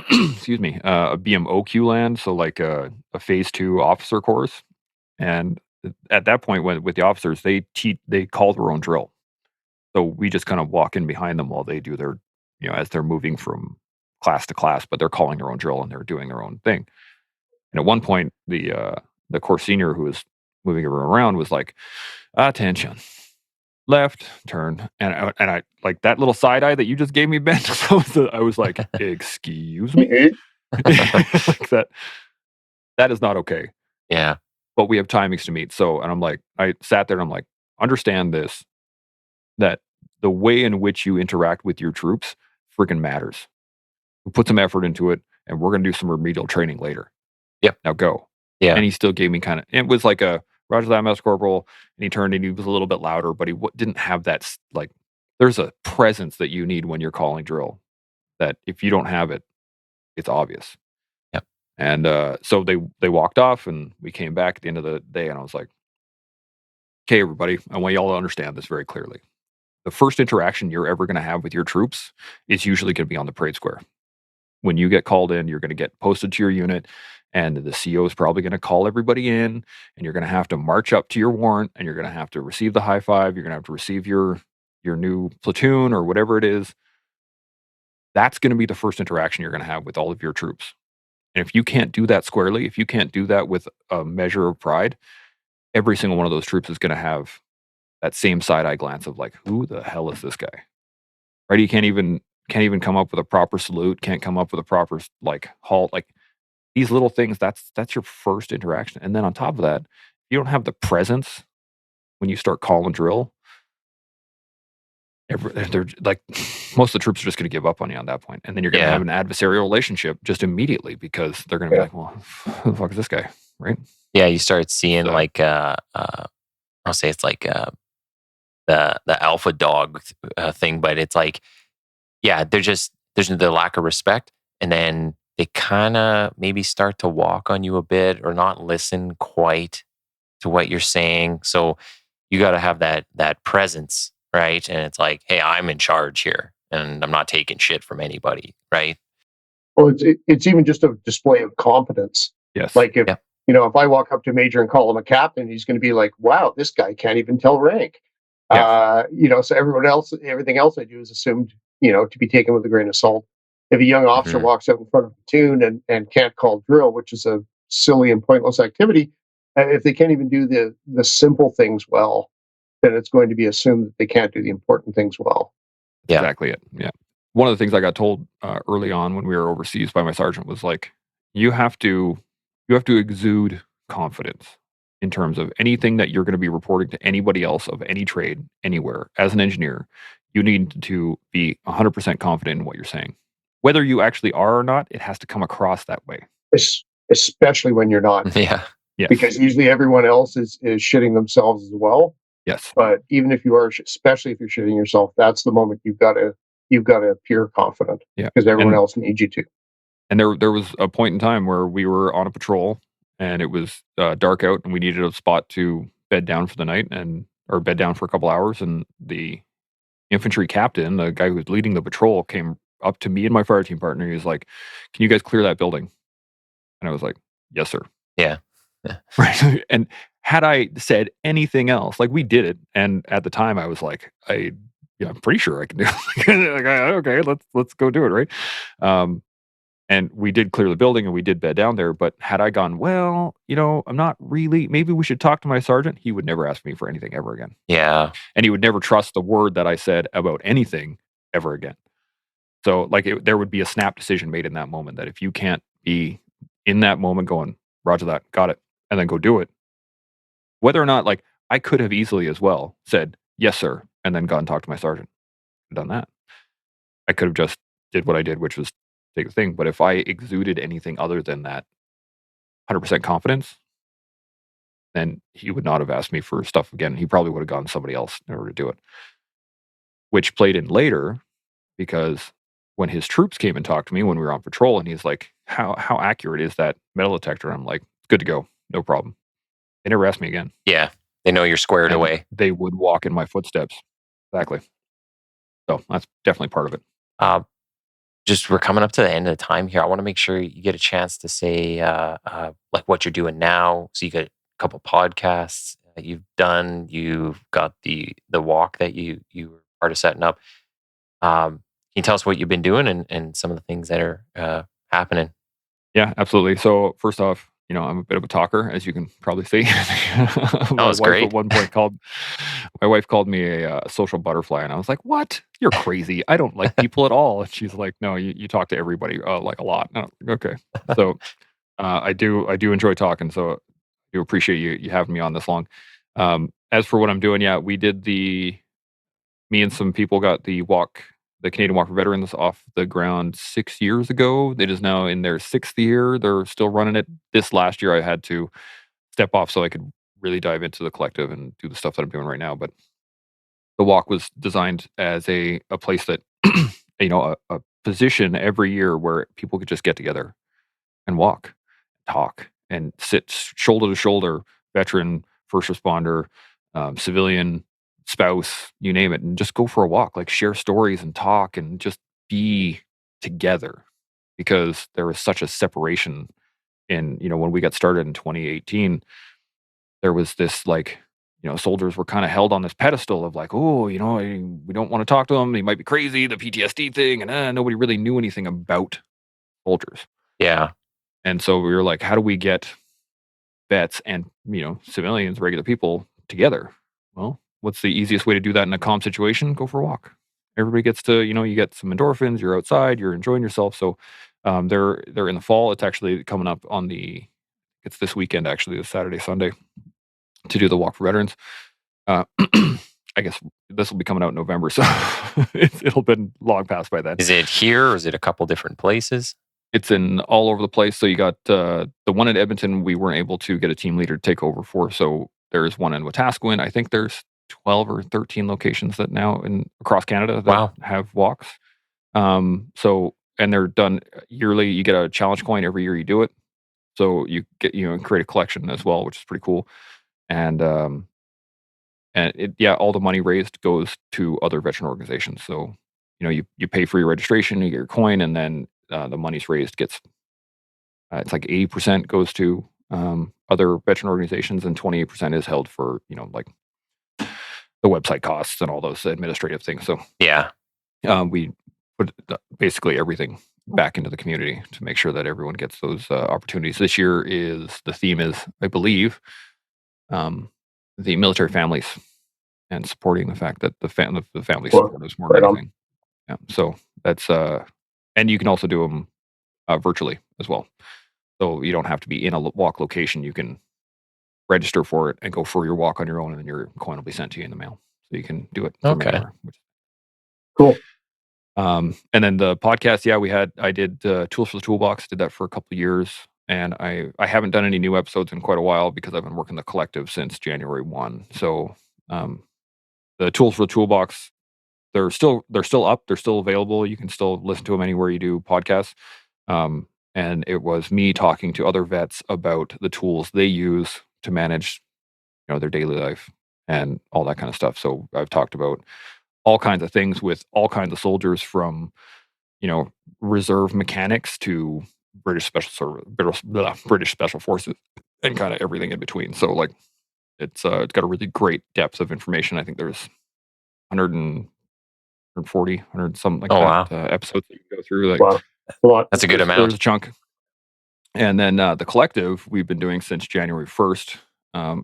S2: excuse me, a BMOQ land, so like a phase 2 officer course. And at that point, when with the officers, they call their own drill. So we just kind of walk in behind them while they do their, as they're moving from class to class, but they're calling their own drill and they're doing their own thing. And at one point, the course senior who was moving everyone around was like, "Attention, left turn," and I like that little side eye that you just gave me, Ben. So I was like, "Excuse me," like that. That is not okay.
S4: Yeah.
S2: But we have timings to meet. So, and I'm like, I sat there and I'm like, understand this, that the way in which you interact with your troops freaking matters. We put some effort into it, and we're going to do some remedial training later.
S4: Yep.
S2: Now go.
S4: Yeah.
S2: And he still gave me it was like a Roger that, Master Corporal, and he turned and he was a little bit louder, but he didn't have that, like, there's a presence that you need when you're calling drill that if you don't have it, it's obvious.
S4: Yep.
S2: And so they walked off, and we came back at the end of the day, and I was like, okay, everybody, I want y'all to understand this very clearly. The first interaction you're ever going to have with your troops is usually going to be on the parade square. When you get called in, you're going to get posted to your unit, and the CO is probably going to call everybody in, and you're going to have to march up to your warrant, and you're going to have to receive the high five. You're going to have to receive your new platoon or whatever it is. That's going to be the first interaction you're going to have with all of your troops. And if you can't do that squarely, if you can't do that with a measure of pride, every single one of those troops is going to have that same side eye glance of like, who the hell is this guy? Right? You can't even come up with a proper salute, can't come up with a proper like halt, like these little things. That's your first interaction. And then on top of that, you don't have the presence when you start calling drill. They're like, most of the troops are just going to give up on you on that point, and then you're going to have an adversarial relationship just immediately because they're going to be like, well, who the fuck is this guy, right?
S4: Yeah, you start seeing like I'll say it's like the alpha dog thing, but it's like, yeah, there's the lack of respect, and then they kind of maybe start to walk on you a bit or not listen quite to what you're saying. So you got to have that presence, right? And it's like, hey, I'm in charge here, and I'm not taking shit from anybody, right?
S3: Well, it's even just a display of competence.
S2: Yes.
S3: Like if if I walk up to a major and call him a captain, he's going to be like, "Wow, this guy can't even tell rank."
S2: Yeah.
S3: So everything else I do is assumed, to be taken with a grain of salt. If a young officer walks out in front of a platoon and can't call drill, which is a silly and pointless activity, if they can't even do the simple things well, then it's going to be assumed that they can't do the important things well.
S4: Yeah.
S2: Exactly it. Yeah. One of the things I got told early on when we were overseas by my sergeant was like, you have to exude confidence in terms of anything that you're going to be reporting to anybody else of any trade anywhere. As an engineer, you need to be 100% confident in what you're saying. Whether you actually are or not, it has to come across that way.
S3: Especially when you're not.
S4: Yeah.
S2: Yes.
S3: Because usually everyone else is shitting themselves as well.
S2: Yes.
S3: But even if you are, especially if you're shitting yourself, that's the moment you've got to appear confident.
S2: Yeah.
S3: Because everyone else needs you to.
S2: And there was a point in time where we were on a patrol, and it was dark out, and we needed a spot to bed down for the night, or bed down for a couple hours. And the infantry captain, the guy who was leading the patrol, came up to me and my fire team partner. He was like, "Can you guys clear that building?" And I was like, "Yes, sir."
S4: Yeah.
S2: Right. And had I said anything else, like we did it, and at the time I was like, I'm pretty sure I can do it. Like, okay, let's go do it, right? And we did clear the building and we did bed down there. But had I gone, well, I'm not really, maybe we should talk to my sergeant, he would never ask me for anything ever again.
S4: Yeah.
S2: And he would never trust the word that I said about anything ever again. So like there would be a snap decision made in that moment that if you can't be in that moment going, Roger that, got it, and then go do it. Whether or not, like, I could have easily as well said, yes, sir, and then gone and talked to my sergeant. Done that. I could have just did what I did, which was take the thing. But if I exuded anything other than that 100% confidence, then he would not have asked me for stuff again. He probably would have gone to somebody else in order to do it. Which played in later, because when his troops came and talked to me when we were on patrol, and he's like, how accurate is that metal detector? I'm like, good to go, no problem. They never asked me again.
S4: Yeah. They know you're squared
S2: And
S4: away.
S2: they would walk in my footsteps. Exactly. So that's definitely part of it.
S4: Just we're coming up to the end of the time here. I want to make sure you get a chance to say like what you're doing now. So you got a couple podcasts that you've done. You've got the walk that you were part of setting up. Can you tell us what you've been doing and some of the things that are happening?
S2: Yeah, absolutely. So first off, I'm a bit of a talker, as you can probably see. My
S4: it's
S2: wife
S4: great.
S2: at one point called me a social butterfly, and I was like, "What? You're crazy! I don't like people at all." And she's like, "No, you talk to everybody like a lot." And I'm like, okay, so I do enjoy talking, so I do appreciate you having me on this long. As for what I'm doing, yeah, me and some people got the Canadian Walk for Veterans off the ground 6 years ago. It is now in their 6th year. They're still running it. This last year, I had to step off so I could really dive into the collective and do the stuff that I'm doing right now. But the walk was designed as a place that, a position every year where people could just get together and walk, talk, and sit shoulder to shoulder, veteran, first responder, civilian, spouse, you name it, and just go for a walk, like share stories and talk and just be together, because there was such a separation when we got started in 2018. There was this soldiers were kind of held on this pedestal of like, oh, we don't want to talk to them, they might be crazy, the PTSD thing, and nobody really knew anything about soldiers.
S4: Yeah.
S2: And so we were like, how do we get vets and, civilians, regular people together? Well, what's the easiest way to do that in a calm situation? Go for a walk. Everybody gets to, you get some endorphins, you're outside, you're enjoying yourself. So they're in the fall. It's actually coming up it's this weekend, actually, this Saturday, Sunday, to do the Walk for Veterans. I guess this will be coming out in November, so it'll been long past by then.
S4: Is it here or is it a couple different places?
S2: It's in all over the place. So you got the one in Edmonton, we weren't able to get a team leader to take over for. So there's one in Wetaskiwin. I think there's 12 or 13 locations that now across Canada that have walks. And they're done yearly. You get a challenge coin every year you do it. So you get, create a collection as well, which is pretty cool. And all the money raised goes to other veteran organizations. So, you pay for your registration, you get your coin, and then the money's raised gets, it's like 80% goes to other veteran organizations, and 28% is held for, like the website costs and all those administrative things. So
S4: yeah,
S2: we put basically everything back into the community to make sure that everyone gets those opportunities. This year the theme is, I believe, the military families, and supporting the fact that the family support is more than anything. Yeah, so that's and you can also do them virtually as well. So you don't have to be in a walk location. You can register for it and go for your walk on your own, and then your coin will be sent to you in the mail. So you can do it from anywhere.
S3: Cool.
S2: And then the podcast, I did Tools for the Toolbox, did that for a couple of years. And I haven't done any new episodes in quite a while because I've been working the collective since January 1. So the Tools for the Toolbox, they're still up. They're still available. You can still listen to them anywhere you do podcasts. And it was me talking to other vets about the tools they use to manage, their daily life and all that kind of stuff. So I've talked about all kinds of things with all kinds of soldiers, from, reserve mechanics to British Special Forces, and kind of everything in between. So it's got a really great depth of information. I think there's 140, 100 something like that.
S4: Wow.
S2: Episodes that you can go through.
S3: Wow.
S4: That's a good amount.
S2: There's a chunk. And then the collective we've been doing since January 1st.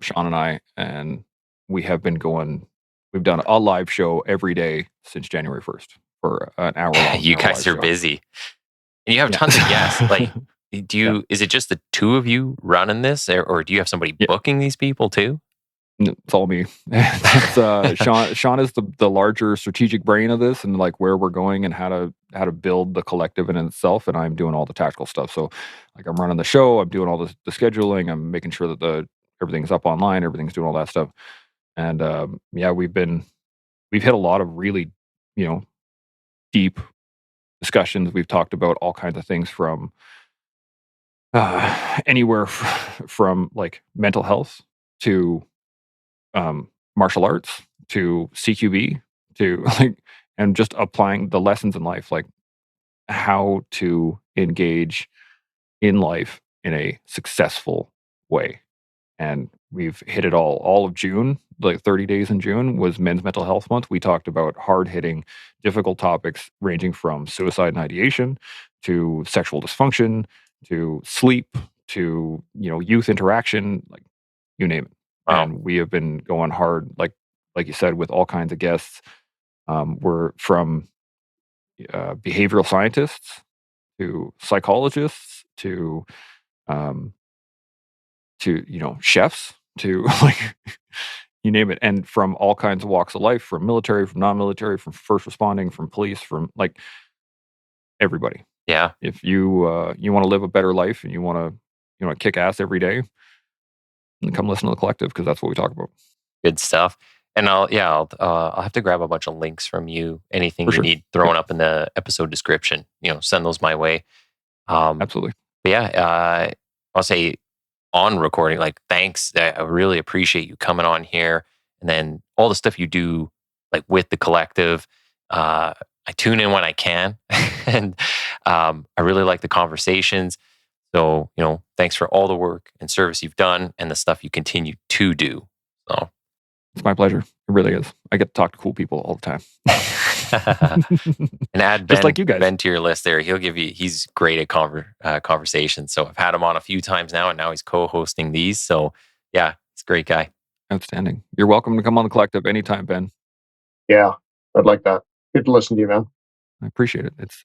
S2: Sean and I, and we have been going. We've done a live show every day since January 1st for an hour long.
S4: You guys are busy, and you have tons of guests. Like, is it just the two of you running this, or do you have somebody booking these people too?
S2: It's all me. Sean is the larger strategic brain of this, and like where we're going and how to build the collective in itself. And I'm doing all the tactical stuff. So I'm running the show. I'm doing all the scheduling. I'm making sure that everything's up online. Everything's doing all that stuff. And we've hit a lot of really, deep discussions. We've talked about all kinds of things from anywhere from like mental health to martial arts to CQB to like, and just applying the lessons in life, like how to engage in life in a successful way. And we've hit it all of June, like 30 days in June was Men's Mental Health Month. We talked about hard-hitting, difficult topics ranging from suicide and ideation to sexual dysfunction to sleep to, youth interaction, like you name it.
S4: Wow.
S2: And we have been going hard, like you said, with all kinds of guests. We're from behavioral scientists to psychologists to chefs to like you name it, and from all kinds of walks of life, from military, from non-military, from first responding, from police, from like everybody.
S4: Yeah.
S2: If you want to live a better life and you want to kick ass every day, then come listen to the collective, because that's what we talk about.
S4: Good stuff. And I'll have to grab a bunch of links from you. Anything
S2: For
S4: you
S2: sure.
S4: need thrown up in the episode description, send those my way.
S2: Absolutely.
S4: But yeah, I'll say on recording, like, thanks. I really appreciate you coming on here, and then all the stuff you do, like with the collective. I tune in when I can, and I really like the conversations. So, thanks for all the work and service you've done and the stuff you continue to do. So,
S2: it's my pleasure. It really is. I get to talk to cool people all the time.
S4: and add
S2: Just like you guys.
S4: Ben to your list there. He's great at conversations. So I've had him on a few times now, and now he's co-hosting these. So yeah, he's a great guy.
S2: Outstanding. You're welcome to come on the collective anytime, Ben.
S3: Yeah, I'd like that. Good to listen to you, man.
S2: I appreciate it. It's